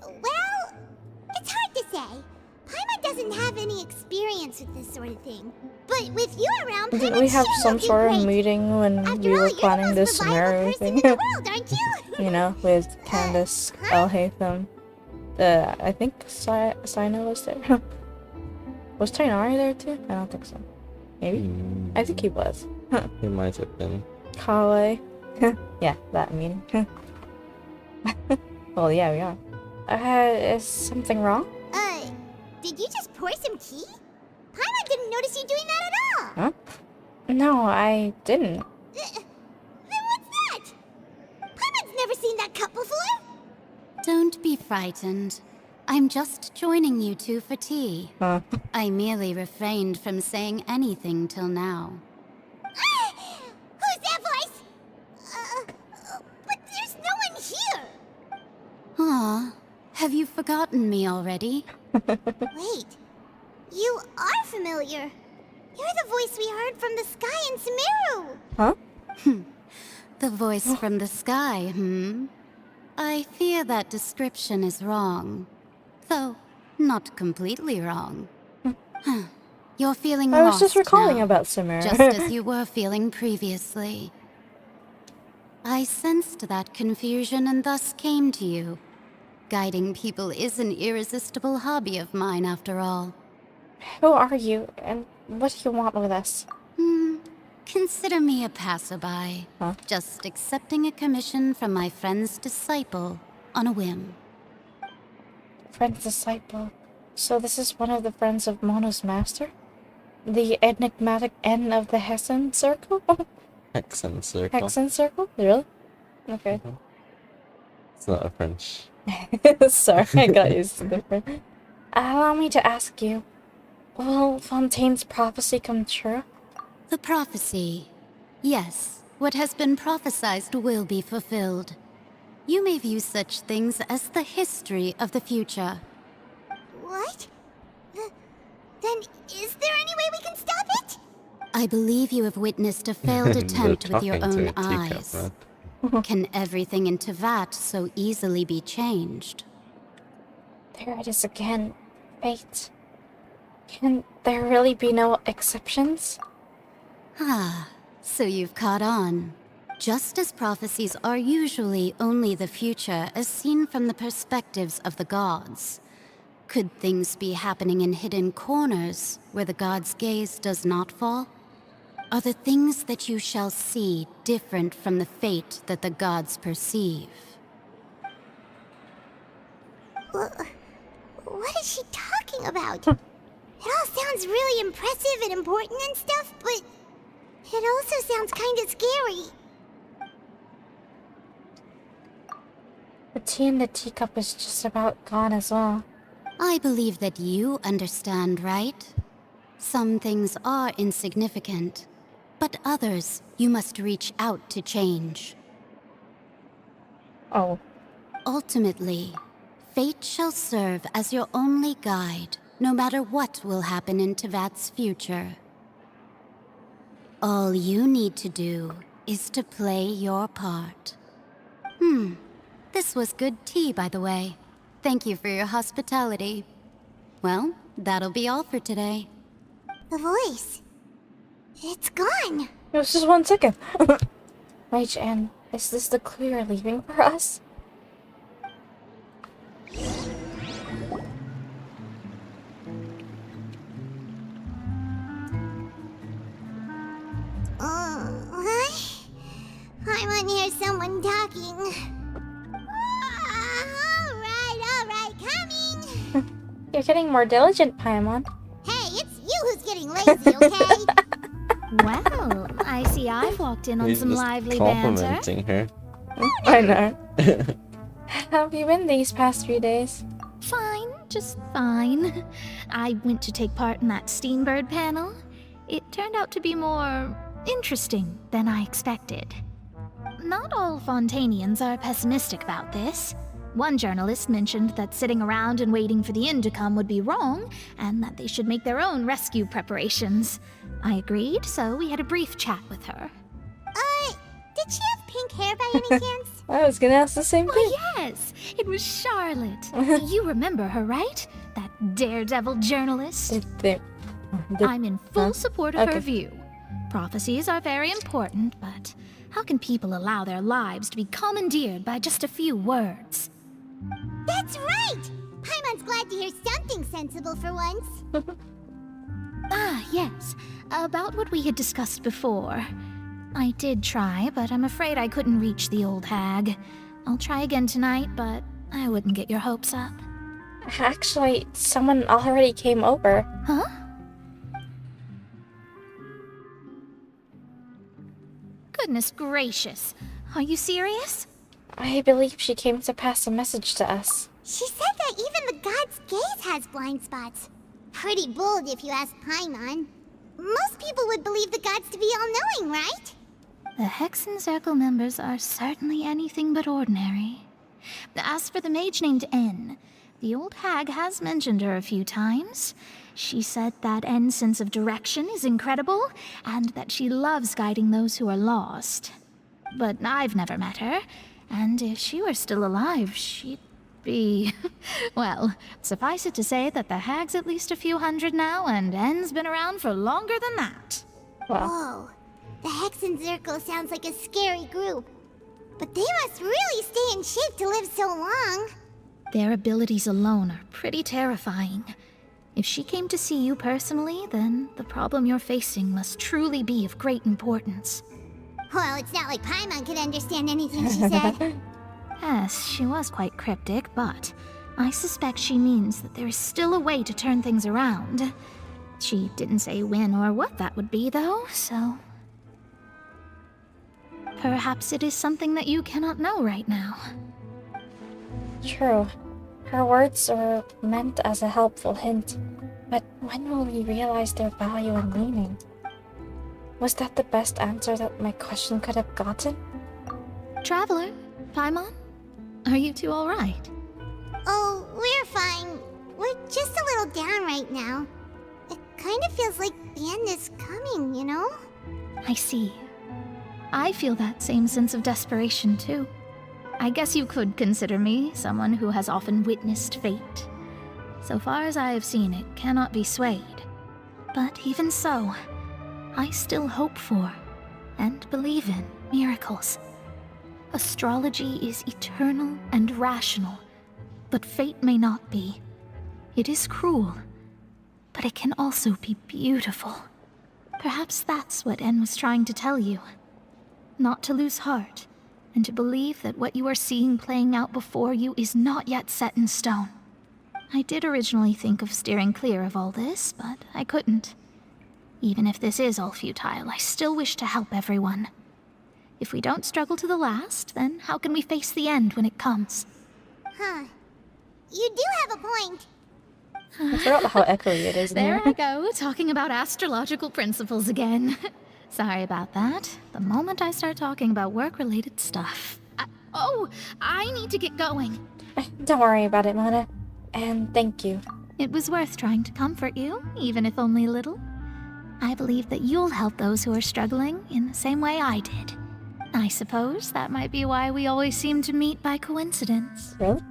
Well, it's hard to say. Paimon doesn't have any experience with this sort of thing. But with you around, Did Paimon we have sure some will do sort of great. meeting when After we all, were you're the planning most this reliable scenario person thing? in the world, aren't you? You know, with Candace, Elhatham. I think Sino was there. Was Tainari there too? I don't think so. Maybe? I think he was. He might have been. Kale. Yeah, that meeting. Well, yeah, we are. Is something wrong? Did you just pour some tea? Paimon didn't notice you doing that at all. Huh? No, I didn't. Then what's that? Paimon's never seen that cup before. Don't be frightened. I'm just joining you two for tea. Huh. I merely refrained from saying anything till now. Who's that voice? But there's no one here. Aw, have you forgotten me already? Wait, you are familiar. You're the voice we heard from the sky in Sumeru. Huh? The voice from the sky, I fear that description is wrong. Though, not completely wrong. You're feeling I was lost just recalling now, about Sumeru. just as you were feeling previously. I sensed that confusion and thus came to you. Guiding people is an irresistible hobby of mine, after all. Who are you, and what do you want with us? Consider me a passerby. Huh? Just accepting a commission from my friend's disciple on a whim. Friend's disciple? So this is one of the friends of Mono's master? The enigmatic N of the Hexen Circle? Hexen circle. Hexen Circle? Really? Okay. It's not a French. Sorry, I got used to the French. Allow me to ask you, will Fontaine's prophecy come true? The prophecy. Yes, what has been prophesied will be fulfilled. You may view such things as the history of the future. What? Then is there any way we can stop it? I believe you have witnessed a failed attempt They're with your talking to own a teacup, eyes. man. Can everything in Tevat so easily be changed? There it is again. Fate. Can there really be no exceptions? Ah, so you've caught on. Just as prophecies are usually only the future as seen from the perspectives of the gods, could things be happening in hidden corners where the gods' gaze does not fall? Are the things that you shall see different from the fate that the gods perceive? What is she talking about? It all sounds really impressive and important and stuff, but it also sounds kind of scary. The tea in the teacup is just about gone as well. I believe that you understand, right? Some things are insignificant, but others you must reach out to change. Oh. Ultimately, fate shall serve as your only guide, no matter what will happen in Tevat's future. All you need to do is to play your part. This was good tea, by the way. Thank you for your hospitality. Well, that'll be all for today. The voice. It's gone. It was just 1 second. Mage N, is this the clue you're leaving for us? I want to hear someone talking. Alright, coming! You're getting more diligent, Paimon. Hey, it's you who's getting lazy, okay? Well, I see I've walked in on He's some just lively banter. complimenting her. I know. How have you been these past 3 days? Fine, just fine. I went to take part in that Steambird panel. It turned out to be more interesting than I expected. Not all Fontainians are pessimistic about this. One journalist mentioned that sitting around and waiting for the end to come would be wrong, and that they should make their own rescue preparations. I agreed, so we had a brief chat with her. Did she have pink hair by any chance? I was gonna ask the same thing. Oh, yes, it was Charlotte. You remember her, right? That daredevil journalist? I'm in full support of her view. Prophecies are very important, but how can people allow their lives to be commandeered by just a few words? That's right! Paimon's glad to hear something sensible for once. Yes. About what we had discussed before. I did try, but I'm afraid I couldn't reach the old hag. I'll try again tonight, but I wouldn't get your hopes up. Actually, someone already came over. Huh? Goodness gracious. Are you serious? I believe she came to pass a message to us. She said that even the god's gaze has blind spots. Pretty bold if you ask Paimon. Most people would believe the gods to be all-knowing, right? The Hexen Circle members are certainly anything but ordinary. As for the mage named N, the old hag has mentioned her a few times. She said that N's sense of direction is incredible, and that she loves guiding those who are lost. But I've never met her, and if she were still alive, she'd be... Well, suffice it to say that the hag's at least a few hundred now, and N's been around for longer than that. Whoa. The Hexen Circle sounds like a scary group. But they must really stay in shape to live so long. Their abilities alone are pretty terrifying. If she came to see you personally, then the problem you're facing must truly be of great importance. Well, it's not like Paimon could understand anything she said. Yes, she was quite cryptic, but I suspect she means that there is still a way to turn things around. She didn't say when or what that would be, though, so... Perhaps it is something that you cannot know right now. True. Her words are meant as a helpful hint, but when will we realize their value and meaning? Was that the best answer that my question could have gotten? Traveler, Paimon, are you two alright? Oh, we're fine. We're just a little down right now. It kind of feels like the end is coming, you know? I see. I feel that same sense of desperation, too. I guess you could consider me someone who has often witnessed fate. So far as I have seen, it cannot be swayed. But even so, I still hope for, and believe in, miracles. Astrology is eternal and rational, but fate may not be. It is cruel, but it can also be beautiful. Perhaps that's what En was trying to tell you. Not to lose heart, and to believe that what you are seeing playing out before you is not yet set in stone. I did originally think of steering clear of all this, but I couldn't. Even if this is all futile, I still wish to help everyone. If we don't struggle to the last, then how can we face the end when it comes? Huh. You do have a point. I forgot how echoey it is There here. I go, talking about astrological principles again. Sorry about that. The moment I start talking about work-related stuff. I need to get going. Don't worry about it, Mona. And thank you. It was worth trying to comfort you, even if only a little. I believe that you'll help those who are struggling in the same way I did. I suppose that might be why we always seem to meet by coincidence. Really?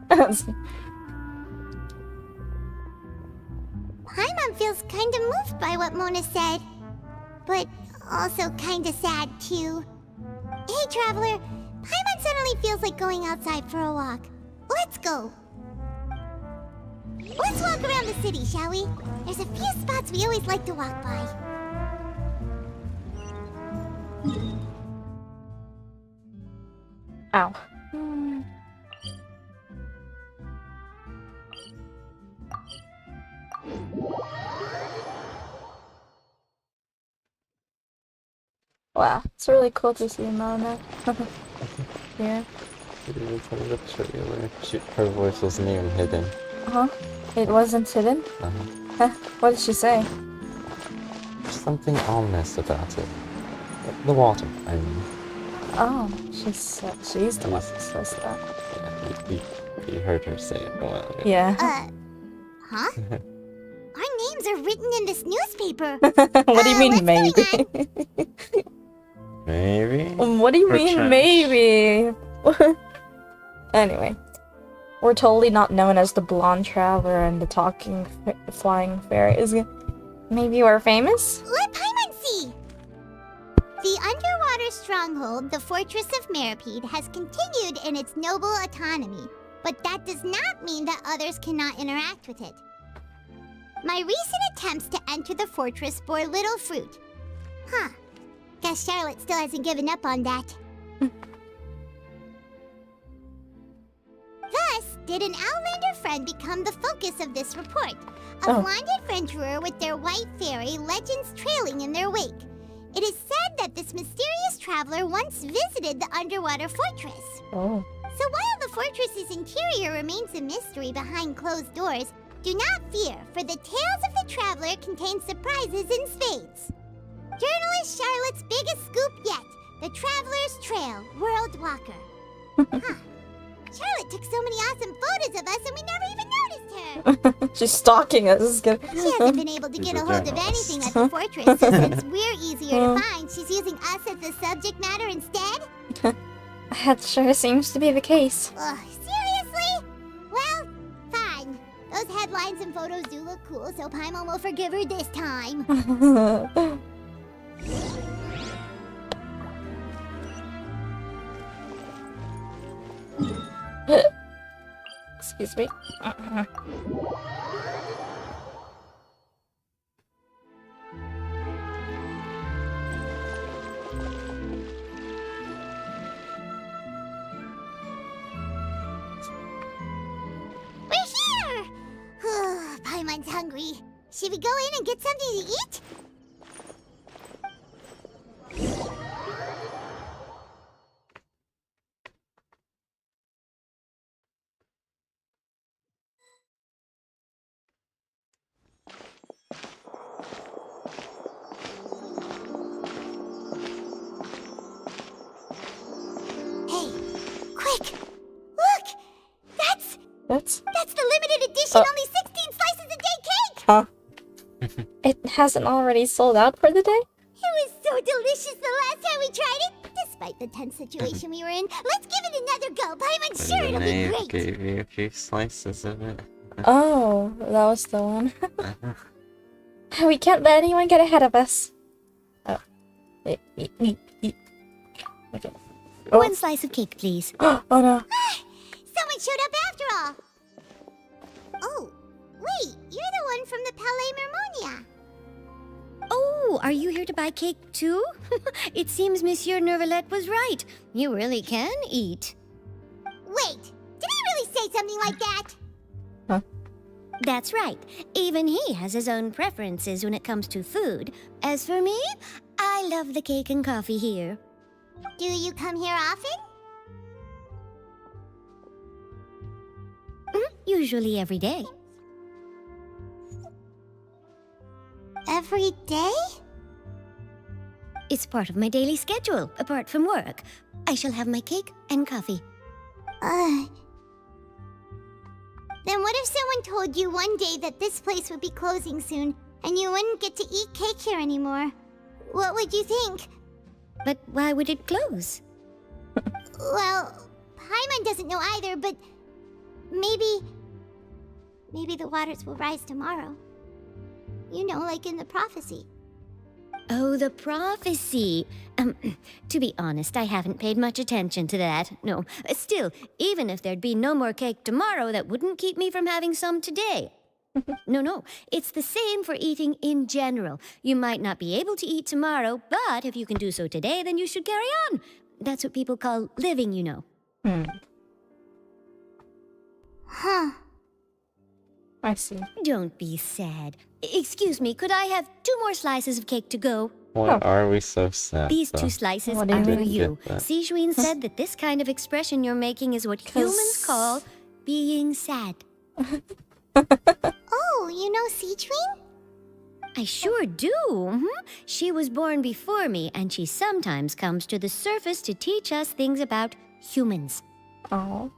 Paimon feels kind of moved by what Mona said, but also kind of sad too. Hey, Traveler, Paimon suddenly feels like going outside for a walk. Let's go. Let's walk around the city, shall we? There's a few spots we always like to walk by. Ow. Wow, it's really cool to see Mona here. Her voice wasn't even hidden. Huh? It wasn't hidden? Huh? What did she say? Something ominous about it. The water, I mean. Oh, she's the one who says that. Yeah, you heard her say it a while ago. Yeah. Huh? Our names are written in this newspaper. What do you mean, maybe? Maybe? What do you mean, maybe? Anyway. We're totally not known as the blonde traveler and the talking flying fairy. Maybe we're famous? Let Paimon see! The underwater stronghold, the Fortress of Meripede, has continued in its noble autonomy, but that does not mean that others cannot interact with it. My recent attempts to enter the fortress bore little fruit. Huh. Guess Charlotte still hasn't given up on that. Thus, did an Outlander friend become the focus of this report. A blonde adventurer with their white fairy, legends trailing in their wake. It is said that this mysterious traveler once visited the underwater fortress. Oh. So while the fortress's interior remains a mystery behind closed doors, do not fear, for the tales of the traveler contain surprises in spades. Journalist Charlotte's biggest scoop yet, the Traveler's Trail, World Walker. Huh. Charlotte took so many awesome photos of us and we never even noticed her. She's stalking us. She hasn't been able to get a hold of anything at the fortress, so since we're easier to find, she's using us as the subject matter instead? That sure seems to be the case. Ugh, seriously? Well, fine. Those headlines and photos do look cool, so Paimon will forgive her this time. Excuse me. We're hungry. Should we go in and get something to eat? Hey, quick! Look! That's the limited edition, only 16 slices a day cake! Huh? It hasn't already sold out for the day? It was so delicious the last time we tried it! Despite the tense situation we were in, let's give it another go. I'm sure it'll be great! Gave me a few slices of it. Oh, that was the one. We can't let anyone get ahead of us. Oh. Eat. Okay. Oh. One slice of cake, please. Oh no. Someone showed up after all! Oh, wait, you're the one from the Palais Mermonia. Oh, are you here to buy cake too? It seems Monsieur Neuvilette was right. You really can eat. Wait, did he really say something like that? Huh? That's right. Even he has his own preferences when it comes to food. As for me, I love the cake and coffee here. Do you come here often? Usually every day. Every day? It's part of my daily schedule, apart from work. I shall have my cake and coffee. Then what if someone told you one day that this place would be closing soon, and you wouldn't get to eat cake here anymore? What would you think? But why would it close? Well, Paimon doesn't know either, but maybe the waters will rise tomorrow. You know, like in the prophecy. Oh, the prophecy. To be honest, I haven't paid much attention to that. No, still, even if there'd be no more cake tomorrow, that wouldn't keep me from having some today. No, it's the same for eating in general. You might not be able to eat tomorrow, but if you can do so today, then you should carry on. That's what people call living, you know. Huh. I see. Don't be sad. Excuse me, could I have 2 more slices of cake to go? Why are we so sad? These though? 2 slices What do you are for mean? you. Get that. Sijuin said that this kind of expression you're making is what humans call being sad. Oh, you know Sijuin? I sure do. She was born before me, and she sometimes comes to the surface to teach us things about humans. Oh.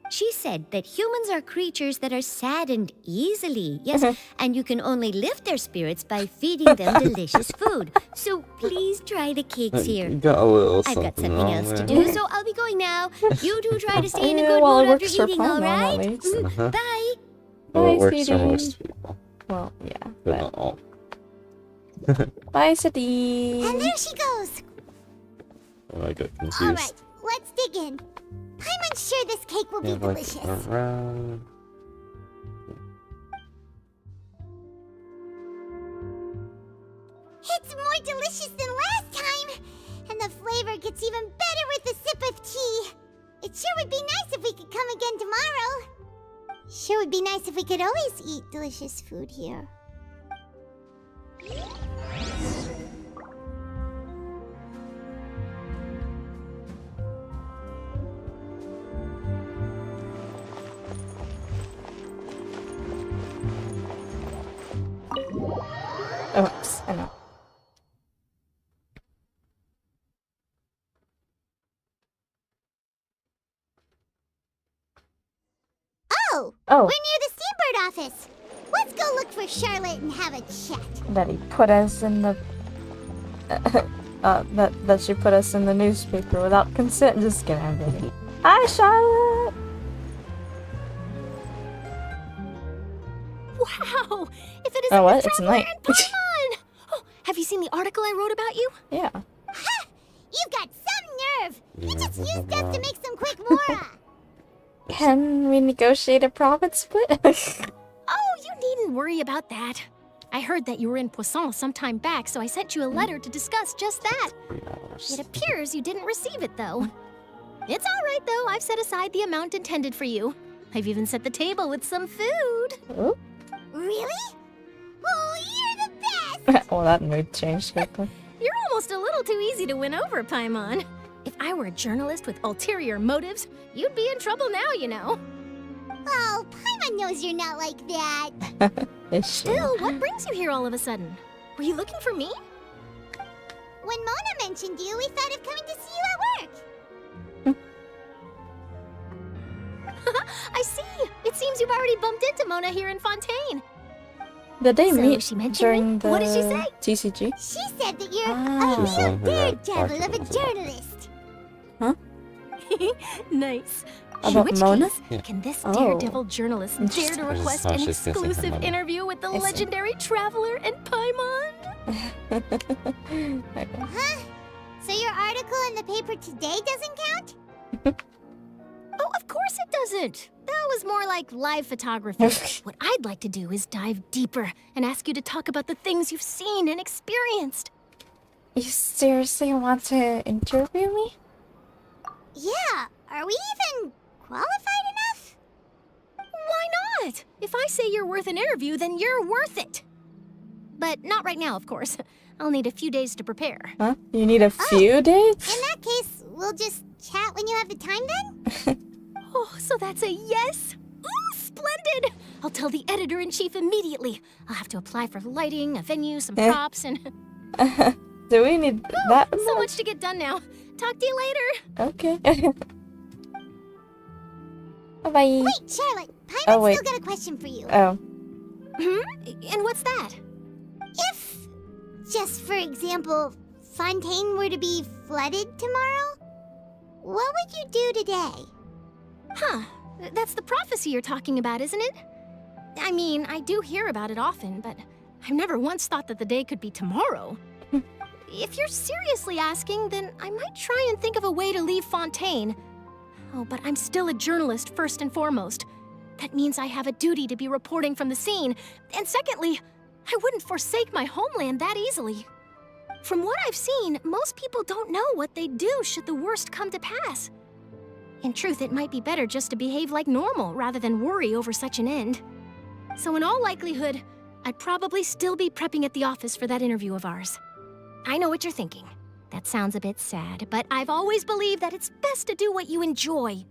She said that humans are creatures that are saddened easily, yes, and you can only lift their spirits by feeding them delicious food. So please try the cakes here. You got a little I've got something wrong else to there. do, so I'll be going now. You do try to stay in a good Well, it mood after works for eating, all Paimon, at right? least. Bye. Well, it Bye, works for sweetie. most people, Well, yeah. but not all. Bye, Sadie. And there she goes! Oh, I got confused. Alright, let's dig in. Paimon's sure this cake will be Yeah, like delicious. around. It's more delicious than last time! And the flavor gets even better with a sip of tea. It sure would be nice if we could come again tomorrow. Sure would be nice if we could always eat delicious food here. Oops, I know. Oh! Oh. We're near the Steambird office! Let's go look for Charlotte and have a chat. That he put us in the... that she put us in the newspaper without consent. Just kidding, I'm kidding. Hi, Charlotte! Wow! If it isn't Oh, what? the It's Traveler night. and Paimon! Oh, have you seen the article I wrote about you? Yeah. Ha! You've got some nerve! You just used us to make some quick mora! Can we negotiate a profit split? Oh, you needn't worry about that. I heard that you were in Poisson some time back, so I sent you a letter to discuss just that. It appears you didn't receive it, though. It's all right, though. I've set aside the amount intended for you. I've even set the table with some food. Really? Well, that mood changed quickly. You're almost a little too easy to win over, Paimon. If I were a journalist with ulterior motives, you'd be in trouble now, you know. Oh, Paimon knows you're not like that. Still, what brings you here all of a sudden? Were you looking for me? When Mona mentioned you, we thought of coming to see you at work. I see. It seems you've already bumped into Mona here in Fontaine. Did they So meet she mentioned during me? the What did she say? TCG? She said that you're Ah. a real daredevil of a journalist. Nice. About In which Mona? case, can this Oh. daredevil journalist dare to Interesting. request I an just thought she was kissing exclusive her mother. interview with the I see. legendary traveler and Paimon? Huh? So your article in the paper today doesn't count? Oh, of course it doesn't. That was more like live photography. What I'd like to do is dive deeper and ask you to talk about the things you've seen and experienced. You seriously want to interview me? Yeah. Are we even qualified enough? Why not? If I say you're worth an interview, then you're worth it. But not right now, of course. I'll need a few days to prepare. Huh? You need a few days? In that case, we'll just chat when you have the time then? Oh, so that's a yes? Ooh, splendid! I'll tell the editor-in-chief immediately. I'll have to apply for lighting, a venue, some props, and... Do we need that so much to get done now. Talk to you later. Okay. Bye-bye. Wait, Charlotte. Paimon's Oh, wait. still got a question for you. Oh. And what's that? If, just for example, Fontaine were to be flooded tomorrow, what would you do today? Huh. That's the prophecy you're talking about, isn't it? I mean, I do hear about it often, but I've never once thought that the day could be tomorrow. If you're seriously asking, then I might try and think of a way to leave Fontaine. Oh, but I'm still a journalist first and foremost. That means I have a duty to be reporting from the scene. And secondly, I wouldn't forsake my homeland that easily. From what I've seen, most people don't know what they'd do should the worst come to pass. In truth, it might be better just to behave like normal rather than worry over such an end. So in all likelihood, I'd probably still be prepping at the office for that interview of ours. I know what you're thinking. That sounds a bit sad, but I've always believed that it's best to do what you enjoy.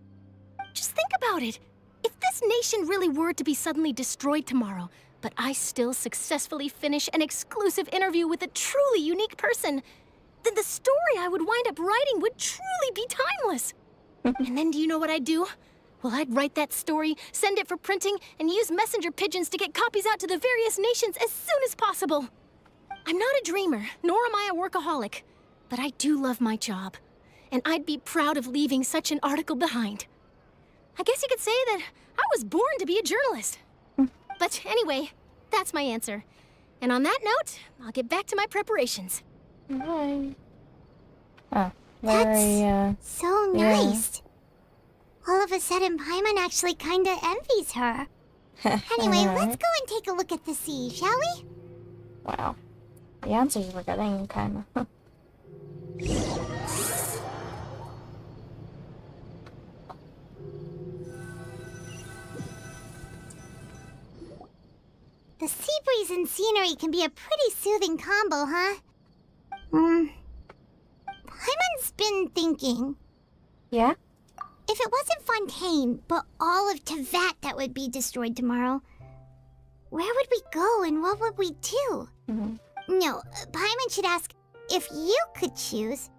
Just think about it. If this nation really were to be suddenly destroyed tomorrow, but I still successfully finish an exclusive interview with a truly unique person, then the story I would wind up writing would truly be timeless. And then do you know what I'd do? Well, I'd write that story, send it for printing, and use messenger pigeons to get copies out to the various nations as soon as possible. I'm not a dreamer, nor am I a workaholic, but I do love my job, and I'd be proud of leaving such an article behind. I guess you could say that I was born to be a journalist. But anyway, that's my answer. And on that note, I'll get back to my preparations. Bye. Oh, very, So nice. All of a sudden, Paimon actually kinda envies her. Anyway, let's go and take a look at the sea, shall we? Wow. The answers we're getting kinda... The sea breeze and scenery can be a pretty soothing combo, huh? Paimon's been thinking. Yeah? If it wasn't Fontaine, but all of Tevat that would be destroyed tomorrow, where would we go and what would we do? No, Paimon should ask, if you could choose,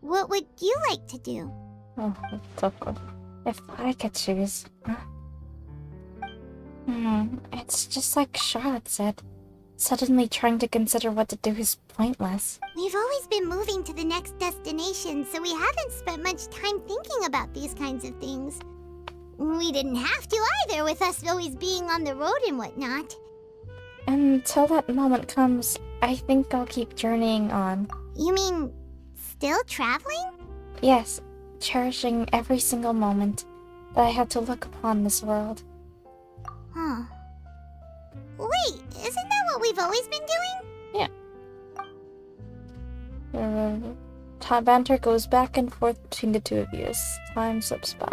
what would you like to do? Oh, that's a tough one. If I could choose... it's just like Charlotte said. Suddenly trying to consider what to do is pointless. We've always been moving to the next destination, so we haven't spent much time thinking about these kinds of things. We didn't have to either, with us always being on the road and whatnot. Until that moment comes, I think I'll keep journeying on. You mean, still traveling? Yes, cherishing every single moment that I have to look upon this world. Huh. Wait, isn't that what we've always been doing? Yeah. Banter goes back and forth between the two of you as time slips by.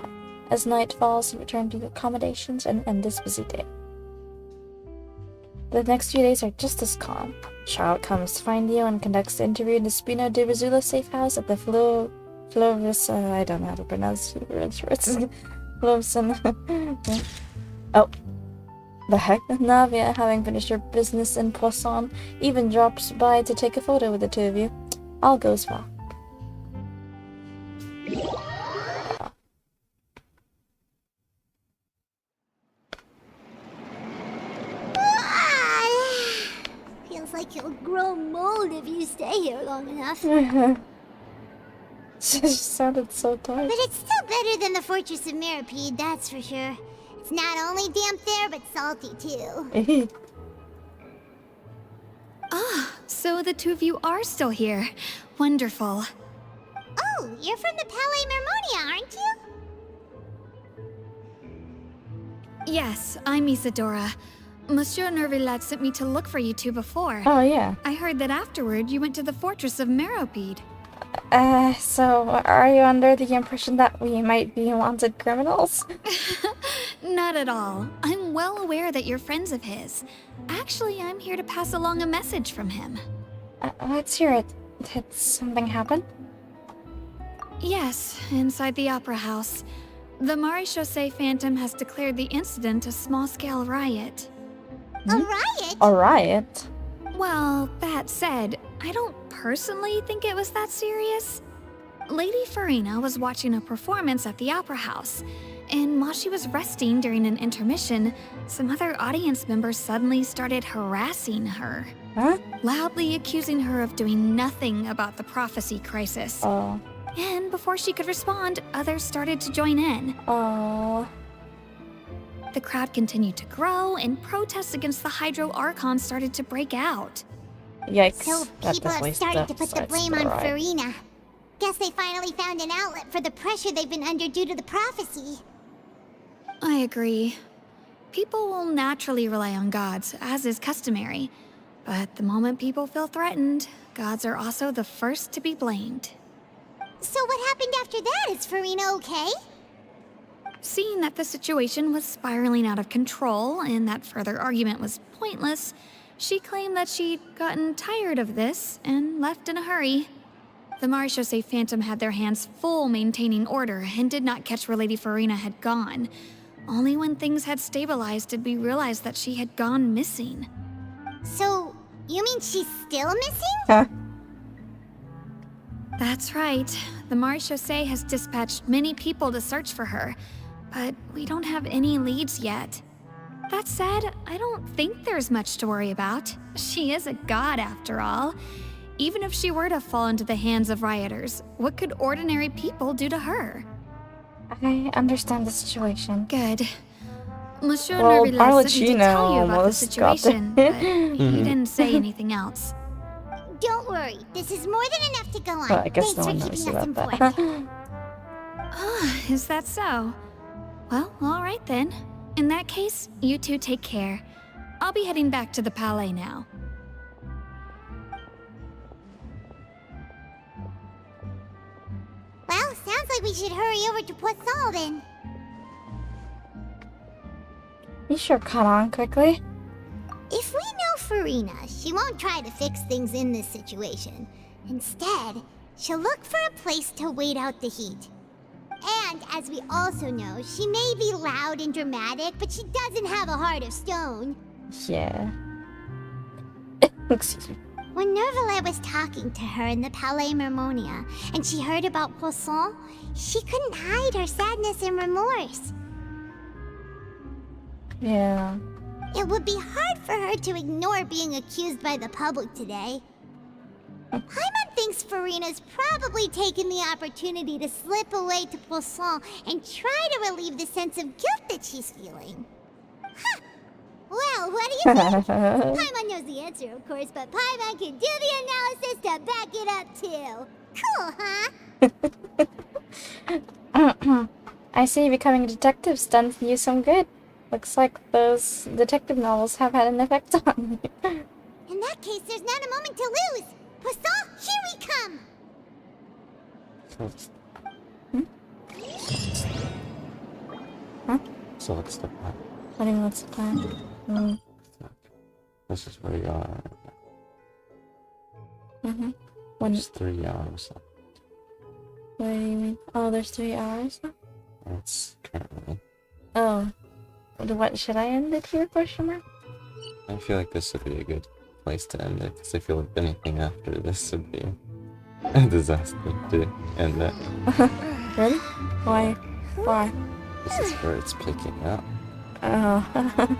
As night falls, you return to your accommodations and end this busy day. The next few days are just as calm. Charlotte comes to find you and conducts the interview in the Spina di Rosula safe house at the Flovis, I don't know how to pronounce it. Oh. The heck? Navia, having finished her business in Poisson, even drops by to take a photo with the two of you. All goes well. Feels like you'll grow mold if you stay here long enough. She sounded so tired. But it's still better than the Fortress of Mirapede, that's for sure. It's not only damp there, but salty too. Ah, so the two of you are still here. Wonderful. Oh, you're from the Palais Mermonia, aren't you? Yes, I'm Isadora. Monsieur Neuvilette sent me to look for you two before. Oh, yeah. I heard that afterward you went to the Fortress of Meropide. So are you under the impression that we might be wanted criminals? Not at all. I'm well aware that you're friends of his. Actually, I'm here to pass along a message from him. Let's hear it. Did something happen? Yes, inside the Opera House. The Maréchaussée Phantom has declared the incident a small-scale riot. A riot? A riot? Well, that said, I don't personally think it was that serious. Lady Furina was watching a performance at the Opera House, and while she was resting during an intermission, some other audience members suddenly started harassing her. Huh? Loudly accusing her of doing nothing about the prophecy crisis. Oh. And before she could respond, others started to join in. Oh. The crowd continued to grow, and protests against the Hydro Archon started to break out. Yikes. So people have started to put the blame on Furina. Guess they finally found an outlet for the pressure they've been under due to the prophecy. I agree. People will naturally rely on gods, as is customary. But the moment people feel threatened, gods are also the first to be blamed. So what happened after that? Is Furina okay? Seeing that the situation was spiraling out of control and that further argument was pointless, she claimed that she'd gotten tired of this and left in a hurry. The Maréchaussée Phantom had their hands full maintaining order and did not catch where Lady Furina had gone. Only when things had stabilized did we realize that she had gone missing. So, you mean she's still missing? Huh? That's right. The Maréchaussée has dispatched many people to search for her, but we don't have any leads yet. That said, I don't think there's much to worry about. She is a god after all. Even if she were to fall into the hands of rioters, what could ordinary people do to her? I understand the situation. Good. Monsieur Well, Neuvilette sent me to Arlecchino tell you about the almost got situation, but he didn't say anything else. Don't worry, this is more than enough to go on. Well, I guess Thanks no one for knows keeping us about informed. that. Is that so? Well, all right then. In that case, you two take care. I'll be heading back to the Palais now. Well, sounds like we should hurry over to Poisson then. You sure caught on quickly. If we know Furina, she won't try to fix things in this situation. Instead, she'll look for a place to wait out the heat. And, as we also know, she may be loud and dramatic, but she doesn't have a heart of stone. Yeah. Excuse me. When Neuvilette was talking to her in the Palais Mermonia, and she heard about Poisson, she couldn't hide her sadness and remorse. Yeah. It would be hard for her to ignore being accused by the public today. Paimon thinks Furina's probably taken the opportunity to slip away to Poisson and try to relieve the sense of guilt that she's feeling. Huh. Well, what do you think? Paimon knows the answer, of course, but Paimon can do the analysis to back it up too. Cool, huh? I see becoming a detective's done you some good. Looks like those detective novels have had an effect on you. In that case, there's not a moment to lose. Poisson, here we come! Huh? So what's the plan? What do you mean, what's the plan? This is where you are. Mm-hmm. There's 3 hours left. What do you mean? Oh, there's 3 hours now? That's currently. Oh. What, should I end it here, question mark? I feel like this would be a good place to end it, because I feel like anything after this would be a disaster to end it. Really? Why? Why? This is where it's picking up. Oh.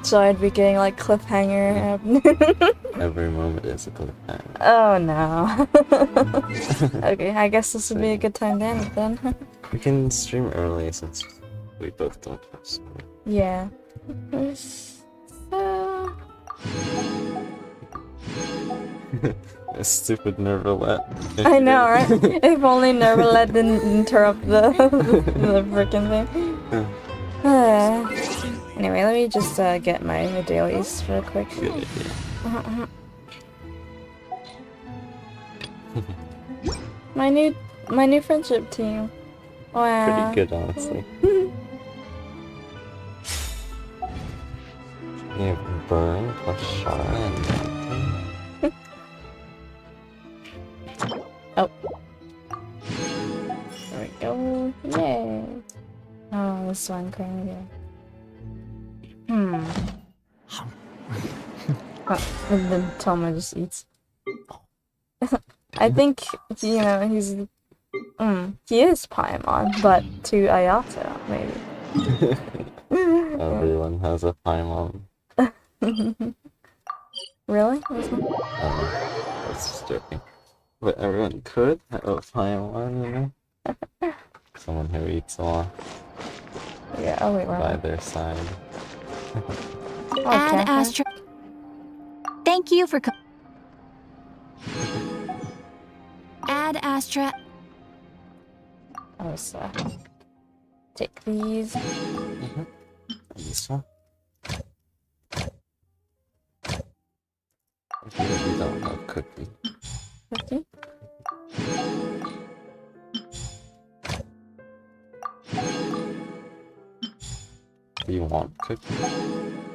So I'd be getting like cliffhanger. Every moment is a cliffhanger. Oh no. Okay, I guess this would be a good time to end it then. We can stream early since we both don't have school. Yeah. So... A stupid Neuvilette. I know, right? If only Neuvilette didn't interrupt the frickin' thing. Anyway, let me just get my dailies real quick. Good idea. My new friendship team. Wow. Pretty good, honestly. You have Burn plus Shara and Mountain. Oh. There we go. Yay. Oh, this one crazy. Oh, and then Toma just eats. I think, you know, he is Paimon, but to Ayato, maybe. Everyone has a Paimon. Really? I was just joking. But everyone could have a Paimon, you know? Someone who eats a lot. Yeah, oh wait, by their side. Add Astra. Thank you for Add Astra. Oh, so take these. This one. We don't have cookie. Cookie? Do you want cookie?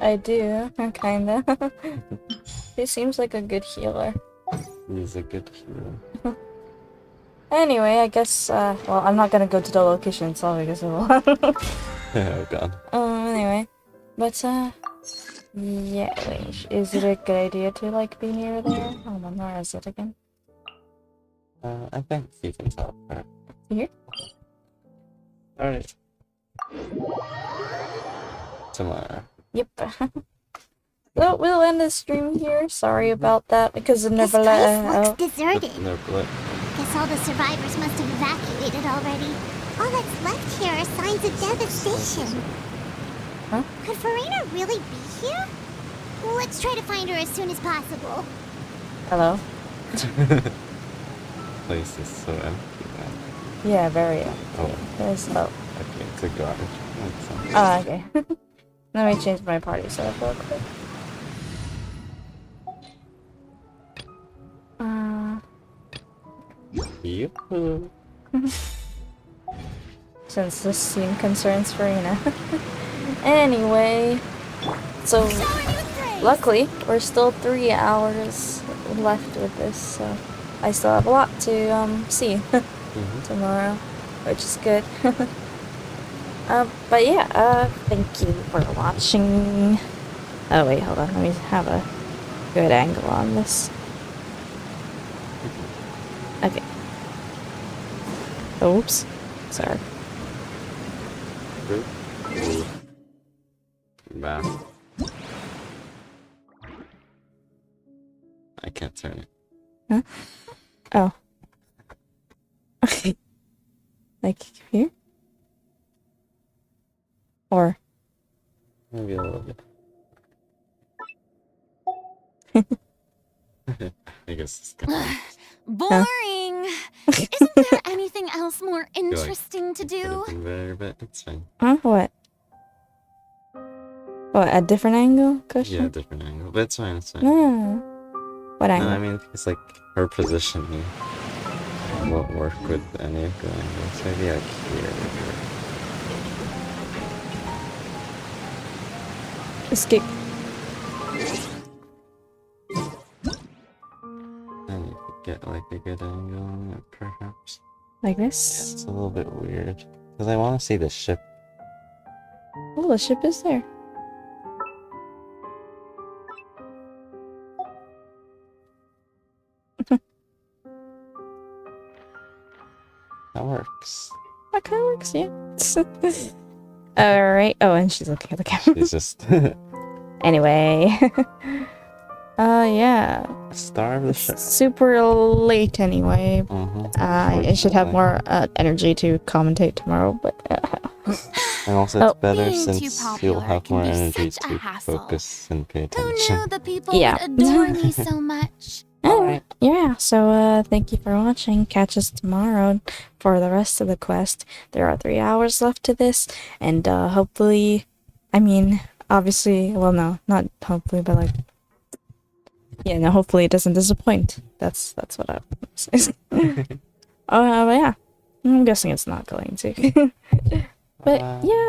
I do, kinda. He seems like a good healer. He's a good healer. Anyway, I guess, well, I'm not gonna go to the location itself because it will. Oh god. Anyway. But, yeah, wait, is it a good idea to, like, be near there? Oh, where is it again? I think you can tell her. Here? Alright. Tomorrow. Yep. Well, we'll end the stream here. Sorry about that, because of Neuvilette. Looks deserted. Neuvilette. Guess all the survivors must have evacuated already. All that's left here are signs of devastation. Huh? Could Furina really be here? Let's try to find her as soon as possible. Hello? Place is so empty now. Yeah, very empty. Oh. There's no... Okay, it's a garbage. Ah, okay. Let me change my party setup real quick. Yoo-hoo. Since this scene concerns Furina. Anyway, so luckily we're still 3 hours left with this, so I still have a lot to see tomorrow, which is good. But yeah, thank you for watching. Oh wait, hold on, let me have a good angle on this. Okay. Oops, sorry. Bad. I can't turn it. Huh? Oh. Like here? Or? Maybe a little bit. I guess it's gonna Boring! Isn't there anything else more interesting to do? better, but it's fine. Huh? What? What, a different angle? Question? Yeah, different angle. But it's fine, it's fine. No. What angle? No, I mean, it's like her positioning won't work with any of the angles. Maybe like here. Escape. might be a good angle on it, perhaps. Like Yeah, this? it's a little bit weird. Because I want to see the ship. Oh, the ship is there. That works. That kind of works, yeah. Alright. Oh, and she's looking at the camera. She's just... Anyway. Yeah. Star of the show. Super late anyway. I should have more energy to commentate tomorrow, but... And also it's better Being too since popular you'll have can more be energy such a to hassle. focus and pay Who attention. knew the people Yeah. would adore me so much? Alright, yeah, so thank you for watching. Catch us tomorrow for the rest of the quest. There are 3 hours left to this, and hopefully, I mean, obviously, well, no, not hopefully, but like, yeah, no, hopefully it doesn't disappoint. That's what I was saying. But yeah, I'm guessing it's not going to. But yeah.